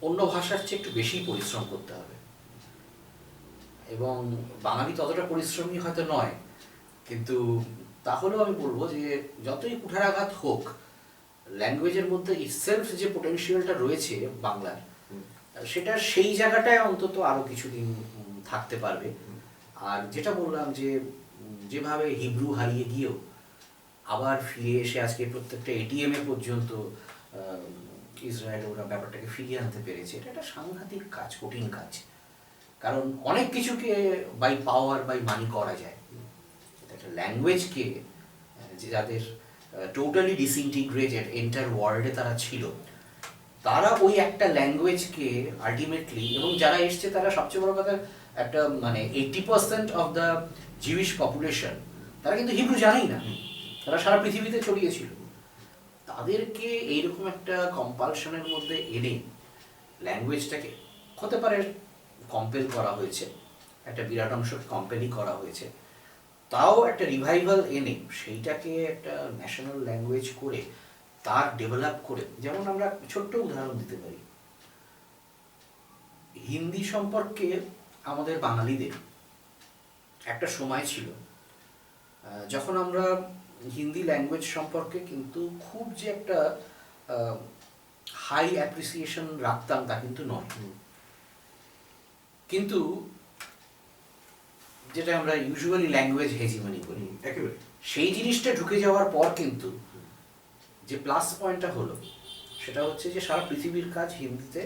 অন্য ভাষার চেয়ে একটু বেশি পরিশ্রম করতে হবে, এবং বাঙালি ততটা পরিশ্রমী হয়তো নয়, কিন্তু তাহলেও আমি বলবো যে যতই কুঠারাঘাত হোক, ল্যাঙ্গুয়েজের মধ্যে ইটসেলফ যে পোটেনশিয়ালটা রয়েছে বাংলার, সেটা সেই জায়গাটায় অন্তত আরো কিছুদিন থাকতে পারবে। আর যেটা বললাম যে যেভাবে হিব্রু হারিয়ে গিয়েও আবার ফিরে এসে আজকে প্রত্যেকটা এটিএম এ পর্যন্ত ইসরায়েল ওরা ব্যাপারটাকে ফিরিয়ে আনতে পেরেছে, এটা একটা সাংঘাতিক কাজ, কঠিন কাজ। কারণ অনেক কিছুকে বাই পাওয়ার বাই মানি করা যায়, একটা ল্যাঙ্গুয়েজকে যে যাদের টোটালি ডিসইন্টিগ্রেটেড এন্টার ওয়ার্ল্ডে তারা ছিল, তারা ওই একটা ল্যাঙ্গুয়েজকে আলটিমেটলি, এবং যারা এসছে তারা সবচেয়ে বড় কথা একটা মানে 80% অফ দ্য জিউইশ পপুলেশন তারা কিন্তু হিব্রু জানেই না, তারা সারা পৃথিবীতে ছড়িয়েছিল। তাদেরকে এইরকম একটা কম্পালশনের মধ্যে এনে ল্যাঙ্গুয়েজটাকে হতে পারে কম্পেল করা হয়েছে, একটা বিরাট অংশকে কম্পেলই করা হয়েছে, তাও একটা রিভাইভাল এনে সেইটাকে একটা ন্যাশনাল ল্যাঙ্গুয়েজ করে তার ডেভেলপ করে, যেমন আমরা ছোট্ট উদাহরণ দিতে পারি, হিন্দি সম্পর্কে আমাদের বাঙালিদের একটা সময় ছিল যখন আমরা হিন্দি ল্যাঙ্গুয়েজ সম্পর্কে কিন্তু খুব যে একটা হাই অ্যাপ্রিসিয়েশন রাখতাম তা কিন্তু নয়, কিন্তু যেটা আমরা ইউজুয়ালি ল্যাঙ্গুয়েজ হেজিমনি বলি, একেবারে সেই জিনিসটা ঢুকে যাওয়ার পর কিন্তু যে প্লাস পয়েন্টটা হলো সেটা হচ্ছে যে সারা পৃথিবীর কাজ হিন্দিতে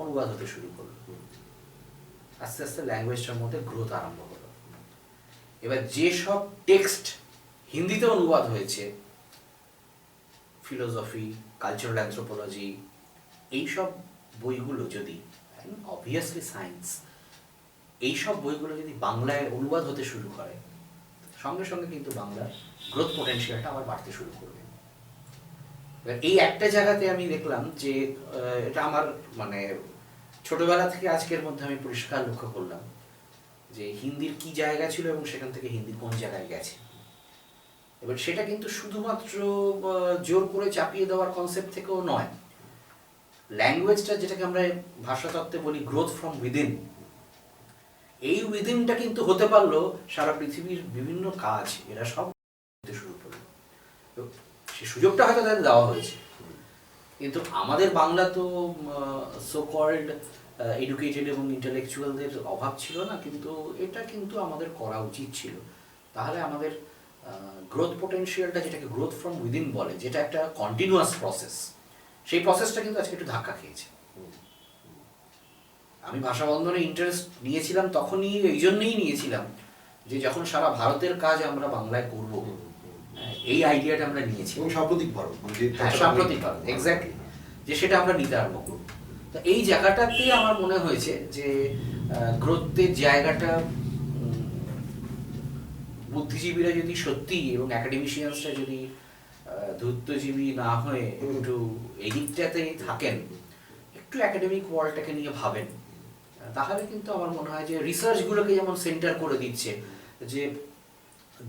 অনুবাদ হতে শুরু করলো, আস্তে আস্তে ল্যাঙ্গুয়েজটার মধ্যে গ্রোথ আরম্ভ হলো। এবার যেসব টেক্সট হিন্দিতে অনুবাদ হয়েছে, ফিলোসফি, কালচারাল অ্যানথ্রোপোলজি, এইসব বইগুলো যদি, অবভিয়াসলি সায়েন্স, এইসব বইগুলো যদি বাংলায় অনুবাদ হতে শুরু করে, সঙ্গে সঙ্গে কিন্তু বাংলার গ্রোথ পোটেনশিয়ালটা আবার বাড়তে শুরু করবে। এই একটা জায়গাতে আমি দেখলাম যে এটা আমার মানে ছোটবেলা থেকে আজকের মধ্যে আমি পরিষ্কার লক্ষ্য করলাম যে হিন্দির কি জায়গা ছিল এবং সেখান থেকে হিন্দি কোন জায়গায় গেছে। এবার সেটা কিন্তু শুধুমাত্র জোর করে চাপিয়ে দেওয়ার কনসেপ্ট থেকেও নয়, ল্যাঙ্গুয়েজটা যেটাকে আমরা ভাষাতত্ত্বে বলি গ্রোথ ফ্রম উইদিন, এই উইদিনটা কিন্তু হতে পারলো সারা পৃথিবীর বিভিন্ন কাজ এরা সব শুরু করলো, সে সুযোগটা হয়তো তাদের দেওয়া হয়েছে। কিন্তু আমাদের বাংলা তো সো কল্ড এডুকেটেড এবং ইন্টেলেকচুয়ালদের অভাব ছিল না, কিন্তু এটা কিন্তু আমাদের করা উচিত ছিল। তাহলে আমাদের গ্রোথ পোটেনশিয়ালটা, যেটাকে গ্রোথ ফ্রম উইদিন বলে, যেটা একটা কন্টিনিউয়াস প্রসেস, সেই প্রসেসটা কিন্তু আজকে একটু ধাক্কা খেয়েছে। আমি ভাষা বন্ধনে ইন্টারেস্ট নিয়েছিলাম তখনই এই জন্যই নিয়েছিলাম যে যখন সারা ভারতের কাজ আমরা বাংলায় করব, এই আইডিয়াটা আমরা নিয়েছি এবং সাম্প্রতিক ভারত মানে যে হ্যাঁ সাম্প্রতিক ভারত এক্স্যাক্টলি, যে সেটা আমরা নিতে আরম্ভ করব। তো এই জায়গাটাতে আমার মনে হয়েছে যে গ্রোথের জায়গাটা বুদ্ধিজীবীরা যদি সত্যি এবং একাডেমিশিয়ানসরা যদি ধূর্তজীবী না হয়ে একটু এদিকটাতেই থাকেন, একটু একাডেমিক ওয়ার্ল্ডটাকে নিয়ে ভাবেন, তাহলে কিন্তু আমার মনে হয় যে রিসার্চগুলোকে যেমন সেন্টার করে দিচ্ছে, যে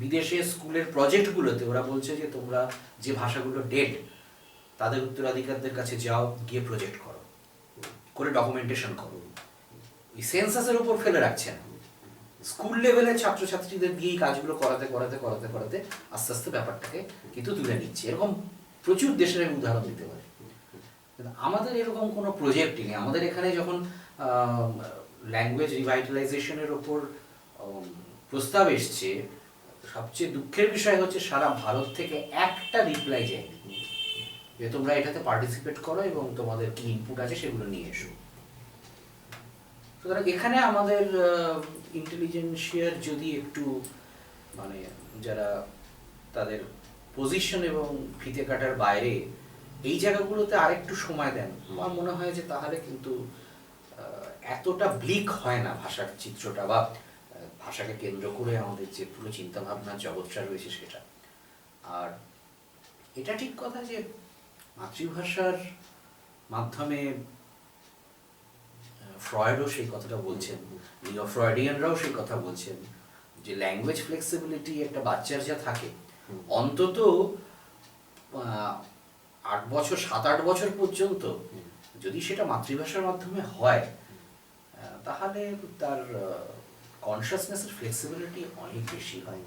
বিদেশে স্কুলের প্রজেক্টগুলোতে ওরা বলছে যে তোমরা যে ভাষাগুলো ডেড তাদের উত্তরাধিকারদের কাছে যাও, গিয়ে প্রজেক্ট করো, করে ডকুমেন্টেশন করো। এই সেন্সাসের উপর ফেলে রাখছে না, স্কুল লেভেলের ছাত্রছাত্রীদের দিয়ে এই কাজগুলো করাতে করাতে করাতে করাতে আস্তে আস্তে ব্যাপারটাকে কিন্তু তুলে নিচ্ছে। এরকম প্রচুর দেশের আমি উদাহরণ দিতে পারি। আমাদের এরকম কোনো প্রজেক্টই নেই। আমাদের এখানে যখন ল্যাঙ্গুয়েজ রিভাইটালাইজেশনের ওপর প্রস্তাব এসছে, সবচেয়ে দুঃখের বিষয় হচ্ছে সারা ভারত থেকে একটা রিপ্লাই যায়নি যে তোমরা এটাতে পার্টিসিপেট করো এবং তোমাদের কি ইনপুট আছে সেগুলো নিয়ে এসো। সুতরাং এখানে আমাদের ইন্টেলিজেন্সিয়ার যদি একটু মানে যারা তাদের পজিশন এবং ফিতে কাটার বাইরে এই জায়গাগুলোতে আরেকটু সময় দেন, আমার মনে হয় যে তাহলে কিন্তু এতটা ব্লিক হয় না ভাষার চিত্রটা, বা ভাষাকে কেন্দ্র করে আমাদের যে পুরো চিন্তাভাবনার জগৎটা রয়েছে সেটা। আর এটা ঠিক কথা যে মাতৃভাষার মাধ্যমে ফ্রয়েডও সেই কথাটা বলছেন, নিও ফ্রয়েডিয়ানরাও সেই কথা বলছেন যে ল্যাঙ্গুয়েজ ফ্লেক্সিবিলিটি একটা বাচ্চার যা থাকে অন্তত 8 বছর 7-8 বছর পর্যন্ত যদি সেটা মাতৃভাষার মাধ্যমে হয়, তাহলে তার কনসিয়াসনেসের ফ্লেক্সিবিলিটি অনেক বেশি হয়।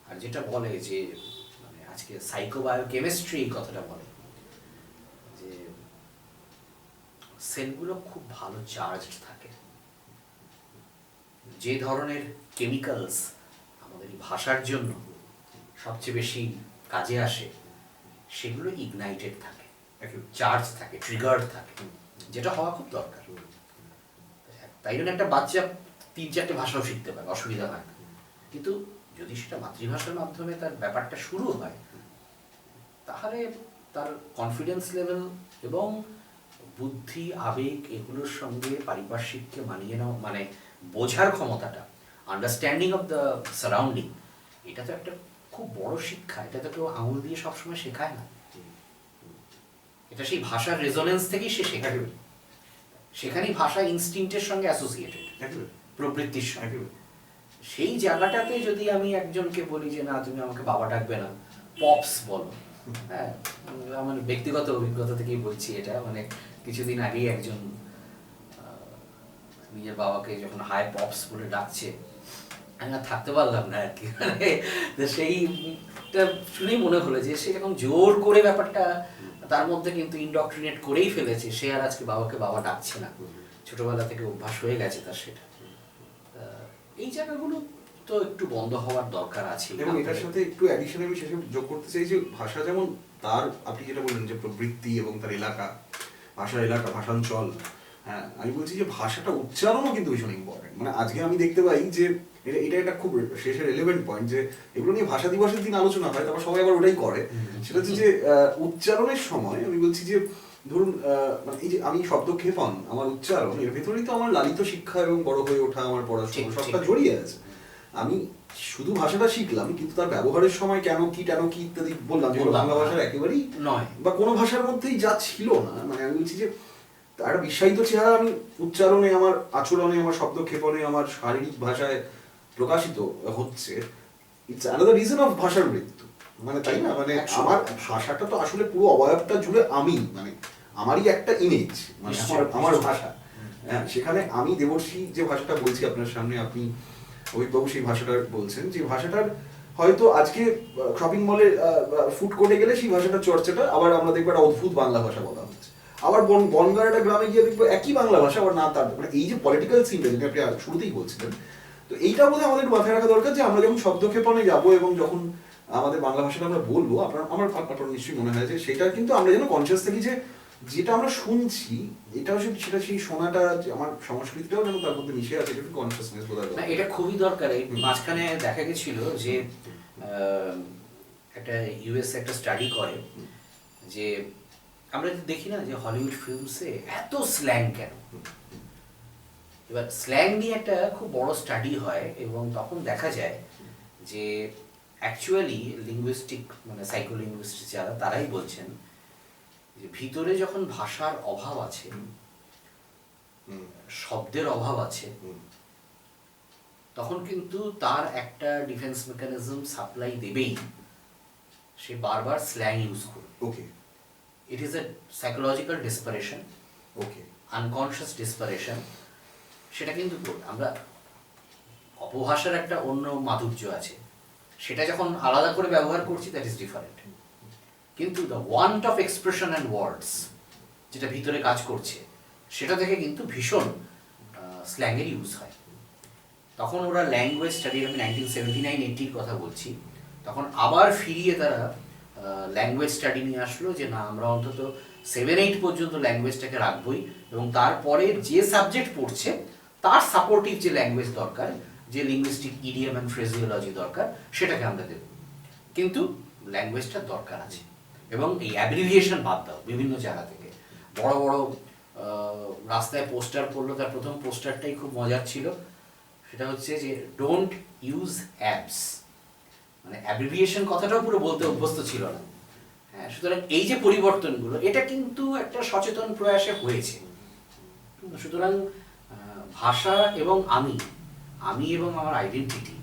আর যেটা বলে যে মানে আজকে সাইকোবায়োকেমিস্ট্রি এই কথাটা বলে যে সেলগুলো খুব ভালো চার্জড থাকে, যে ধরনের কেমিক্যালস আমাদের এই ভাষার জন্য সবচেয়ে বেশি কাজে আসে সেগুলো ইগনাইটেড থাকে, চার্জ থাকে, ট্রিগার থাকে, যেটা হওয়া খুব দরকার। তাই জন্য একটা বাচ্চা 3-4টে ভাষাও শিখতে পারে, অসুবিধা হয় না। কিন্তু যদি সেটা মাতৃভাষার মাধ্যমে তার ব্যাপারটা শুরু হয়, তাহলে তার কনফিডেন্স লেভেল এবং বুদ্ধি, আবেগ এগুলোর সঙ্গে পারিপার্শ্বিককে মানিয়ে নেওয়া, মানে বোঝার ক্ষমতাটা, আন্ডারস্ট্যান্ডিং অফ দ্য সারাউন্ডিং, এটা তো একটা খুব বড় শিক্ষা। এটা তো কেউ আঙুল দিয়ে সবসময় শেখায় না, এটা সেই ভাষার রেজোনেন্স থেকেই সে শেখে। সেখানেই ভাষা ইনস্টিংক্টের সঙ্গে অ্যাসোসিয়েটেড, প্রবৃত্তির সঙ্গে। সেই জায়গাটাতে যদি আমি একজনকে বলি যে না তুমি আমাকে বাবা ডাকবে না, পপস বলো, হ্যাঁ, আমার ব্যক্তিগত অভিজ্ঞতা থেকেই বলছি এটা। মানে কিছুদিন আগেই একজন নিজের বাবাকে যখন হাই পপস বলে ডাকছে, আমি আর থাকতে পারলাম না আর কি। সেইটা শুনেই মনে হলো যে সে যখন জোর করে ব্যাপারটা তার মধ্যে কিন্তু ইনডক্ট্রিনেট করেই ফেলেছে, সে আর আজকে বাবাকে বাবা ডাকছে না, ছোটবেলা থেকে অভ্যাস হয়ে গেছে তার সেটা। এই জায়গাগুলো তো একটু বন্ধ হওয়ার দরকার আছে। এবং এটার সাথে একটু অ্যাডিশন আমি শেষে যোগ করতে চাই যে ভাষা যেমন তার, আপনি যেটা বললেন যে প্রবৃত্তি এবং তার এলাকা, ভাষার এলাকা, ভাষাঞ্চল, হ্যাঁ আমি বলছি যে ভাষাটা উচ্চারণও কিন্তু ভীষণ ইম্পর্টেন্ট। মানে আজকে আমি দেখতে পাই যে এটা একটা খুব শেষের রেলেভেন্ট পয়েন্ট, যে এগুলো নিয়ে ভাষা দিবসের দিন আলোচনা হয়, তারপর সবাই আবার ওটাই করে। সেটা হচ্ছে যে উচ্চারণের সময় আমি বলছি যে ধরুন মানে এই যে আমি শব্দক্ষেপণ, আমার উচ্চারণ, এর ভেতরেই তো আমার লালিত শিক্ষা এবং বড় হয়ে ওঠা, আমার পড়াশোনা সবটা জড়িয়ে আছে। আমি শুধু ভাষাটা শিখলাম কিন্তু তার ব্যবহারের সময় কেন কি ইত্যাদি বললাম, যেগুলো বাংলা ভাষার একেবারেই নয় বা কোনো ভাষার মধ্যেই যা ছিল না। মানে আমি বলছি যে একটা বিশ্বায়িত চেহারা আমি উচ্চারণে, আমার আচরণে, আমার শব্দক্ষেপণে, আমার শারীরিক ভাষায় প্রকাশিত হচ্ছে। ইটস অ্যানাদার রিজন অফ ভাষার মৃত্যু। মানে তাই না, মানে আমার ভাষাটা তো আসলে পুরো অবয়বটা জুড়ে আমি, মানে আমারই একটা ইমেজ, মানে আমার ভাষা। হ্যাঁ, সেখানে আমি দেবর্ষী যে ভাষাটা বলছি আপনার সামনে, আপনি অভিজ্ঞবাবু সেই ভাষাটা বলছেন, যে ভাষাটার হয়তো আজকে শপিং মলে ফুড কোর্টে গেলে সেই ভাষাটার চর্চাটা আবার আমরা দেখবো একটা অদ্ভুত বাংলা ভাষা বলা হচ্ছে, আবার বনগাঁ একটা গ্রামে গিয়ে দেখবো একই বাংলা ভাষা, আবার না তার মানে এই যে পলিটিক্যাল সিনটা যেটা আপনি শুরুতেই বলছিলেন, তো এইটা বোধহয় আমাদের মাথায় রাখা দরকার যে আমরা যখন শব্দক্ষেপণে যাবো এবং যখন আমাদের বাংলা ভাষাটা আমরা বলবো, আপনার নিশ্চয়ই মনে হয় যে সেটা কিন্তু আমরা যেন কনসিয়াস থাকি যে যেটা আমরা শুনছি এটাও সেটা সেই শোনাটা আমার সংস্কৃতিটাও যেন তার মধ্যে মিশে আছে, এটা একটু কনসিয়াসনেস বোধ হয়। এটা খুবই দরকার। এই মাঝখানে দেখা গেছিল যে একটা ইউএস একটা স্টাডি করে যে আমরা দেখি না যে হলিউড ফিল্মসে এত স্ল্যাং কেন। এবার স্ল্যাং নিয়ে একটা খুব বড় স্টাডি হয় এবং তখন দেখা যায় যে অ্যাকচুয়ালি লিঙ্গুইস্টিক মানে সাইকোলিঙ্গুইস্টিক যারা তারাই বলছেন যে ভিতরে যখন ভাষার অভাব আছে, শব্দের অভাব আছে, তখন কিন্তু তার একটা ডিফেন্স মেকানিজম সাপ্লাই দেবেই, সে বারবার স্ল্যাং ইউজ করবে। Okay, it is a psychological desperation, okay, unconscious desperation. সেটা কিন্তু আমরা অপভাষার একটা অন্য মাধুর্য আছে, সেটা যখন আলাদা করে ব্যবহার করছি দ্যাট ইজ ডিফারেন্ট। কিন্তু the want of expression and words যেটা ভিতরে কাজ করছে, সেটা থেকে কিন্তু ভীষণ স্ল্যাংয়ের ইউজ হয়। তখন ওরা ল্যাঙ্গুয়েজ স্টাডি, আমি 1979-80 কথা বলছি, তখন আবার ফিরিয়ে তারা ল্যাঙ্গুয়েজ স্টাডি নিয়ে আসলো যে না, আমরা অন্তত 7-8 পর্যন্ত ল্যাঙ্গুয়েজটাকে রাখবই এবং তারপরে যে সাবজেক্ট পড়ছে তার সাপোর্টিভ যে ল্যাঙ্গুয়েজ দরকার, যে লিঙ্গুইস্টিক ইডিয়াম অ্যান্ড ফ্রেজিওলজি দরকার, সেটাকে আমরা দেব, কিন্তু ল্যাঙ্গুয়েজটার দরকার আছে। এবং এই অ্যাব্রিভিয়েশন বাদ দাও, বিভিন্ন জায়গা থেকে বড় বড় রাস্তায় পোস্টার পড়লো, তার প্রথম পোস্টারটাই খুব মজার ছিল, সেটা হচ্ছে যে ডোন্ট ইউজ অ্যাপস, মানে অ্যাব্রিভিয়েশন কথাটাও পুরো বলতে অভ্যস্ত ছিল না। হ্যাঁ, সুতরাং এই যে পরিবর্তনগুলো, এটা কিন্তু একটা সচেতন প্রয়াসে হয়েছে। সুতরাং ভাষা এবং আমি এবং আমার আইডেন্টিটি,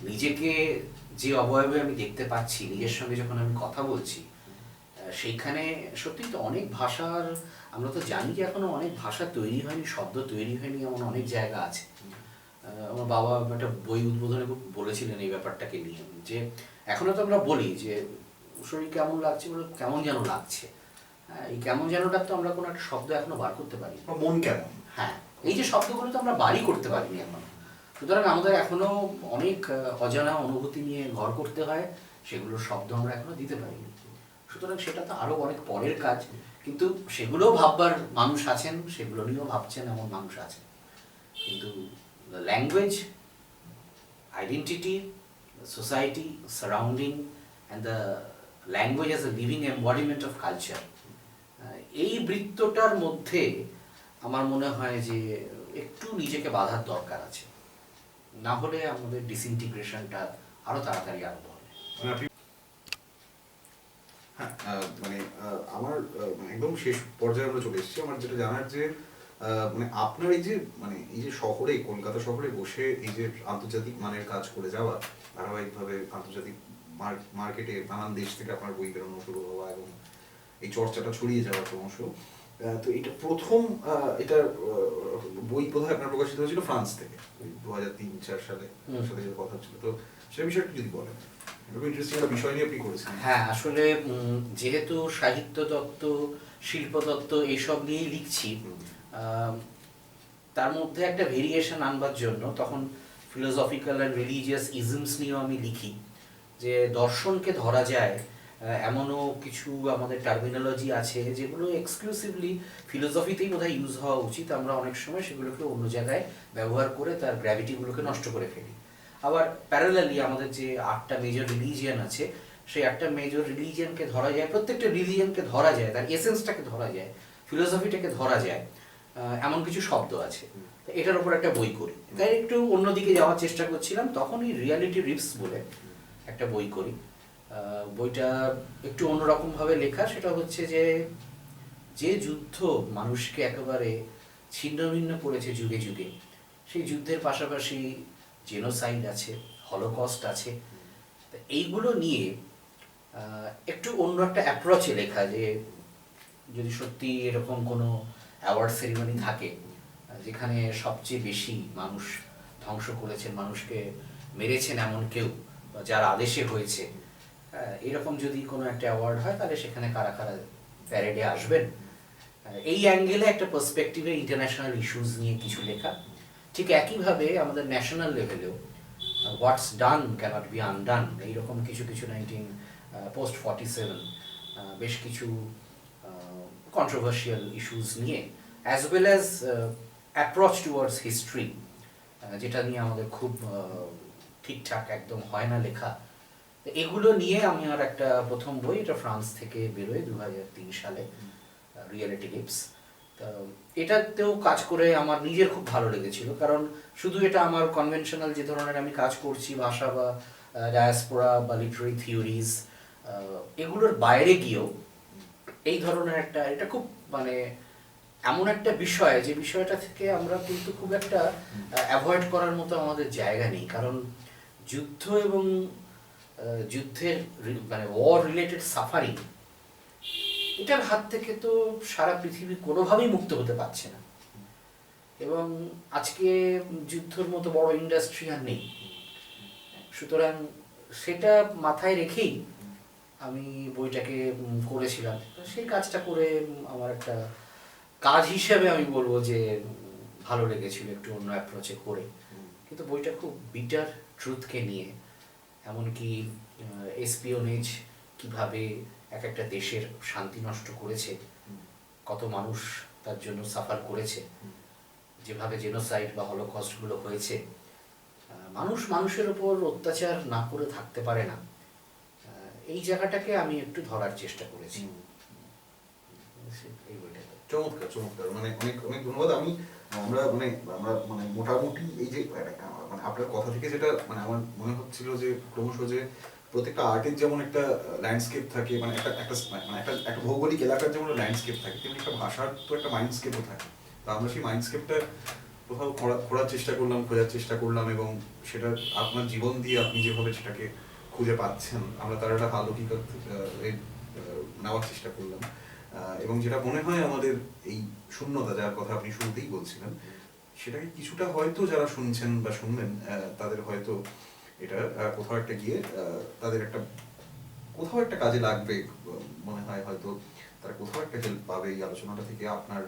নিজেকে যে অবয়বে আমি দেখতে পাচ্ছি, নিজের সঙ্গে যখন আমি কথা বলছি, সেইখানে সত্যি তো অনেক ভাষার, আমরা তো জানি যে এখনো অনেক ভাষা তৈরি হয়নি, শব্দ তৈরি হয়নি, এমন অনেক জায়গা আছে। আমার বাবা একটা বই উদ্বোধনে বলেছিলেন এই ব্যাপারটাকে নিয়ে, যে এখনো তো আমরা বলি যে শরীর কেমন লাগছে, বলে কেমন যেন লাগছে। হ্যাঁ, এই কেমন যেনটা তো আমরা কোনো একটা শব্দ এখনো বার করতে পারি, মন কেমন, হ্যাঁ, এই যে শব্দগুলো তো আমরা বারই করতে পারিনি এখন। সুতরাং আমাদের এখনো অনেক অজানা অনুভূতি নিয়ে ঘর করতে হয়, সেগুলোর শব্দ আমরা এখনো দিতে পারিনি। সুতরাং সেটা তো আরো অনেক পরের কাজ, কিন্তু সেগুলোও ভাববার মানুষ আছেন, সেগুলো নিয়েও ভাবছেন এমন মানুষ আছেন। কিন্তু the language, identity, the society, surrounding, and the language as a living embodiment of culture, এই বৃত্তটার মধ্যে আমার মনে হয় যে একটু নিজেকে বাঁধার দরকার আছে, না হলে আমাদের ডিসইন্টিগ্রেশনটা আরো তাড়াতাড়ি আরম্ভ হবে। হ্যাঁ, মানে আমার একদম শেষ পর্যায়ে আমরা চলে এসেছি। আমার যেটা জানার যে মানে আপনার এই যে শহরে, কলকাতা শহরে বসে এই যে আন্তর্জাতিক মানের কাজ করে যাওয়া, ধারাবাহিকভাবে আন্তর্জাতিক মার্কেটে নানান দেশ থেকে আপনার বই বেরোনো শুরু হওয়া এবং এই চর্চাটা ছড়িয়ে যাওয়া ক্রমশ, তো এটা প্রথম এটা বই বোধহয় আপনার প্রকাশিত হয়েছিল ফ্রান্স থেকে 2003-4 সালে, সাথে যে কথা ছিল, তো সে বিষয়টা যদি বলেন, এটা ইন্টারেস্টিং একটা বিষয় নিয়ে আপনি করেছেন। হ্যাঁ, আসলে যেহেতু সাহিত্য তত্ত্ব, শিল্পতত্ত্ব এইসব নিয়েই লিখছি, তার মধ্যে একটা ভেরিয়েশন আনবার জন্য তখন ফিলোসফিক্যাল অ্যান্ড রিলিজিয়াস ইজমস নিয়েও আমি লিখি, যে দর্শনকে ধরা যায় এমনও কিছু আমাদের টার্মিনোলজি আছে যেগুলো এক্সক্লুসিভলি ফিলোসফিতেই বোধহয় ইউজ হওয়া উচিত, আমরা অনেক সময় সেগুলোকে অন্য জায়গায় ব্যবহার করে তার গ্র্যাভিটিগুলোকে নষ্ট করে ফেলি। আবার প্যারালালি আমাদের যে 8টা মেজর রিলিজিয়ান আছে, সেই 8টা মেজর রিলিজিয়ানকে ধরা যায়, প্রত্যেকটা রিলিজিয়ানকে ধরা যায়, তার এসেন্সটাকে ধরা যায়, ফিলোসফিটাকে ধরা যায়, এমন কিছু শব্দ আছে। এটার উপর একটা বই করি, তাই একটু অন্যদিকে যাওয়ার চেষ্টা করছিলাম, তখনই রিয়ালিটি রিপস বলে একটা বই করি। বইটা একটু অন্যরকমভাবে লেখা, সেটা হচ্ছে যে যে যুদ্ধ মানুষকে একেবারে ছিন্ন ভিন্ন করেছে যুগে যুগে, সেই যুদ্ধের পাশাপাশি জেনোসাইড আছে, হলোকস্ট আছে, এইগুলো নিয়ে একটু অন্য একটা অ্যাপ্রোচে লেখা, যে যদি সত্যি এরকম কোনো অ্যাওয়ার্ড সেরিমনি থাকে যেখানে সবচেয়ে বেশি মানুষ ধ্বংস করেছেন, মানুষকে মেরেছেন এমন কেউ, যার আদেশে হয়েছে, এরকম যদি কোনো একটা অ্যাওয়ার্ড হয়, তাহলে সেখানে কারা কারা প্যারেডে আসবেন, এই অ্যাঙ্গেলে একটা পার্সপেক্টিভে ইন্টারন্যাশনাল ইস্যুস নিয়ে কিছু লেখা। ঠিক একইভাবে আমাদের ন্যাশনাল লেভেলেও হোয়াটস ডান ক্যানট বি আনডান, এইরকম কিছু কিছু পোস্ট 47 বেশ কিছু কন্ট্রোভার্সিয়াল ইস্যুস নিয়ে, as well as approach towards history, যেটা নিয়ে আমাদের খুব ঠিকঠাক একদম হয় না লেখা, তো এগুলো নিয়ে আমি আর একটা প্রথম বই, এটা ফ্রান্স থেকে বেরোয় 2003 সালে, রিয়েলিটি লিপস। তো এটাতেও কাজ করে আমার নিজের খুব ভালো লেগেছিল, কারণ শুধু এটা আমার কনভেনশনাল যে ধরনের আমি কাজ করছি, ভাষা বা ডায়াসপোরা বা লিটারি থিওরিজ, এগুলোর বাইরে গিয়েও এই ধরনের একটা, এটা খুব মানে এমন একটা বিষয় যে বিষয়টা থেকে আমরা কিন্তু খুব একটা অ্যাভয়েড করার মতো আমাদের জায়গা নেই, কারণ যুদ্ধ এবং যুদ্ধের মানে ওয়ার রিলেটেড সাফারিং, এটার হাত থেকে তো সারা পৃথিবী কোনোভাবেই মুক্ত হতে পারছে না। এবং আজকে যুদ্ধের মতো বড় ইন্ডাস্ট্রি আর নেই, সুতরাং সেটা মাথায় রেখেই আমি বইটাকে করেছিলাম। সেই কাজটা করে আমার একটা কাজ হিসেবে আমি বলবো যে ভালো লেগেছিল, একটু অন্য অ্যাপ্রোচে করে। কিন্তু বইটা খুব বিটার ট্রুথকে নিয়ে, এমনকি এসপিওনেজ কিভাবে এক একটা দেশের শান্তি নষ্ট করেছে, কত মানুষ তার জন্য সাফার করেছে, যেভাবে জেনোসাইড বা হলোকস্টগুলো হয়েছে, মানুষ মানুষের ওপর অত্যাচার না করে থাকতে পারে না, এই জায়গাটাকে আমি একটু ধরার চেষ্টা করেছি এই বইটাতে। চমৎকার চমৎকার, মানে অনেক অনেক ধন্যবাদ। আমরা মোটামুটি এই যে মানে আপনার কথা থেকে যেটা মানে আমার মনে হচ্ছিল যে ক্রমশ যে প্রত্যেকটা আর্টের যেমন একটা ল্যান্ডস্কেপ থাকে, মানে একটা একটা মানে একটা একটা ভৌগোলিক এলাকার যেমন ল্যান্ডস্কেপ থাকে, তেমনি একটা ভাষার তো একটা মাইন্ডস্কেপও থাকে। তো আমরা সেই মাইন্ডস্কেপটা কোথাও খোঁড়ার চেষ্টা করলাম, খোঁজার চেষ্টা করলাম, এবং সেটা আপনার জীবন দিয়ে আপনি যেভাবে সেটাকে খুঁজে পাচ্ছেন, আমরা তার একটা আলোকিকতা নেওয়ার চেষ্টা করলাম। এবং যেটা মনে হয় আমাদের এই শূন্যতা, যার কথা আপনি শুরুতেই বলছিলেন, সেটাকে কিছুটা হয়তো যারা শুনছেন বা শুনবেন, তাদের হয়তো এটা কোথাও একটা গিয়ে তাদের একটা কোথাও একটা কাজে লাগবে মনে হয়। হয়তো তারা কোথাও একটা হেল্প পাবে এই আলোচনাটা থেকে, আপনার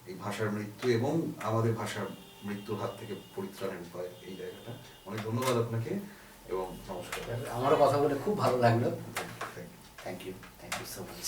এই ভাষার মৃত্যু এবং আমাদের ভাষার মৃত্যুর হাত থেকে পরিত্রাণের উপায়, এই জায়গাটা। অনেক ধন্যবাদ আপনাকে এবং নমস্কার। আমারও কথা বলে খুব ভালো লাগলো। Thank you so much.